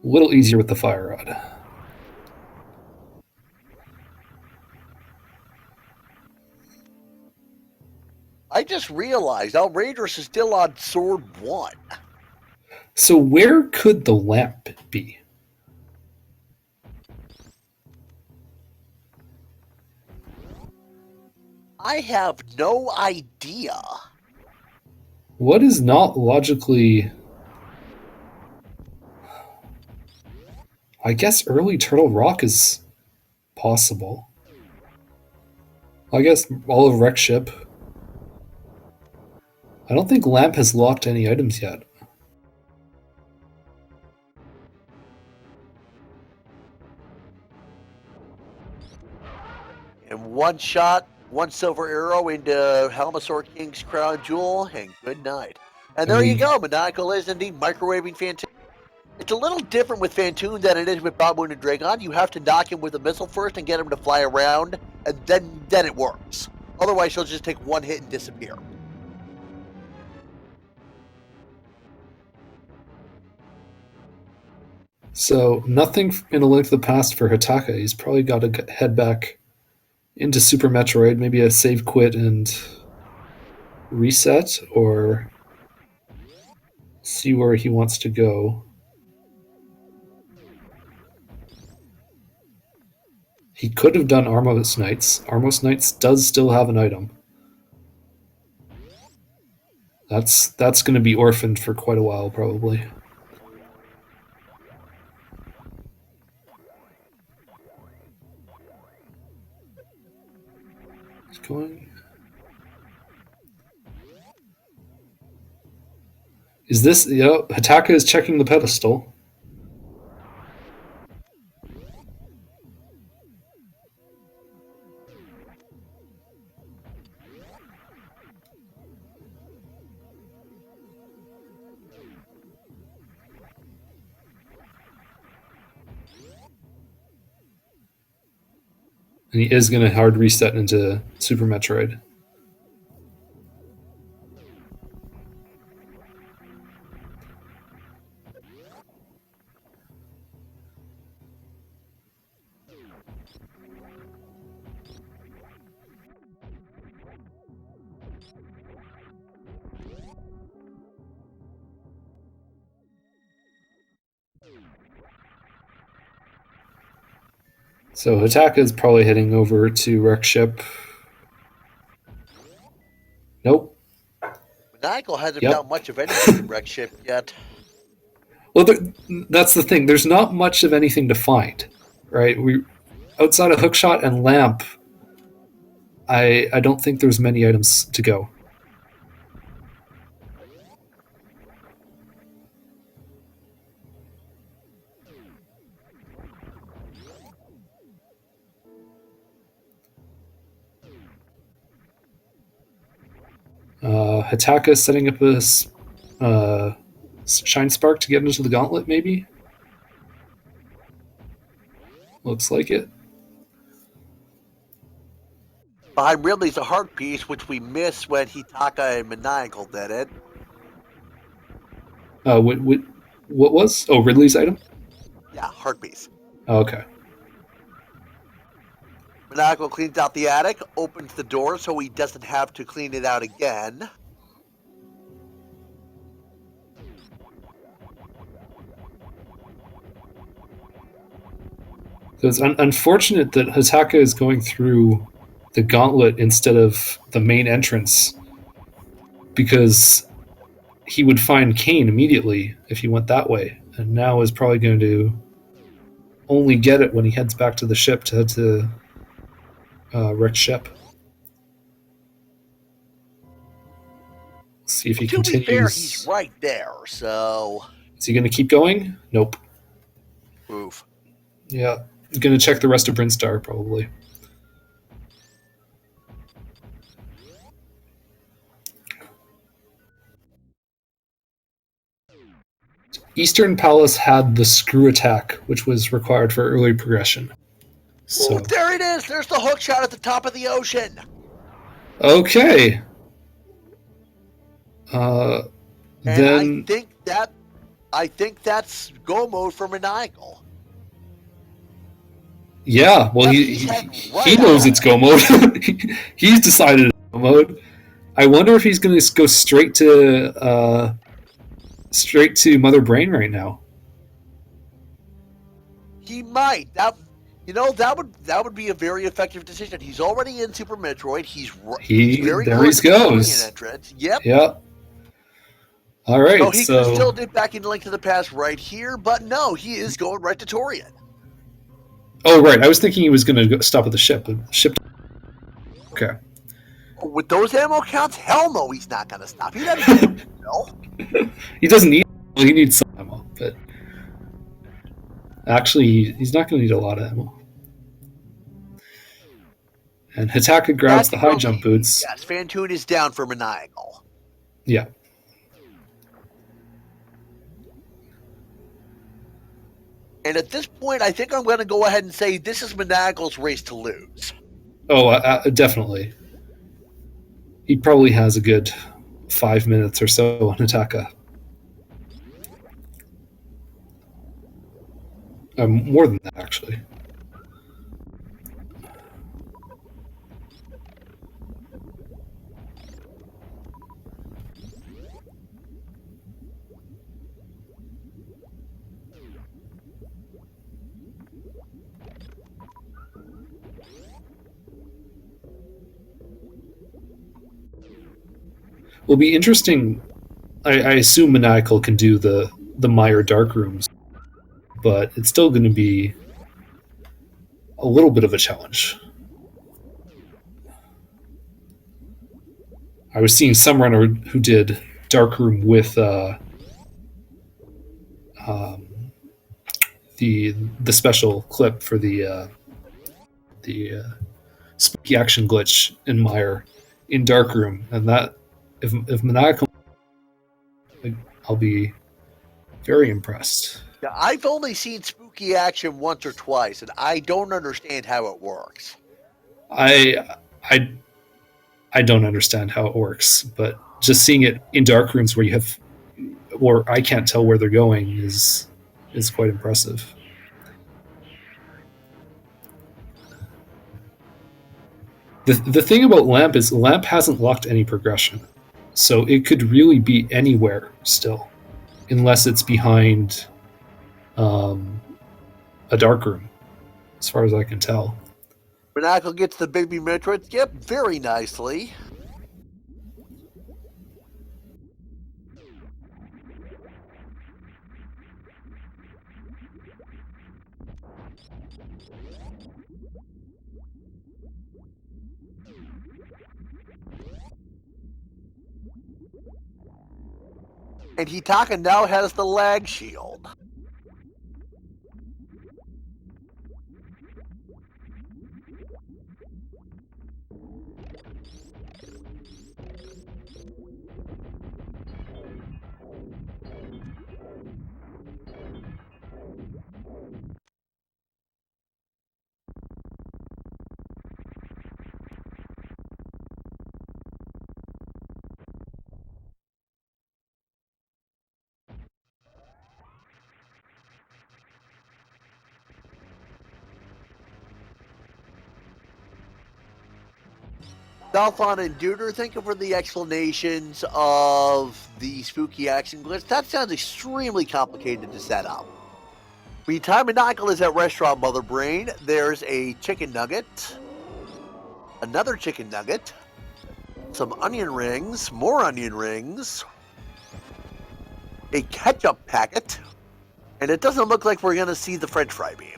A little easier with the fire rod. I just realized Outrageous is still on Sword 1. So where could the lamp be? I have no idea. What is not logically... I guess early Turtle Rock is possible. I guess all of Wreck Ship. I don't think Lamp has locked any items yet. And one shot, one silver arrow into Helmasaur King's crown jewel, and good night. And there you go. Monaco is indeed microwaving Fantoon. It's a little different with Fantoon than it is with Baboon and Dragon. You have to knock him with a missile first and get him to fly around, and then it works. Otherwise, he'll just take one hit and disappear. So nothing in A Link to the Past for Hataka. He's probably got to head back into Super Metroid, maybe a save quit and reset, or see where he wants to go. He could have done Armos Knights. Armos Knights does still have an item. That's going to be orphaned for quite a while, probably. going. Is this... Hataka is checking the pedestal. And he is going to hard reset into Super Metroid. So Hataka is probably heading over to Wreck Ship. Nope. Maniacal hasn't Yep. found much of anything in Wreck Ship yet. Well, that's the thing. There's not much of anything to find, right? Outside of Hookshot and Lamp, I don't think there's many items to go. Hataka is setting up a Shine Spark to get into the gauntlet, maybe? Looks like it. Behind Ridley's a heart piece, which we missed when Hitaka and Maniacal did it. What was? Oh, Ridley's item? Yeah, heart piece. Oh, okay. Maniacal cleans out the attic, opens the door so he doesn't have to clean it out again. So it's unfortunate that Hataka is going through the gauntlet instead of the main entrance, because he would find Kane immediately if he went that way, and now is probably going to only get it when he heads back to the ship to head to Wrecked Ship. See if he To continues. be fair, he's right there, so... Is he going to keep going? Nope. Oof. Yeah. He's going to check the rest of Brinstar, probably. Eastern Palace had the screw attack, which was required for early progression. So Ooh, there it is! There's the hook shot at the top of the ocean! okay. And Then I think that's go mode for Maniacal. yeah, well he knows it's go mode. He's decided it's go mode. I wonder if he's going to go straight to Mother Brain right now. He might. That would be a very effective decision. He's already in Super Metroid. He's very there close he to the goes. entrance. Yep. Yeah. All right. So he could still dip back into Link to the Past right here, but no, he is going right to Torian. Oh right, I was thinking he was going to stop at the ship. Okay. With those ammo counts, hell no, he's not going to stop. He doesn't He doesn't need. Well, he needs some ammo, but actually, he's not going to need a lot of ammo. And Hataka grabs the high jump boots. Yes, Fantoon is down for Maniacal. Yeah. And at this point, I think I'm going to go ahead and say this is Maniacal's race to lose. Oh, definitely. He probably has a good 5 minutes or so on Hataka. More than that, actually. Will be interesting. I assume Maniacal can do the Meyer dark rooms, but it's still going to be a little bit of a challenge. I was seeing some runner who did Darkroom with the special clip for the spooky action glitch in Mire in Darkroom, and that if Maniacal, I'll be very impressed. Yeah, I've only seen spooky action once or twice, and I don't understand how it works. I I I don't understand how it works, but just seeing it in dark rooms where you have, or I can't tell where they're going is quite impressive. The thing about Lamp is Lamp hasn't locked any progression, so it could really be anywhere still, unless it's behind a dark room, as far as I can tell. Monaco gets the baby Metroid skip very nicely. And Hitaka now has the lag shield. Dalphon and Duder, thank you for the explanations of the spooky action glitch. That sounds extremely complicated to set up. Meantime, Monaco is at Restaurant Mother Brain. There's a chicken nugget, another chicken nugget, some onion rings, more onion rings, a ketchup packet, and it doesn't look like we're going to see the French fry beam.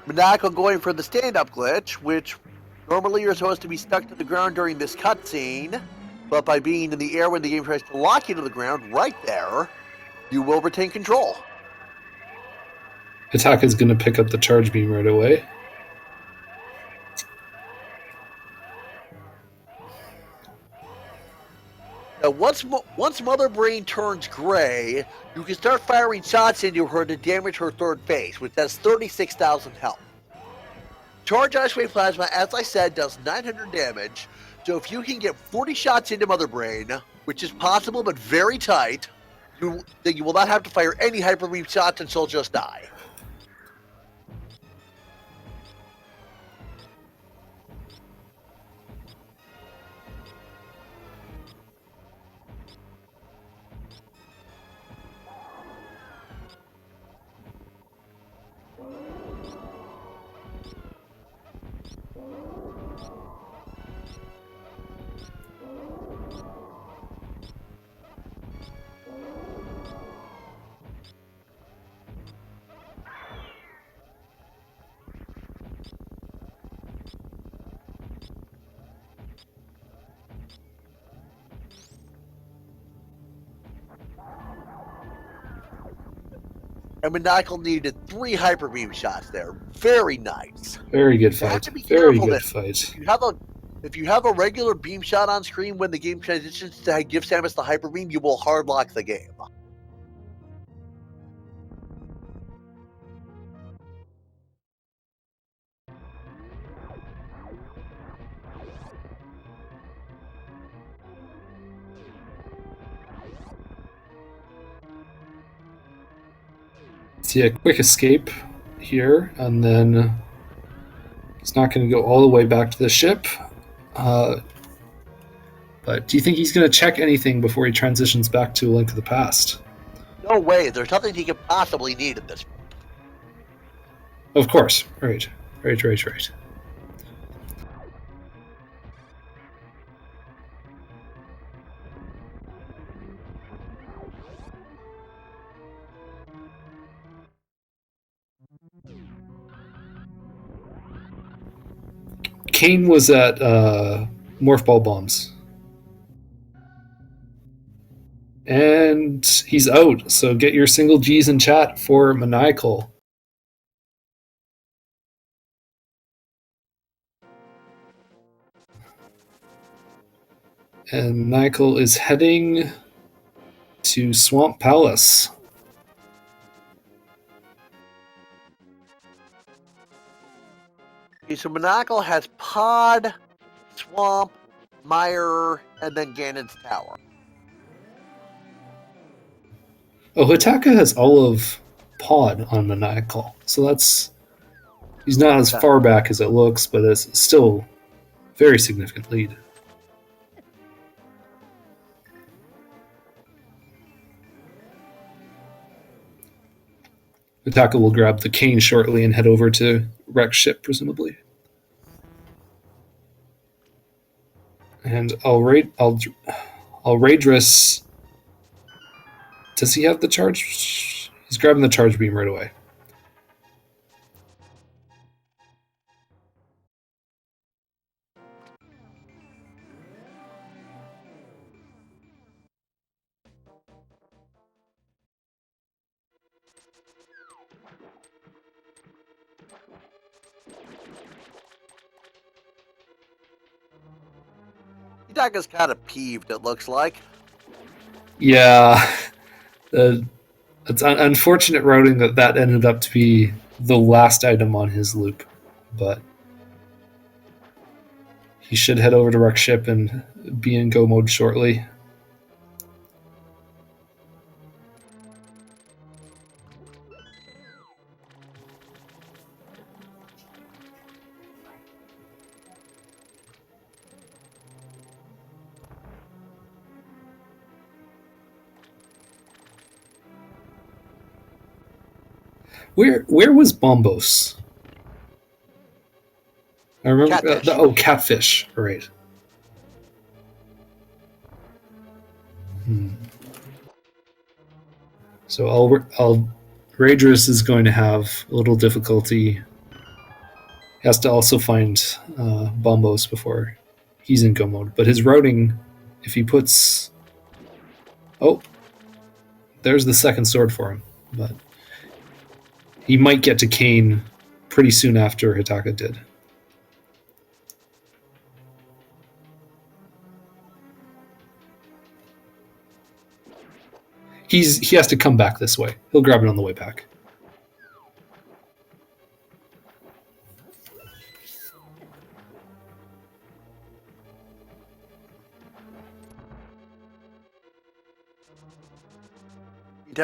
Monaco going for the stand-up glitch, which normally you're supposed to be stuck to the ground during this cutscene, but by being in the air when the game tries to lock you to the ground right there, you will retain control. Hitaka's going to pick up the charge beam right away. Now, once Mother Brain turns gray, you can start firing shots into her to damage her third face, which has 36,000 health. Charge Ice Wave Plasma, as I said, does 900 damage, so if you can get 40 shots into Mother Brain, which is possible but very tight, then you will not have to fire any Hyper Beam shots and she'll just die. And Maniacal needed 3 Hyper Beam shots there. Very nice. Very good fight. Very good fight. If you have a regular beam shot on screen when the game transitions to give Samus the Hyper Beam, you will hard lock the game. See a quick escape here, and then he's not going to go all the way back to the ship. But do you think he's going to check anything before he transitions back to A Link to the Past? No way. There's nothing he could possibly need at this point. Of course. Right. Kane was at Morph Ball Bombs. And he's out, so get your single G's in chat for Maniacal. And Maniacal is heading to Swamp Palace. Okay, so Monaco has Pod, Swamp, Mire, and then Ganon's Tower. Oh, Hitaka has all of Pod on Maniacal, so that's... He's not as far back as it looks, but it's still very significant lead. Hitaka will grab the cane shortly and head over to Rex ship, presumably. And Raidress. Does he have the charge? He's grabbing the charge beam right away. Hitaka's kind of peeved, it looks like. Yeah. It's unfortunate routing that ended up to be the last item on his loop. But he should head over to Rex ship and be in go mode shortly. Where was Bombos? I remember. Catfish. Catfish. Right. So Raidress is going to have a little difficulty. He has to also find Bombos before he's in go mode. But his routing, if he puts... Oh, there's the second sword for him. But he might get to Kane pretty soon after Hitaka did. He has to come back this way. He'll grab it on the way back.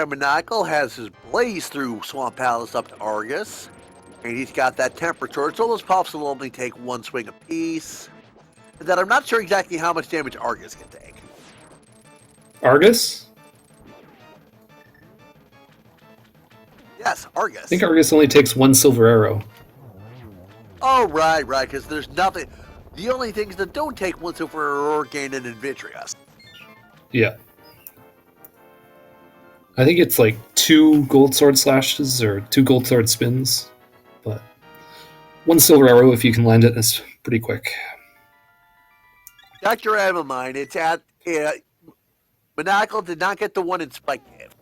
Maniacal has his blaze through Swamp Palace up to Argus. And he's got that temperature, so those pops will only take one swing apiece. And then I'm not sure exactly how much damage Argus can take. Argus? Yes, Argus. I think Argus only takes one silver arrow. Oh, right, because there's nothing... The only things that don't take one silver arrow are Ganon and Vitreous. Yeah. I think it's like 2 gold sword slashes or 2 gold sword spins, but 1 silver arrow, if you can land it, is pretty quick. Got your ammo mine. It's at... Maniacal did not get the one in Spike Cave.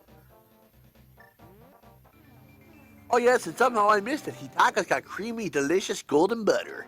Oh yes, and somehow I missed it. Hitaka's got creamy, delicious golden butter.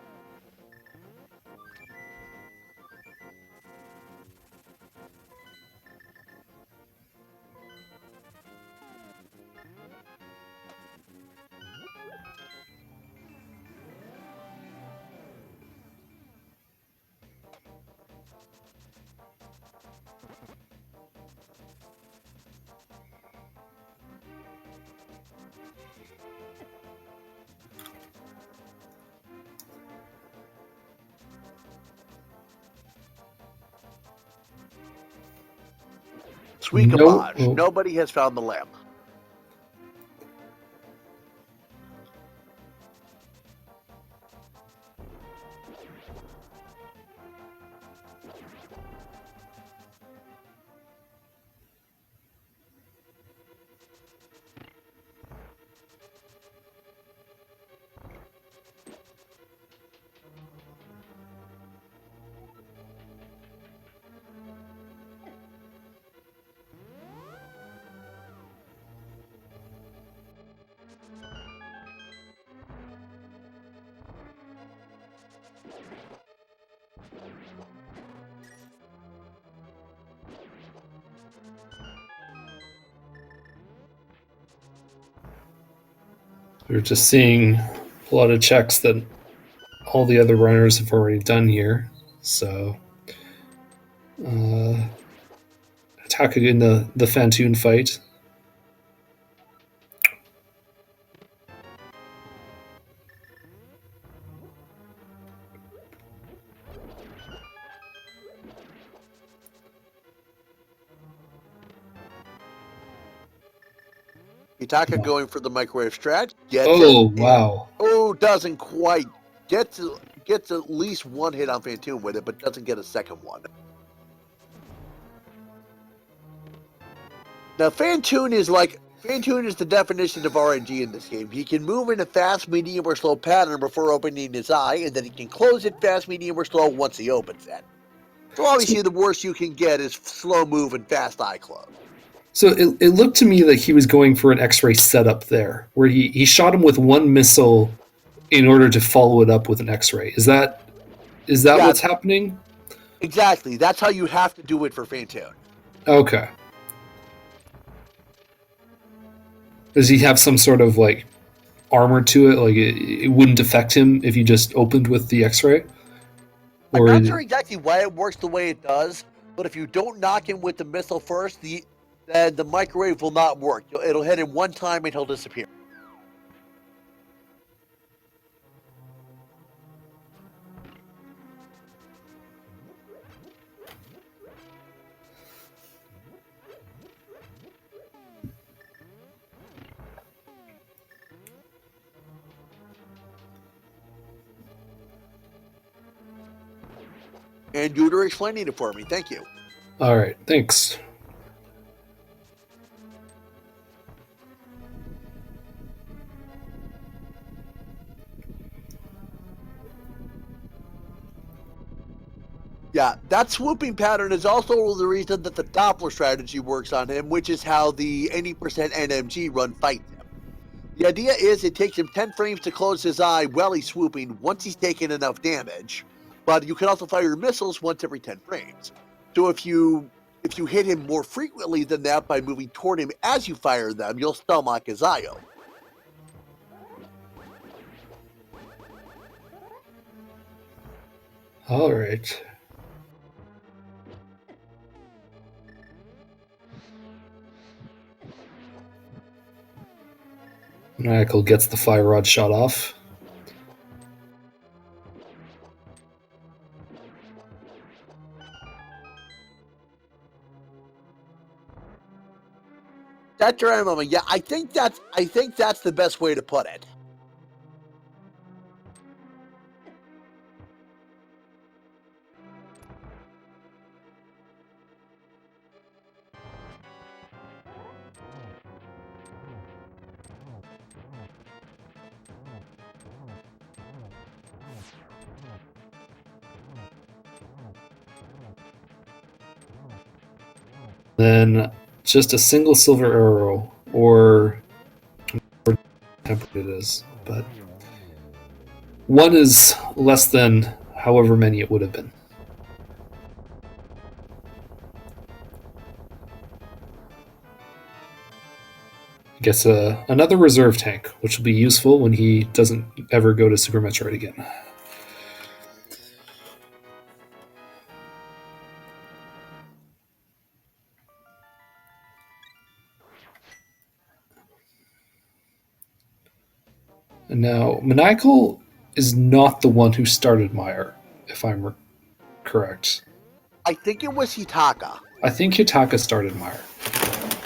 Sweet garbage. No. Nobody has found the lamp. We're just seeing a lot of checks that all the other runners have already done here. So, attacking in the Fantoon fight. Hitaka going for the microwave strat. Gets Oh, it. wow. Doesn't quite. Gets at least one hit on Fantoon with it, but doesn't get a second one. Now, Fantoon is the definition of RNG in this game. He can move in a fast, medium, or slow pattern before opening his eye, and then he can close it fast, medium, or slow once he opens it. So obviously the worst you can get is slow move and fast eye close. So it looked to me like he was going for an X-ray setup there, where he shot him with one missile in order to follow it up with an X-ray. Is that what's happening? Exactly. That's how you have to do it for Fantoon. Okay. Does he have some sort of like armor to it? Like it wouldn't affect him if you just opened with the X-ray? I'm not sure exactly why it works the way it does, but if you don't knock him with the missile first, then the microwave will not work. It'll hit him one time and he'll disappear. And Duder explaining it for me. Thank you. All right, thanks. Yeah, that swooping pattern is also the reason that the Doppler strategy works on him, which is how the 80% NMG run fights him. The idea is it takes him 10 frames to close his eye while he's swooping once he's taken enough damage, but you can also fire your missiles once every 10 frames. So if you hit him more frequently than that by moving toward him as you fire them, you'll stun lock his eye open. All right. Maniacal gets the fire rod shot off. That drama, yeah, I think that's the best way to put it. Then just a single silver arrow, or tempered it is, but one is less than however many it would have been. Gets another reserve tank, which will be useful when he doesn't ever go to Super Metroid again. And now, Maniacal is not the one who started Meyer, if I'm correct. I think it was Hitaka. I think Hitaka started Meyer.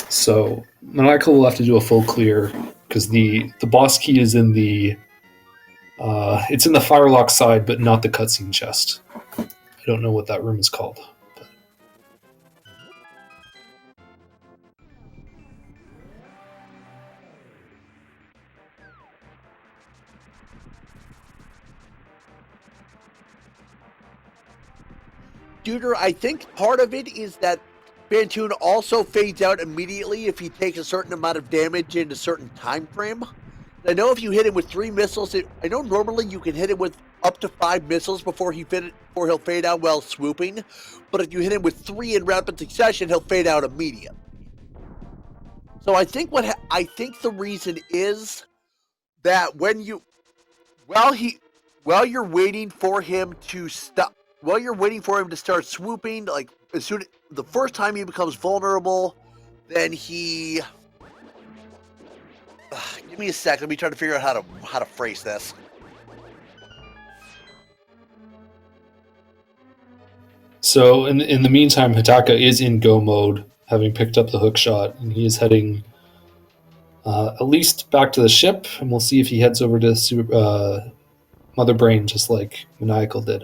So, Maniacal will have to do a full clear, because the boss key is in the... it's in the Firelock side, but not the cutscene chest. I don't know what that room is called. Duder, I think part of it is that Fantoon also fades out immediately if he takes a certain amount of damage in a certain time frame. I know if you hit him with 3 missiles, I know normally you can hit him with up to 5 missiles before he'll fade out while swooping, but if you hit him with 3 in rapid succession, he'll fade out immediately. So I think the reason is that when you while you're waiting for him to stop, while you're waiting for him to start swooping, like as soon the first time he becomes vulnerable, then he. Give me a sec. Let me try to figure out how to phrase this. So in the meantime, Hitaka is in go mode, having picked up the hook shot, and he is heading at least back to the ship, and we'll see if he heads over to Mother Brain, just like Maniacal did.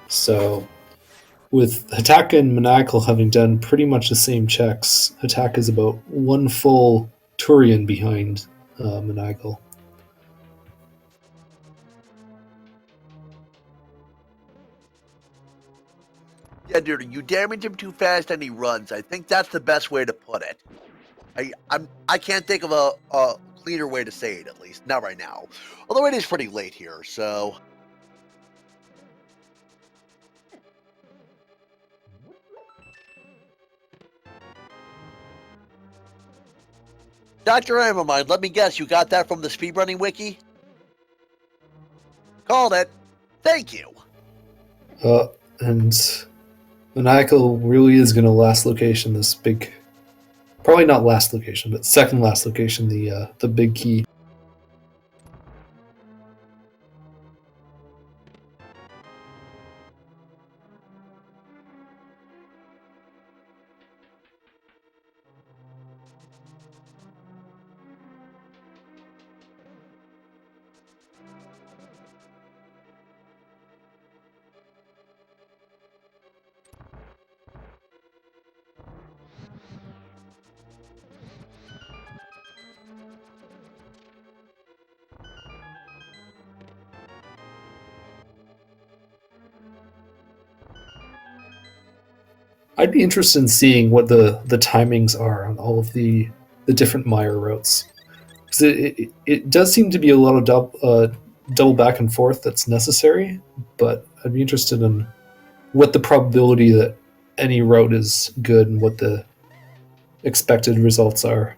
So, with Hitaka and Maniacal having done pretty much the same checks, Hitaka is about one full Turian behind Maniacal. Yeah, dude, you damage him too fast and he runs. I think that's the best way to put it. I can't think of a cleaner way to say it, at least not right now. Although it is pretty late here, so. Dr. Ammermind, let me guess, you got that from the speedrunning wiki? Called it. Thank you. And Maniacal really is going to last location this big, probably not last location, but second last location, the big key. I'd be interested in seeing what the timings are on all of the different Meyer routes. Because it does seem to be a lot of double back and forth that's necessary, but I'd be interested in what the probability that any route is good and what the expected results are.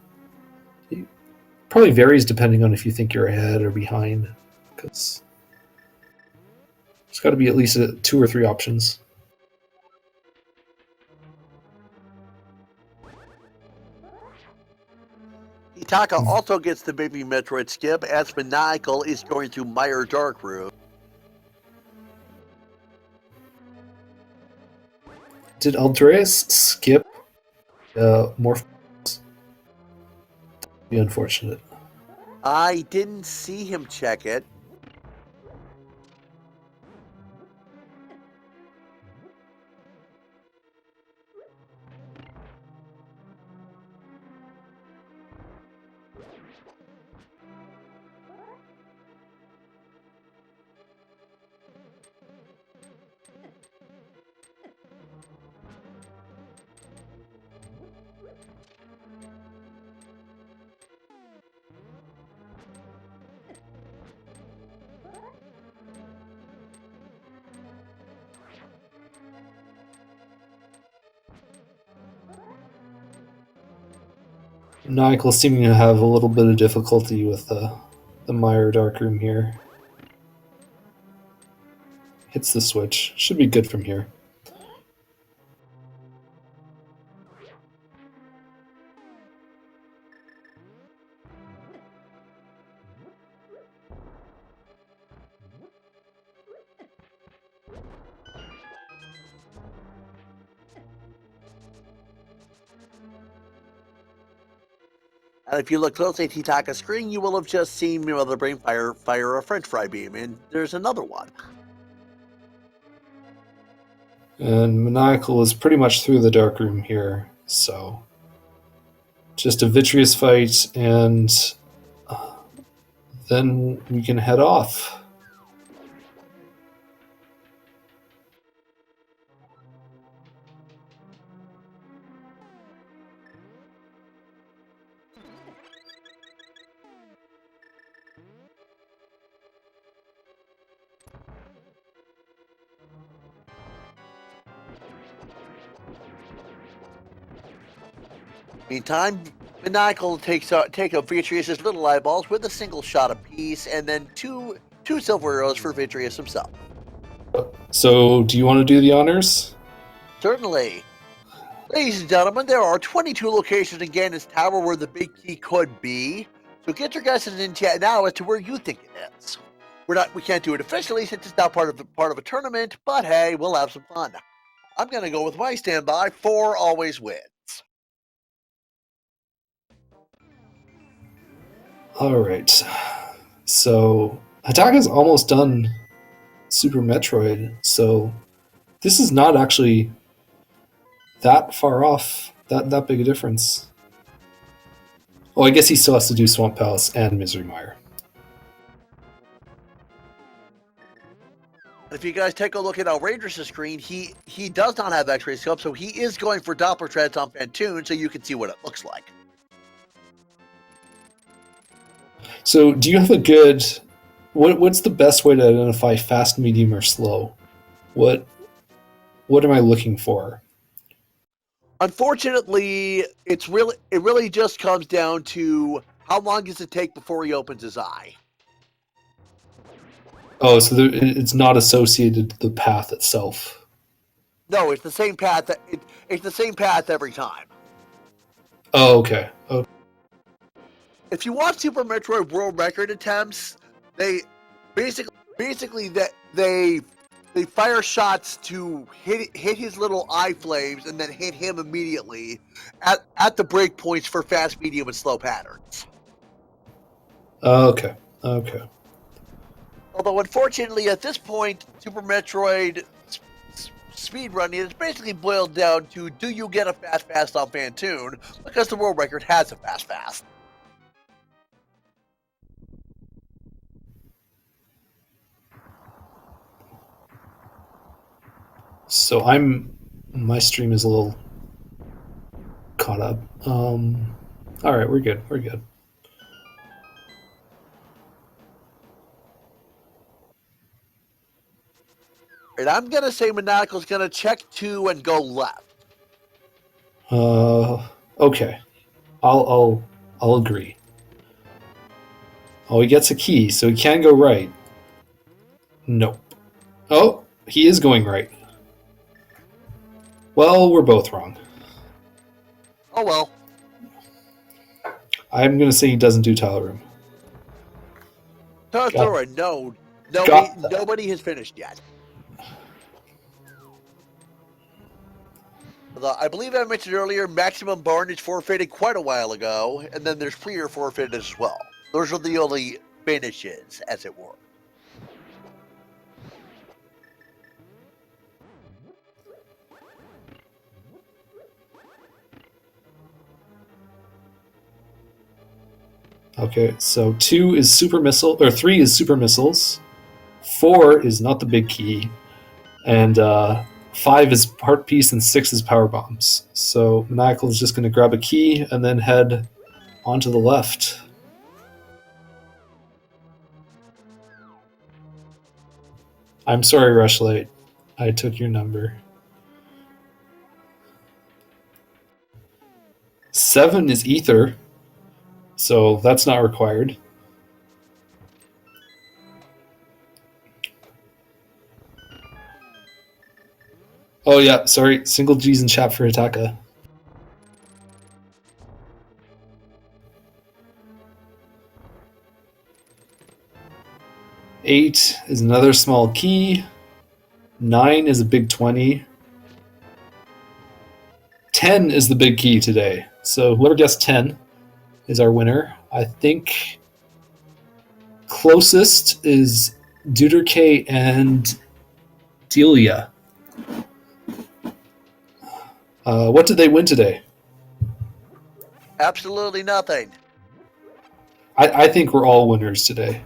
It probably varies depending on if you think you're ahead or behind, because there's got to be at least 2 or 3 options. Hitaka also gets the baby Metroid skip as Maniacal is going through Meyer Dark Room. Did Aldreas skip more? Be unfortunate. I didn't see him check it. Maniacal seeming to have a little bit of difficulty with the Meyer Darkroom here. Hits the switch. Should be good from here. And if you look closely at Hitaka's screen, you will have just seen Mother Brain fire a French fry beam, and there's another one. And Maniacal is pretty much through the Darkroom here, so just a vitreous fight, and then we can head off. Meantime, Maniacal take out Vitreous' little eyeballs with a single shot apiece, and then two silver arrows for Vitreous himself. So, do you want to do the honors? Certainly. Ladies and gentlemen, there are 22 locations in Ganon's Tower where the big key could be. So get your guesses in chat now as to where you think it is. We can't do it officially since it's not part of a tournament, but hey, we'll have some fun. I'm gonna go with my standby. 4 always wins. All right. So Hataka's almost done Super Metroid, so this is not actually that far off. That big a difference. Oh, I guess he still has to do Swamp Palace and Misery Mire. If you guys take a look at Outrageous' screen, he does not have X-ray scope, so he is going for Doppler treads on Phantoon, so you can see what it looks like. So, do you have a good? What's the best way to identify fast, medium, or slow? What am I looking for? Unfortunately, it really just comes down to how long does it take before he opens his eye. Oh, so it's not associated to the path itself. No, it's the same path. It's the same path every time. Oh, okay. Oh. If you watch Super Metroid World Record attempts, they basically they fire shots to hit his little eye flames and then hit him immediately at the break points for fast, medium, and slow patterns. Okay. Okay. Although, unfortunately, at this point, Super Metroid speedrunning is basically boiled down to, do you get a fast on Phantoon? Because the world record has a fast. So my stream is a little caught up. All right, we're good. We're good. And I'm gonna say Maniacal's gonna check 2 and go left. Okay. I'll agree. Oh, he gets a key, so he can go right. Nope. Oh, he is going right. Well, we're both wrong. Oh well. I'm gonna say he doesn't do tile room. Alright, no. Nobody has finished yet. Although I believe I mentioned earlier, Maximum Barn is forfeited quite a while ago, and then there's Prier forfeited as well. Those are the only finishes, as it were. Okay, so 2 is super missile, or 3 is super missiles. 4 is not the big key, and 5 is heart piece, and 6 is power bombs. So Maniacal is just going to grab a key and then head onto the left. I'm sorry, Rushlight. I took your number. 7 is ether, so that's not required. Oh yeah, sorry, single G's in chat for Hataka. Eight is another small key. 9 is a big 20. 10 is the big key today. So whoever guessed 10 is our winner. I think closest is Duderke and Delia. What did they win today? Absolutely nothing. I think we're all winners today.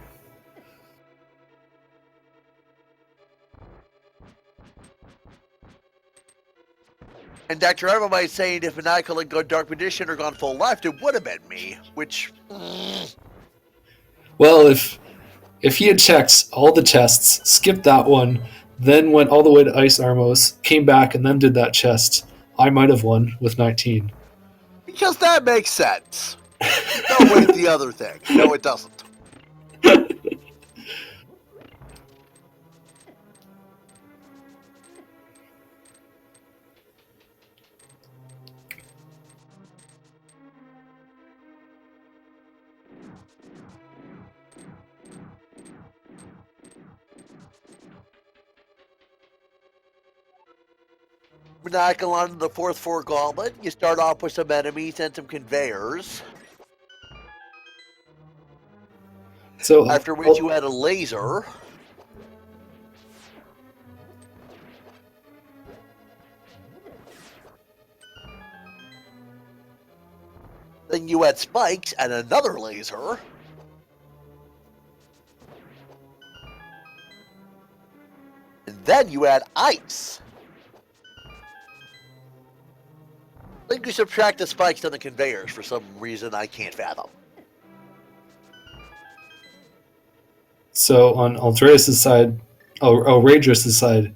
And Dr. Everybody's saying if Maniacal had gone Dark Magician or gone full left, it would have been me, which... Well, if he had checked all the chests, skipped that one, then went all the way to Ice Armos, came back, and then did that chest, I might have won with 19. Because that makes sense. No, wait, the other thing. No, it doesn't. Maniacal onto the fourth floor gauntlet. You start off with some enemies and some conveyors. So After which you add a laser. Then you add spikes and another laser. And then you add ice. Then you subtract the spikes on the conveyors for some reason I can't fathom. So on Aldreus' side, Radris' side,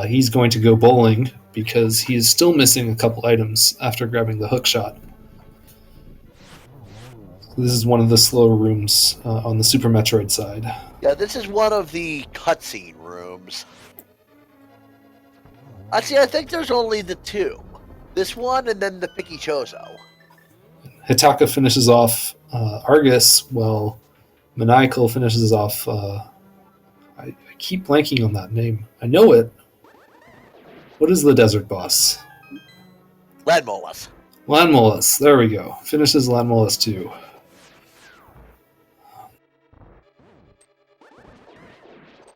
he's going to go bowling because he is still missing a couple items after grabbing the hook shot. This is one of the slower rooms on the Super Metroid side. Yeah, this is one of the cutscene rooms. Actually, I think there's only the two. This one and then the Picky Chozo. Hitaka finishes off Argus, while Maniacal finishes off... I keep blanking on that name. I know it. What is the desert boss? Landmolus. Landmolus. There we go. Finishes Landmolus 2.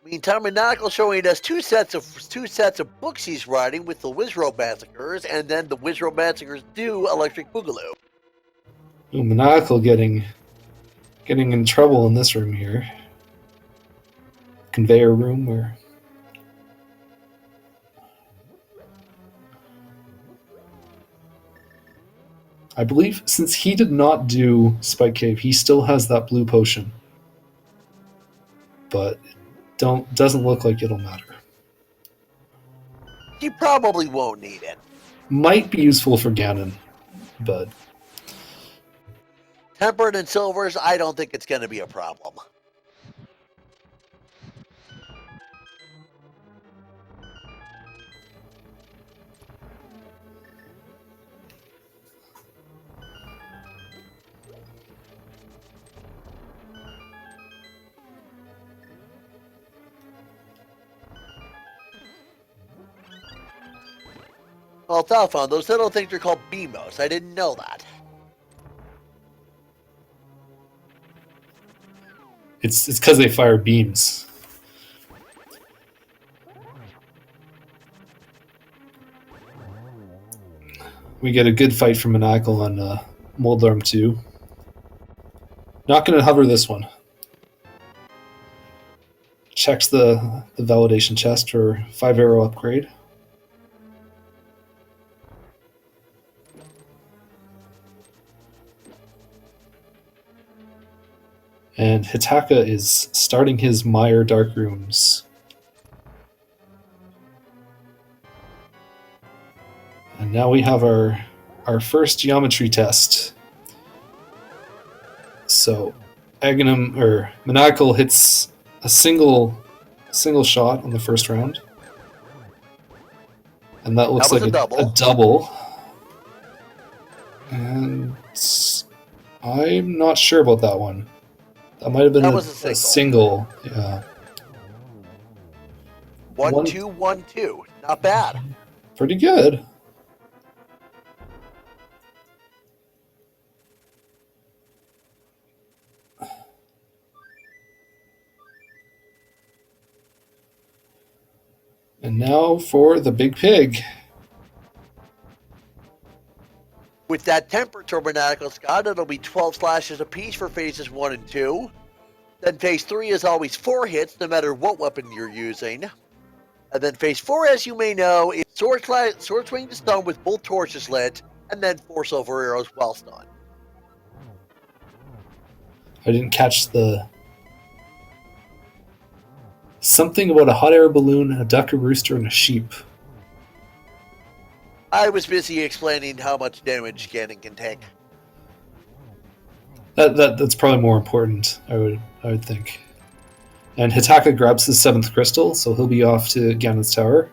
Meantime, Maniacal showing us two sets of books he's writing with the Wizrobe Massacres, and then the Wizrobe Massacres 2 Electric Boogaloo. Ooh, Maniacal getting in trouble in this room here. Conveyor room where... I believe since he did not do Spike Cave, he still has that blue potion. But doesn't look like it'll matter. He probably won't need it. Might be useful for Ganon, but... Tempered and Silvers, I don't think it's going to be a problem. Well, Falfon, those little things are called BMOs. I didn't know that. It's because they fire beams. We get a good fight from Maniacal on Moldarm 2. Not going to hover this one. Checks the validation chest for 5-arrow upgrade. And Hitaka is starting his Mire Dark Rooms. And now we have our first geometry test. So Maniacal hits a single shot on the first round. And that looks like a double. And I'm not sure about that one. That might have been a single. Yeah. 1-2-1-2. Not bad. Pretty good. And now for the big pig. With that temperature, Maniacal Scott, it'll be 12 slashes apiece for phases 1 and 2. Then phase 3 is always 4 hits, no matter what weapon you're using. And then phase 4, as you may know, is sword swing to stun with both torches lit, and then 4 silver arrows while stunned. I didn't catch the... Something about a hot air balloon, a duck, a rooster, and a sheep. I was busy explaining how much damage scanning can take. That's probably more important. I would think. And Hitaka grabs the 7th crystal, so he'll be off to Ganon's tower.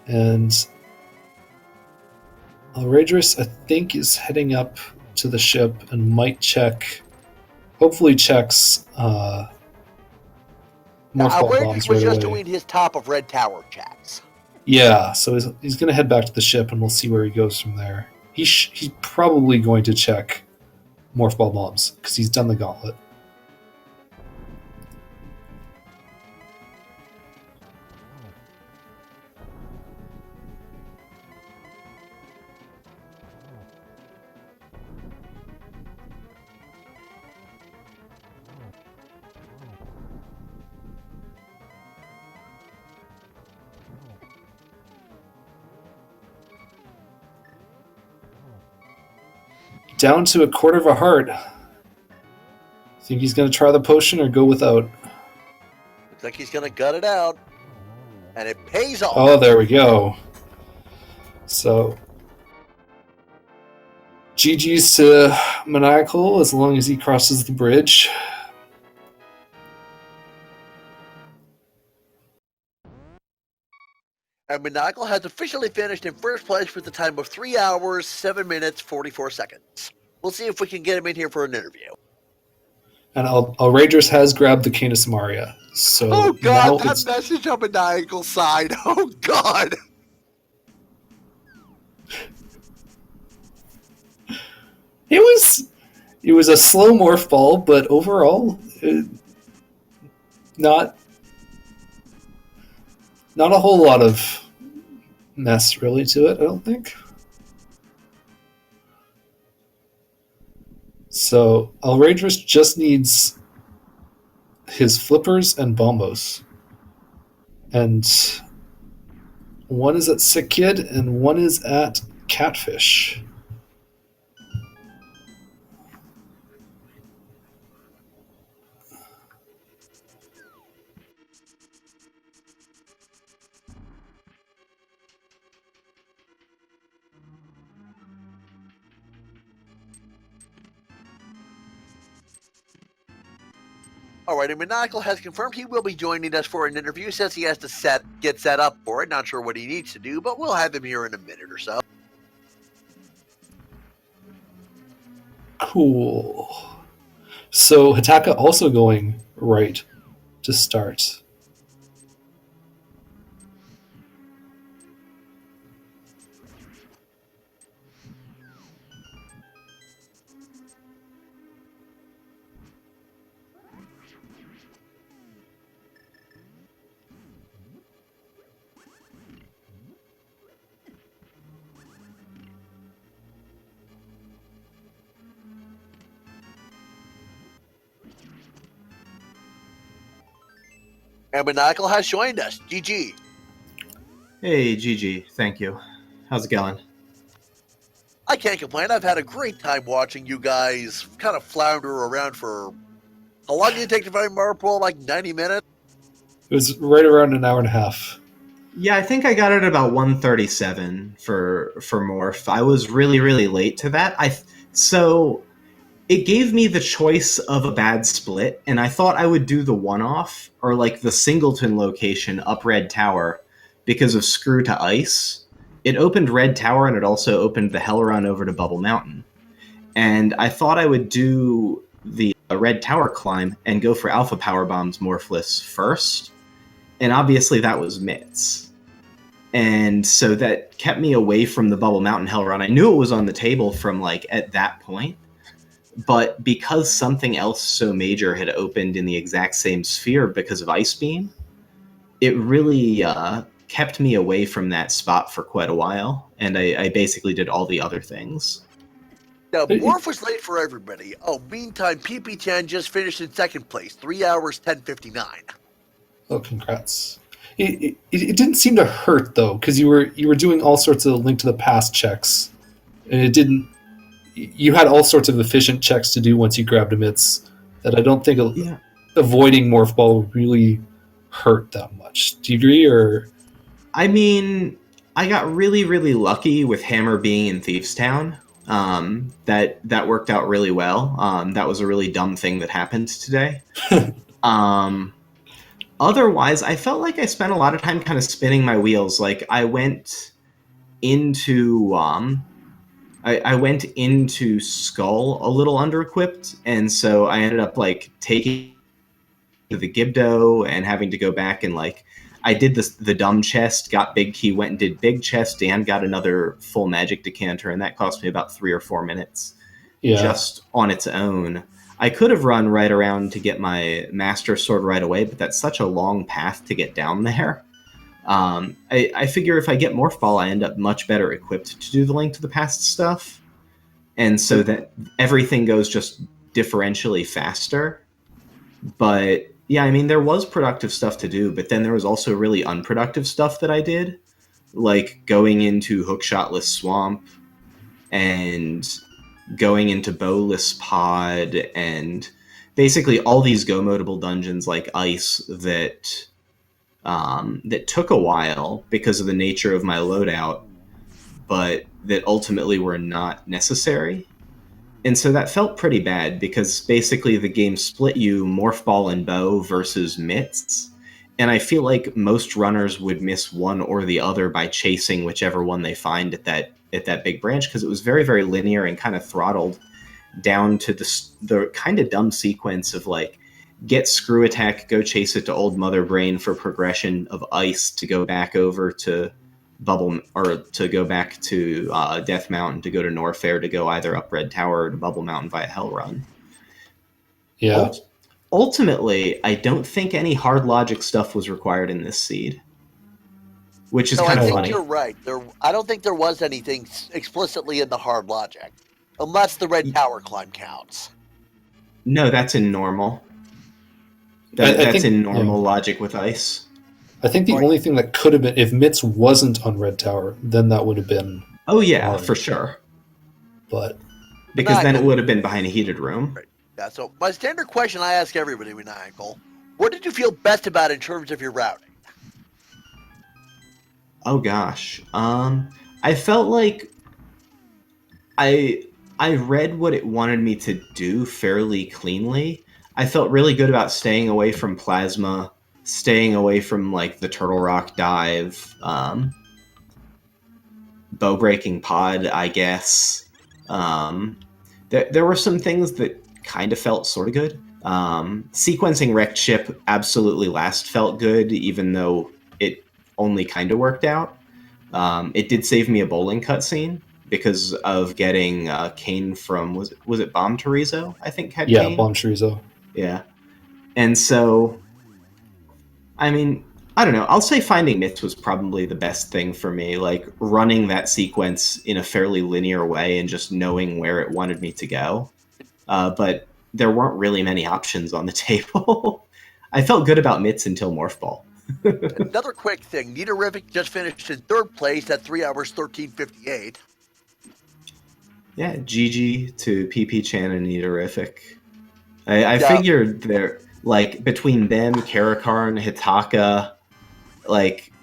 And Alradris, I think, is heading up to the ship and might check. Hopefully, checks morph ball bombs Outrageous was right just away. doing his top of Red Tower checks. Yeah, so he's going to head back to the ship, and we'll see where he goes from there. He's probably going to check morph ball bombs because he's done the gauntlet. Down to a quarter of a heart. Think he's going to try the potion or go without? Looks like he's going to gut it out. And it pays off. Oh, there we go. So, GG's to Maniacal as long as he crosses the bridge. And Maniacal has officially finished in first place with a time of 3 hours, 7 minutes, 44 seconds. We'll see if we can get him in here for an interview. And Alradris has grabbed the Canis Maria. So oh, God, that it's... message on Maniacal's side. Oh, God. It was a slow morph ball, but overall, not a whole lot of mess really to it, I don't think. So Alradris just needs his flippers and bombos. And one is at Sick Kid and one is at Catfish. All right, and Maniacal has confirmed he will be joining us for an interview. Says he has to get set up for it. Not sure what he needs to do, but we'll have him here in a minute or so. Cool. So Hitaka also going right to start. And Maniacal has joined us. GG. Hey, GG. Thank you. How's it going? I can't complain. I've had a great time watching you guys kind of flounder around for... How long did it take to find Marple? Like 90 minutes? It was right around an hour and a half. Yeah, I think I got it about 1:37 for Morph. I was really, really late to that. So it gave me the choice of a bad split, and I thought I would do the one-off, or like the Singleton location up Red Tower, because of Screw to Ice. It opened Red Tower, and it also opened the Hell Run over to Bubble Mountain. And I thought I would do the Red Tower climb and go for Alpha Power Bombs Morphless first. And obviously that was Mitts. And so that kept me away from the Bubble Mountain Hell Run. I knew it was on the table from like at that point. But because something else so major had opened in the exact same sphere because of Ice Beam, it really kept me away from that spot for quite a while. And I basically did all the other things. Now, Morph was late for everybody. Oh, meantime, PP10 just finished in second place, 3 hours, 10:59. Oh, congrats. It didn't seem to hurt, though, because you were doing all sorts of Link to the Past checks. And it didn't... You had all sorts of efficient checks to do once you grabbed emits that I don't think avoiding Morph Ball really hurt that much. Do you agree, or... I mean, I got really, really lucky with Hammer being in Thieves Town. That worked out really well. That was a really dumb thing that happened today. Otherwise, I felt like I spent a lot of time kind of spinning my wheels. Like I went into I went into Skull a little under-equipped, and so I ended up like taking the Gibdo and having to go back and like I did the dumb chest, got big key, went and did big chest, and got another full magic decanter, and that cost me about 3 or 4 minutes just on its own. I could have run right around to get my Master Sword right away, but that's such a long path to get down there. I figure if I get Morph Ball, I end up much better equipped to do the Link to the Past stuff, and so that everything goes just differentially faster. But yeah, I mean, there was productive stuff to do, but then there was also really unproductive stuff that I did, like going into Hookshotless Swamp and going into Bowless Pod and basically all these go-modable dungeons like Ice that took a while because of the nature of my loadout, but that ultimately were not necessary. And so that felt pretty bad because basically the game split you Morph Ball and Bow versus Mitts. And I feel like most runners would miss one or the other by chasing whichever one they find at that big branch, because it was very, very linear and kind of throttled down to the kind of dumb sequence of like, get Screw Attack, go chase it to Old Mother Brain for progression of Ice to go back over to Bubble, or to go back to Death Mountain, to go to Norfair, to go either up Red Tower or to Bubble Mountain via Hell Run. Yeah. Ultimately, I don't think any hard logic stuff was required in this seed, which is kind of funny. I think you're right. I don't think there was anything explicitly in the hard logic, unless the Red Tower climb counts. No, that's in normal. That's in normal logic with Ice. I think the only thing that could have been, if Mitts wasn't on Red Tower, then that would have been... Oh yeah, hard. For sure. But... Because then it would have been behind a heated room. Right. Yeah, so my standard question I ask everybody, Maniacal, what did you feel best about in terms of your routing? Oh gosh. I felt like I read what it wanted me to do fairly cleanly. I felt really good about staying away from Plasma, staying away from like the Turtle Rock dive, bow breaking pod, I guess. There were some things that kind of felt sort of good. Sequencing Wrecked Ship absolutely last felt good, even though it only kind of worked out. It did save me a bowling cutscene because of getting Kane from, was it Bomb Chorizo, I think had Kane? Yeah, Bomb Chorizo. Yeah. And so, I mean, I don't know. I'll say finding Mitts was probably the best thing for me, like running that sequence in a fairly linear way and just knowing where it wanted me to go. But there weren't really many options on the table. I felt good about Mitts until Morph Ball. Another quick thing. Niterific just finished in 3rd place at 3 hours 13:58. Yeah, GG to PP Chan and Niterific. I figured they're, like, between them, Karakarn, Hitaka, like,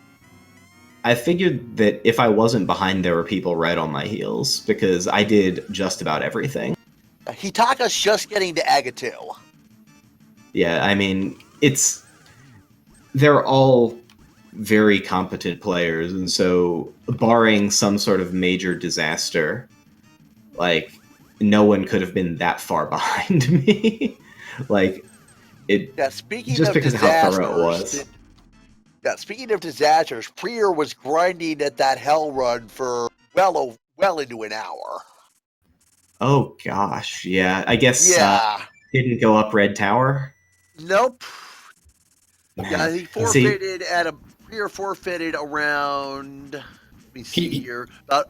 I figured that if I wasn't behind, there were people right on my heels, because I did just about everything. Hitaka's just getting to Agatu. Yeah, I mean, they're all very competent players, and so barring some sort of major disaster, like, no one could have been that far behind me. Like, it. Yeah, speaking just of because disasters, of how thorough it was. Speaking of disasters, Prier was grinding at that Hell Run for well into an hour. Oh gosh, yeah. I guess didn't go up Red Tower. Nope. Man. Yeah, he forfeited Prier forfeited around. Let me see here. About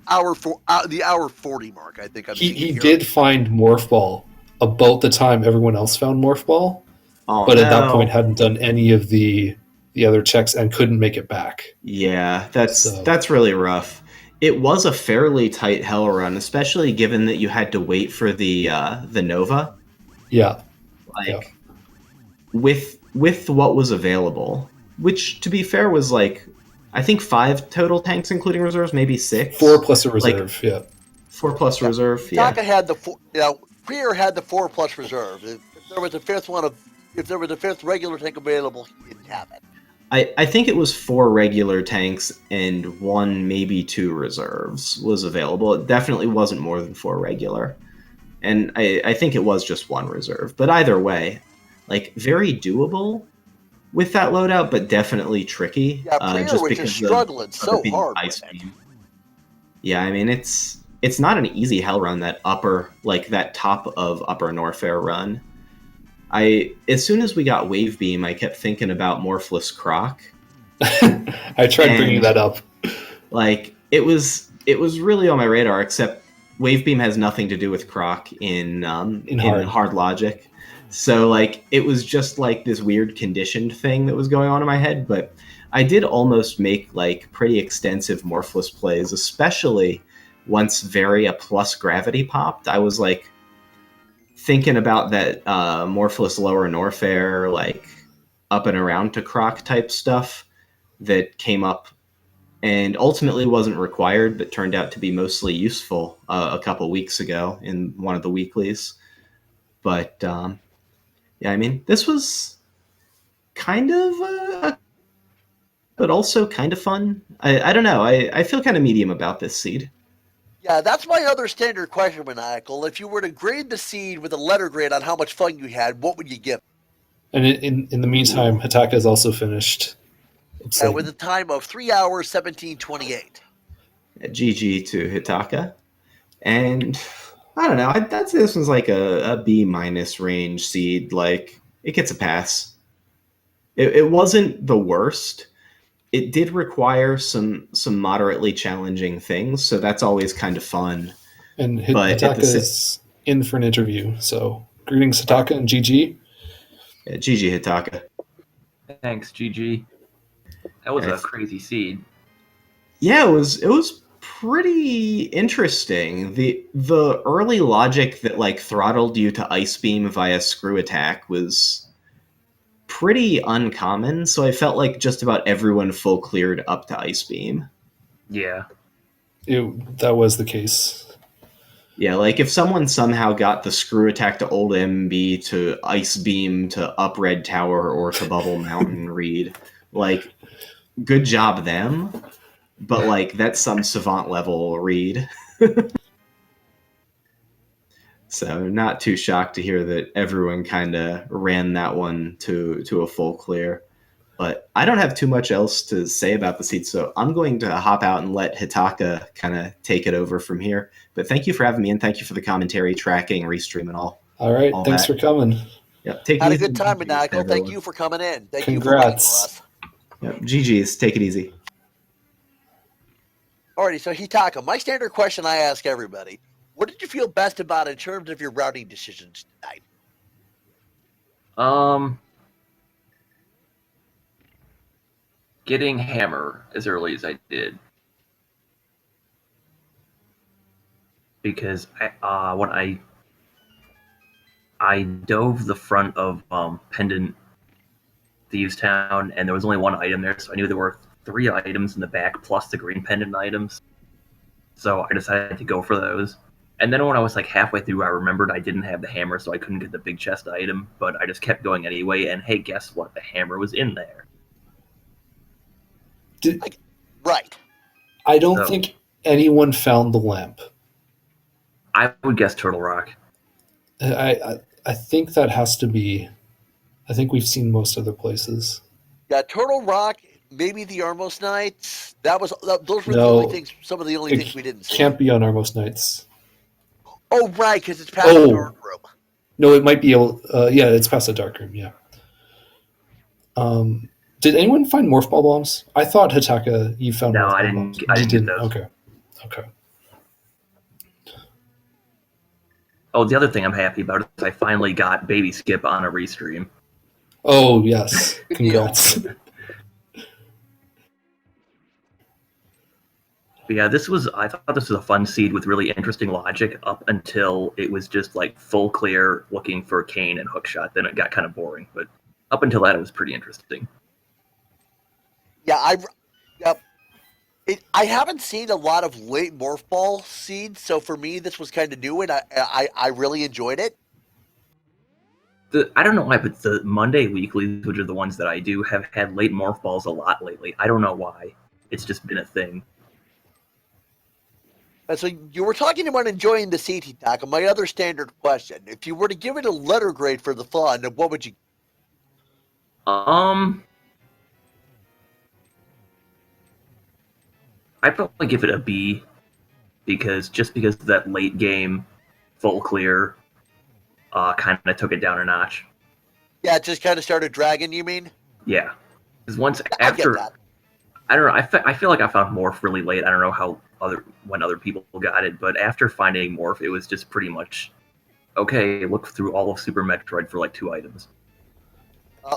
the hour 40 mark, I think. He did find Morph Ball about the time everyone else found Morph Ball, but at that point hadn't done any of the other checks and couldn't make it back. Yeah, that's really rough. It was a fairly tight Hell Run, especially given that you had to wait for the Nova. Yeah. With what was available, which, to be fair, was like I think 5 total tanks, including reserves, maybe 6. 4 plus a reserve, yeah. 4 plus reserve, Taka yeah. had the Prier had the 4 plus reserve. If there was a fifth regular tank available, he didn't have it. I think it was 4 regular tanks and 1, maybe 2 reserves was available. It definitely wasn't more than 4 regular. And I think it was just 1 reserve. But either way, like, very doable with that loadout, but definitely tricky. Yeah, Prier just was because just struggling of so it being hard ice with it. beam. Yeah, I mean, it's not an easy hell run, that top of Upper Norfair run. As soon as we got Wave Beam, I kept thinking about Morphless Croc. I tried bringing that up. Like, it was really on my radar, except Wave Beam has nothing to do with Croc in hard logic. So, like, it was just like this weird conditioned thing that was going on in my head. But I did almost make like pretty extensive Morphless plays, especially once Varia plus Gravity popped. I was like thinking about that Morphless Lower Norfair, like up and around to Croc type stuff that came up and ultimately wasn't required, but turned out to be mostly useful a couple weeks ago in one of the weeklies. But yeah, I mean, this was kind of, but also kind of fun. I don't know. I feel kind of medium about this seed. Yeah, that's my other standard question, Maniacal. If you were to grade the seed with a letter grade on how much fun you had, what would you give it? And in the meantime, Hitaka is also finished. With a time of 3 hours, 17:28. GG to Hitaka. And I don't know. I'd say this one's like a B- range seed. Like, it gets a pass. It wasn't the worst. It did require some moderately challenging things, so that's always kind of fun. And Hitaka is in for an interview. So greetings, Hitaka, and GG. Yeah, GG Hitaka. Thanks, GG. That was a crazy seed. Yeah, it was pretty interesting. The early logic that like throttled you to Ice Beam via Screw Attack was pretty uncommon, so I felt like just about everyone full cleared up to Ice Beam. Yeah. That was the case. Yeah, like if someone somehow got the Screw Attack to Old MB to Ice Beam to Up Red Tower or to Bubble Mountain read, like, good job them, but like that's some savant level read. So not too shocked to hear that everyone kind of ran that one to a full clear. But I don't have too much else to say about the seed, so I'm going to hop out and let Hitaka kind of take it over from here. But thank you for having me, and thank you for the commentary, tracking, restream, and all. All right, thanks for coming. Yep, take Had it a easy. good time, Maniacal. Thank you for coming in. Thank Congrats. you for writing for us. Yep, GG's. Take it easy. Alrighty, so Hitaka, my standard question I ask everybody: what did you feel best about in terms of your routing decisions tonight? Getting Hammer as early as I did. Because when I dove the front of Pendant Thieves Town, and there was only one item there, so I knew there were 3 items in the back plus the green pendant items. So I decided to go for those. And then when I was like halfway through, I remembered I didn't have the hammer, so I couldn't get the big chest item, but I just kept going anyway, and hey, guess what? The hammer was in there. Right. I don't think anyone found the lamp. I would guess Turtle Rock. I think that has to be. I think we've seen most other places. Yeah, Turtle Rock, maybe the Armos Knights. Those were the only things. Some of the only things we didn't see. Can't be on Armos Knights. Oh, right, because it's past the dark room. No, it might be. Yeah, it's past the dark room. Yeah. Did anyone find morph ball bombs? I thought Hitaka, you found. No, I didn't. Bombs. I didn't get those. Okay. Oh, the other thing I'm happy about is I finally got Baby Skip on a restream. Oh yes, congrats. But yeah, I thought this was a fun seed with really interesting logic up until it was just like full clear looking for Kane and Hookshot. Then it got kind of boring, but up until that, it was pretty interesting. Yeah, Yep. I haven't seen a lot of late morph ball seeds, so for me this was kind of new, and I really enjoyed it. I don't know why, but the Monday weeklies, which are the ones that I do, have had late morph balls a lot lately. I don't know why. It's just been a thing. And so you were talking about enjoying the seed, Hitaka. My other standard question: if you were to give it a letter grade for the fun, what would you? I'd probably give it a B, because that late game full clear kind of took it down a notch. Yeah, it just kind of started dragging. You mean? Yeah, because once I after, get that. I don't know. I feel like I found Morph really late. I don't know when other people got it, but after finding Morph, it was just pretty much okay. Look through all of Super Metroid for like 2 items.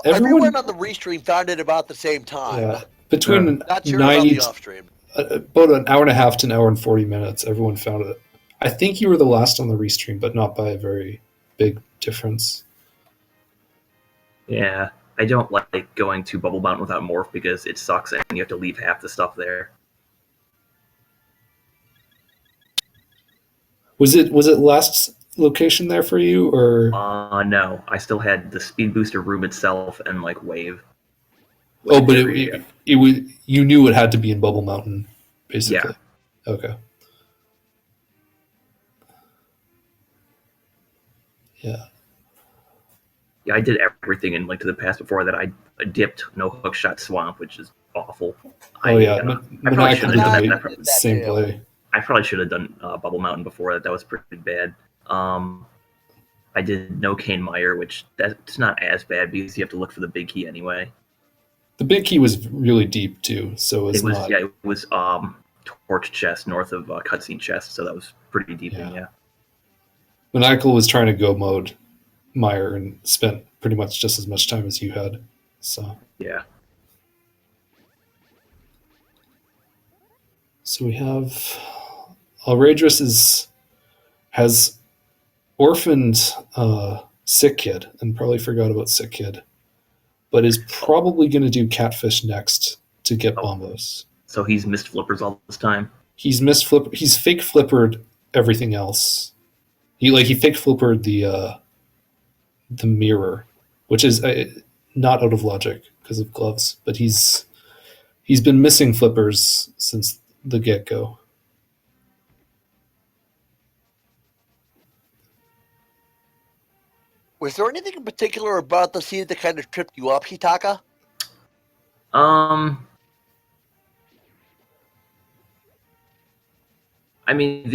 Everyone on the restream found it about the same time. Yeah, between Not sure 90 about the off stream. about an hour and a half to an hour and 40 minutes, everyone found it. I think you were the last on the restream, but not by a very big difference. Yeah, I don't like going to Bubble Mountain without Morph because it sucks and you have to leave half the stuff there. Was it last location there for you, or? No, I still had the speed booster room itself and like Wave. Oh, but it was, you knew it had to be in Bubble Mountain, basically. Yeah. Okay. Yeah. Yeah, I did everything in Link to the Past before that. I dipped No Hookshot Swamp, which is awful. Oh yeah, I probably Maniacal should did have the done that. same play. I probably should have done Bubble Mountain before that. That was pretty bad. I did No Cane Mire, which that's not as bad because you have to look for the big key anyway. The big key was really deep too, so It was not. yeah, it was Torch Chest north of Cutscene Chest, so that was pretty deep. Yeah. Maniacal was trying to go mode Meyer and spent pretty much just as much time as you had. So yeah. So we have Alradris has orphaned Sick Kid and probably forgot about Sick Kid, but is probably going to do Catfish next to get Bombos. So he's missed flippers all this time. He's fake flippered everything else. He fake flippered the mirror, which is not out of logic because of gloves, but he's been missing flippers since the get-go. Was there anything in particular about the scene that kind of tripped you up, Hitaka? I mean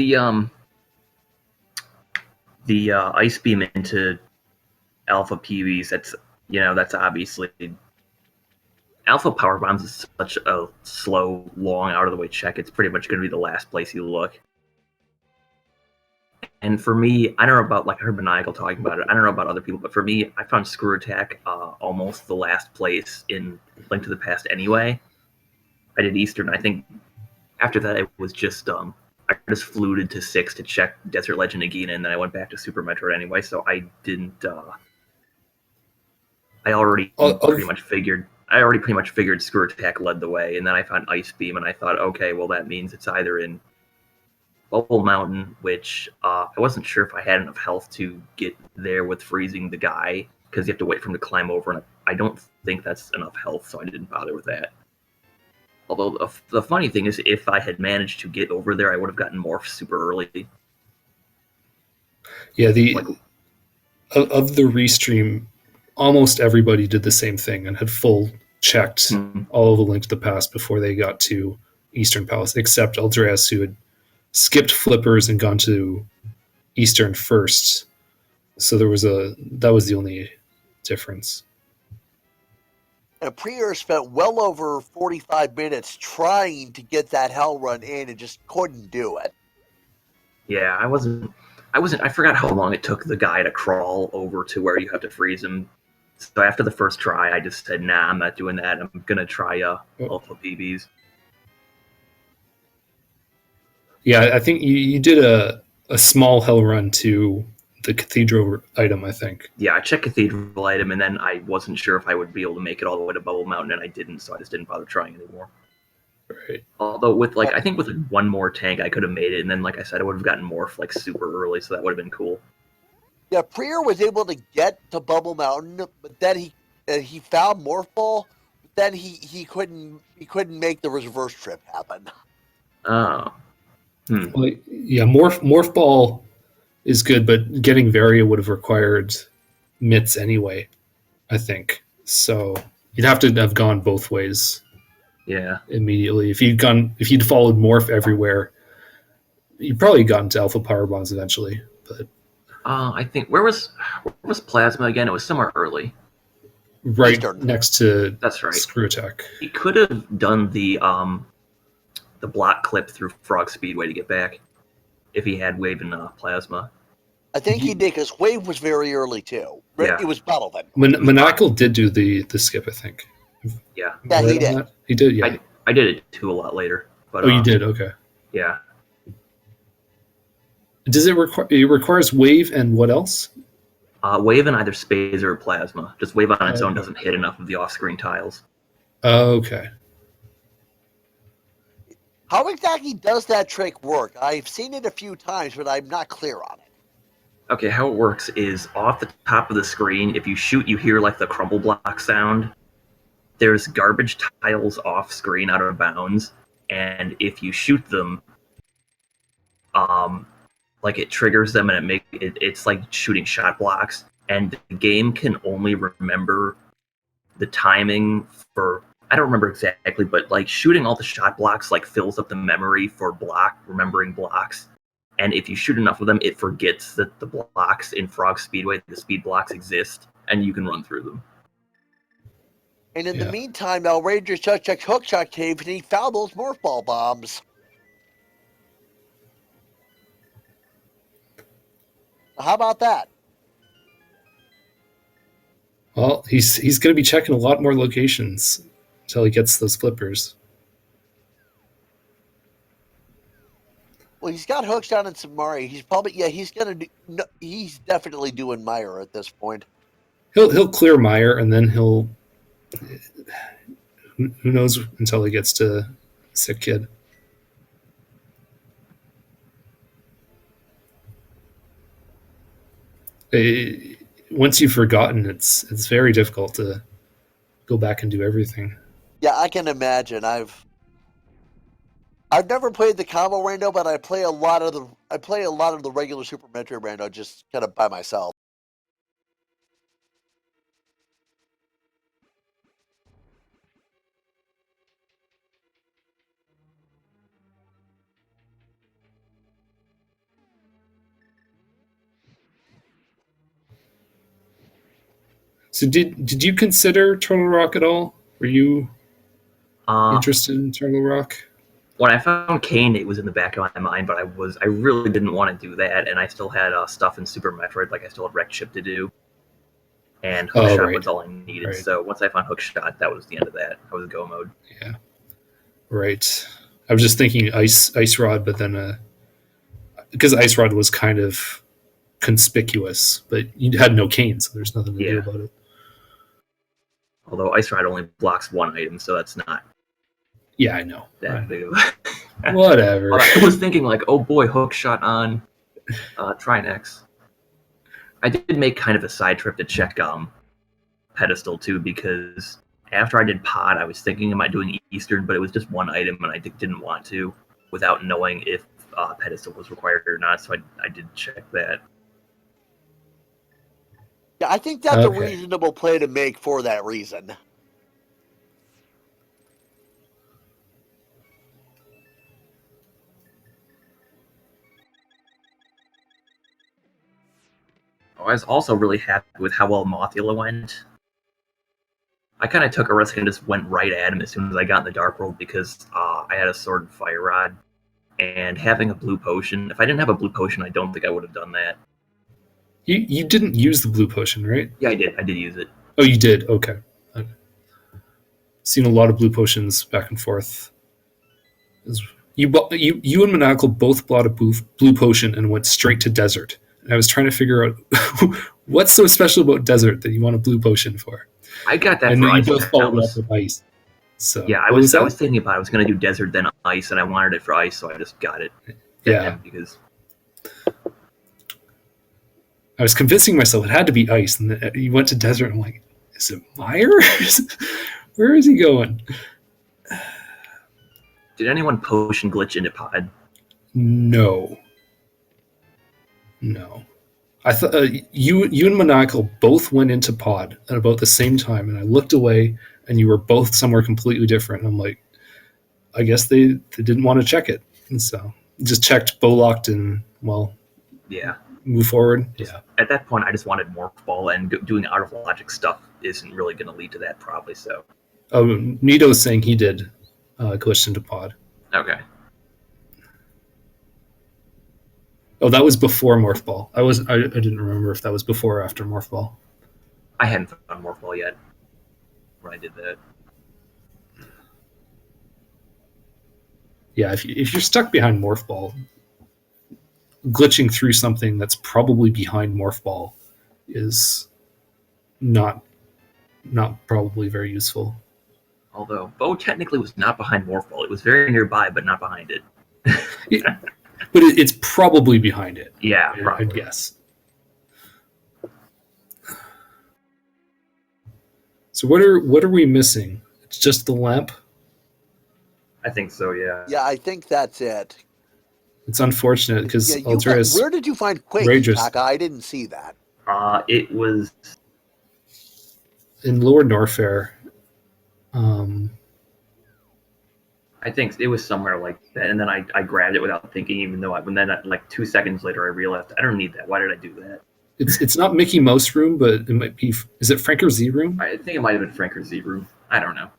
the ice beam into Alpha PBs. That's obviously Alpha Power Bombs is such a slow, long, out of the way check. It's pretty much going to be the last place you look. And for me, I don't know about, I heard Maniacal talking about it. I don't know about other people, but for me, I found Screw Attack almost the last place in Link to the Past anyway. I did Eastern. I think after that, it was just, I just fluted to 6 to check Desert Legend again, and then I went back to Super Metroid anyway, so I didn't, I already pretty much figured Screw Attack led the way, and then I found Ice Beam, and I thought, okay, well, that means it's either in Bubble Mountain, which I wasn't sure if I had enough health to get there with freezing the guy, because you have to wait for him to climb over, and I don't think that's enough health, so I didn't bother with that. Although the funny thing is, if I had managed to get over there, I would have gotten Morph super early. Yeah, of the restream, almost everybody did the same thing and had full checked all of the Link to the Past before they got to Eastern Palace, except Eldraaz, who had skipped flippers and gone to Eastern first. So that was the only difference. And Prior spent well over 45 minutes trying to get that hell run in and just couldn't do it. Yeah, I forgot how long it took the guy to crawl over to where you have to freeze him. So after the first try, I just said, nah, I'm not doing that. I'm going to try Alpha PBs. Yeah, I think you did a small hell run to the Cathedral item, I think. Yeah, I checked Cathedral item, and then I wasn't sure if I would be able to make it all the way to Bubble Mountain, and I didn't, so I just didn't bother trying anymore. Right. Although with I think with one more tank I could have made it, and then like I said, I would have gotten morph like super early, so that would have been cool. Yeah, Prier was able to get to Bubble Mountain, but then he found Morph Ball. But then he couldn't make the reverse trip happen. Oh. Well, yeah, morph ball is good, but getting Varia would have required mitts anyway, I think. So you'd have to have gone both ways. Yeah. Immediately. If you'd followed morph everywhere, you'd probably gotten to alpha power bombs eventually. But I think where was Plasma again? It was somewhere early. Right Eastern. next to That's right. Screw Attack. He could have done the block clip through Frog Speedway to get back if he had Wave and Plasma. I think he did because Wave was very early too. Yeah. It was Battle then. Maniacal did do the skip, I think. Yeah. Yeah, he did. That? He did, yeah. I did it too a lot later. But, Oh, you did? Okay. Yeah. Does it require? It requires wave and what else? Wave and either Spazer or Plasma. Just Wave on its own doesn't hit enough of the off-screen tiles. Okay. How exactly does that trick work? I've seen it a few times, but I'm not clear on it. Okay, how it works is off the top of the screen, if you shoot, you hear like the crumble block sound. There's garbage tiles off screen out of bounds, and if you shoot them, like it triggers them and it's like shooting shot blocks, and the game can only remember the timing for, I don't remember exactly, but like shooting all the shot blocks like fills up the memory for remembering blocks. And if you shoot enough of them, it forgets that the blocks in Frog Speedway, the speed blocks exist, and you can run through them. And in the meantime, Outrageous just checked Hookshot Cave and he found those Morph Ball bombs. How about that? Well, he's going to be checking a lot more locations until he gets those flippers. Well, he's got Hookshot and Samari. He's probably he's definitely doing Meyer at this point. He'll clear Meyer and then he'll, who knows until he gets to Sick Kid. Once you've forgotten, it's very difficult to go back and do everything. Yeah, I can imagine. I've never played the combo rando, but I play a lot of the regular Super Metroid rando just kind of by myself. So did you consider Turtle Rock at all? Were you interested in Turtle Rock? When I found Kane, it was in the back of my mind, but I really didn't want to do that, and I still had stuff in Super Metroid, like I still had Wreck Chip to do, and Hookshot was all I needed. Right. So once I found Hookshot, that was the end of that. I was go mode. Yeah, right. I was just thinking Ice Rod, but then because Ice Rod was kind of conspicuous, but you had no Kane, so there's nothing to do about it. Although Ice Rod only blocks one item, so that's not. Yeah, I know. That big of Whatever. I was thinking like, oh boy, Hookshot on Trinex. I did make kind of a side trip to check Pedestal too, because after I did Pod, I was thinking, am I doing Eastern, but it was just one item, and I didn't want to without knowing if Pedestal was required or not, so I did check that. Yeah, I think that's a reasonable play to make for that reason. I was also really happy with how well Mothula went. I kind of took a risk and just went right at him as soon as I got in the Dark World because I had a Sword and Fire Rod. And having a blue potion, if I didn't have a blue potion, I don't think I would have done that. You didn't use the blue potion, right? Yeah, I did. I did use it. Oh, you did? Okay. Seen a lot of blue potions back and forth. You and Maniacal both bought a blue potion and went straight to Desert. And I was trying to figure out what's so special about Desert that you want a blue potion for. I got that and for you Ice. both followed up with Ice. So Yeah, I what was that? thinking about it. I was going to do desert then ice, and I wanted it for ice, so I just got it. Yeah. Because I was convincing myself it had to be ice, and then you went to desert. I'm like, is it Myers? Where is he going? did anyone potion glitch into pod? No. I thought you and Maniacal both went into pod at about the same time, and I looked away, and you were both somewhere completely different. And I'm like, I guess they didn't want to check it, and so just checked bow locked and Yeah. move forward. Yeah. At that point, I just wanted Morph Ball, and doing out of logic stuff isn't really going to lead to that probably. So. Oh, Nito's saying he did glitched into pod. Okay. Oh, that was before Morph Ball. I didn't remember if that was before or after Morph Ball. I hadn't found Morph Ball yet when I did that. Yeah, if you're stuck behind Morph Ball, glitching through something that's probably behind Morph Ball is not probably very useful. Although Bo technically was not behind Morph Ball. It was very nearby, but not behind it. But it's probably behind it. Yeah, probably. I'd guess. So what are we missing? It's just the lamp? I think so, yeah. Yeah, I think that's it. It's unfortunate because Yeah, Aldris... where did you find Quake, Rages. Taka? I didn't see that. It was... in Lower Norfair. I think it was somewhere like that, and then I grabbed it without thinking, even though like 2 seconds later I realized I don't need that. Why did I do that? It's not Mickey Mouse room, but it might be... Is it Franker Z room? I think it might have been Franker Z room. I don't know.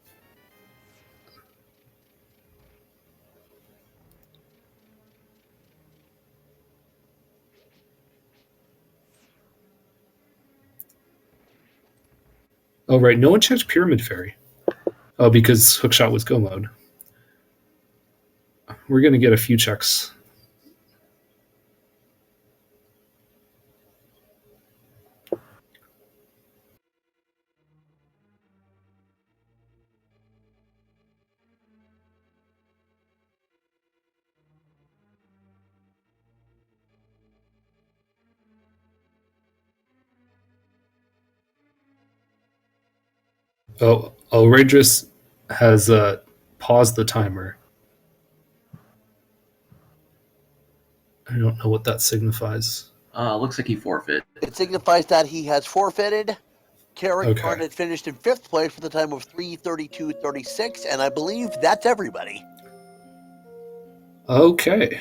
Oh, right. No one checked Pyramid Fairy. Oh, because Hookshot was go mode. We're going to get a few checks. Oh, Radris has paused the timer. I don't know what that signifies. Looks like he forfeit. It signifies that he has forfeited. Carrick Okay. had finished in 5th place for the time of 3:32.36, and I believe that's everybody. Okay.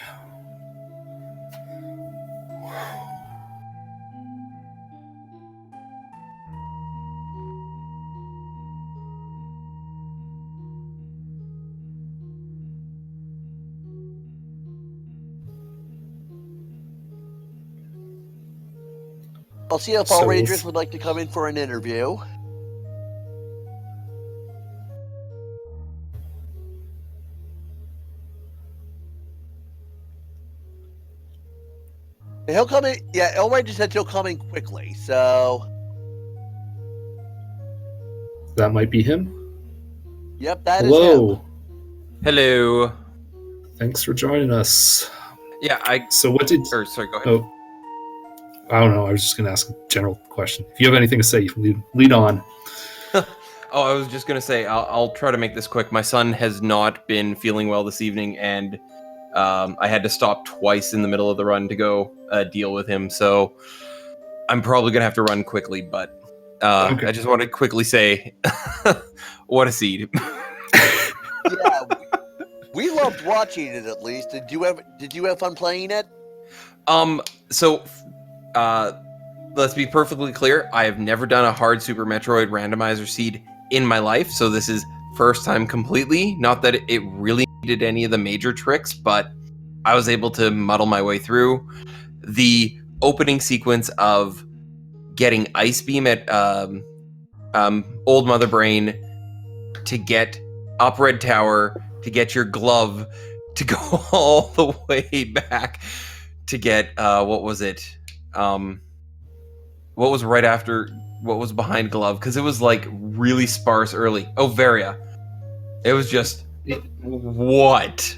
I'll see if So all we'll Rangers would like to come in for an interview. He'll come in. Yeah, El Ranger said he'll come in quickly. So, That might be him. yep, that is him. Hello. Hello. Thanks for joining us. Yeah, So what did... sorry, go ahead. Oh, I don't know. I was just going to ask a general question. If you have anything to say, you can lead on. Oh, I was just gonna say I'll try to make this quick. My son has not been feeling well this evening, and I had to stop twice in the middle of the run to go deal with him. So I'm probably gonna have to run quickly. But Okay. I just want to quickly say, what a seed! Yeah, we loved watching it. At least, did you have fun playing it? So let's be perfectly clear. I have never done a hard Super Metroid randomizer seed in my life, so this is first time completely. Not that it really needed any of the major tricks, but I was able to muddle my way through. The opening sequence of getting Ice Beam at Old Mother Brain, to get up Red Tower, to get your glove, to go all the way back to get what was it? What was right after? What was behind glove? Because it was like really sparse early. Oh, Varia. It was just what?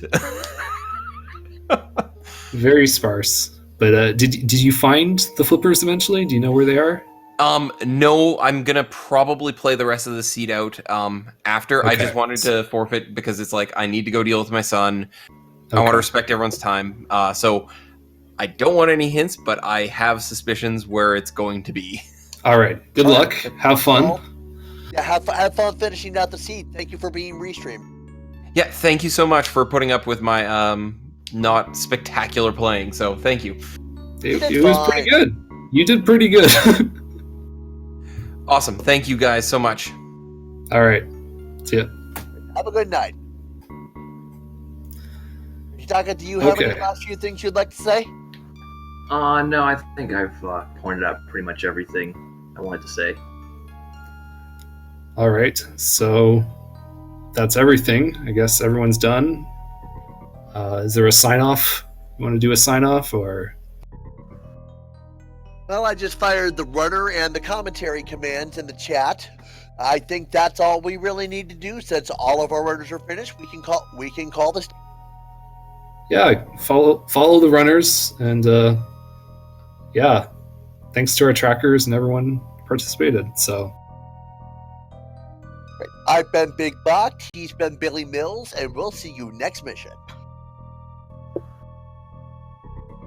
Very sparse. But did you find the flippers eventually? Do you know where they are? No, I'm gonna probably play the rest of the seed out after. I Okay. just wanted to forfeit because it's like I need to go deal with my son. I want to respect everyone's time. So I don't want any hints, but I have suspicions where it's going to be. All right. Good luck. Have fun. Well, yeah, have fun finishing out the seed. Thank you for being restreamed. Yeah, thank you so much for putting up with my not spectacular playing. So thank you. It was pretty good. You did pretty good. Awesome. Thank you guys so much. All right. See ya. Have a good night. Taka, do you have Okay. any last few things you'd like to say? No, I think I've pointed out pretty much everything I wanted to say. All right. So that's everything. I guess everyone's done. Is there a sign off? You want to do a sign off or? Well, I just fired the runner and the commentary commands in the chat. I think that's all we really need to do. Since all of our runners are finished, we can call this. Yeah, follow the runners, and yeah, thanks to our trackers and everyone participated. So I've been Big Buck. He's been Billy Mills, and we'll see you next mission.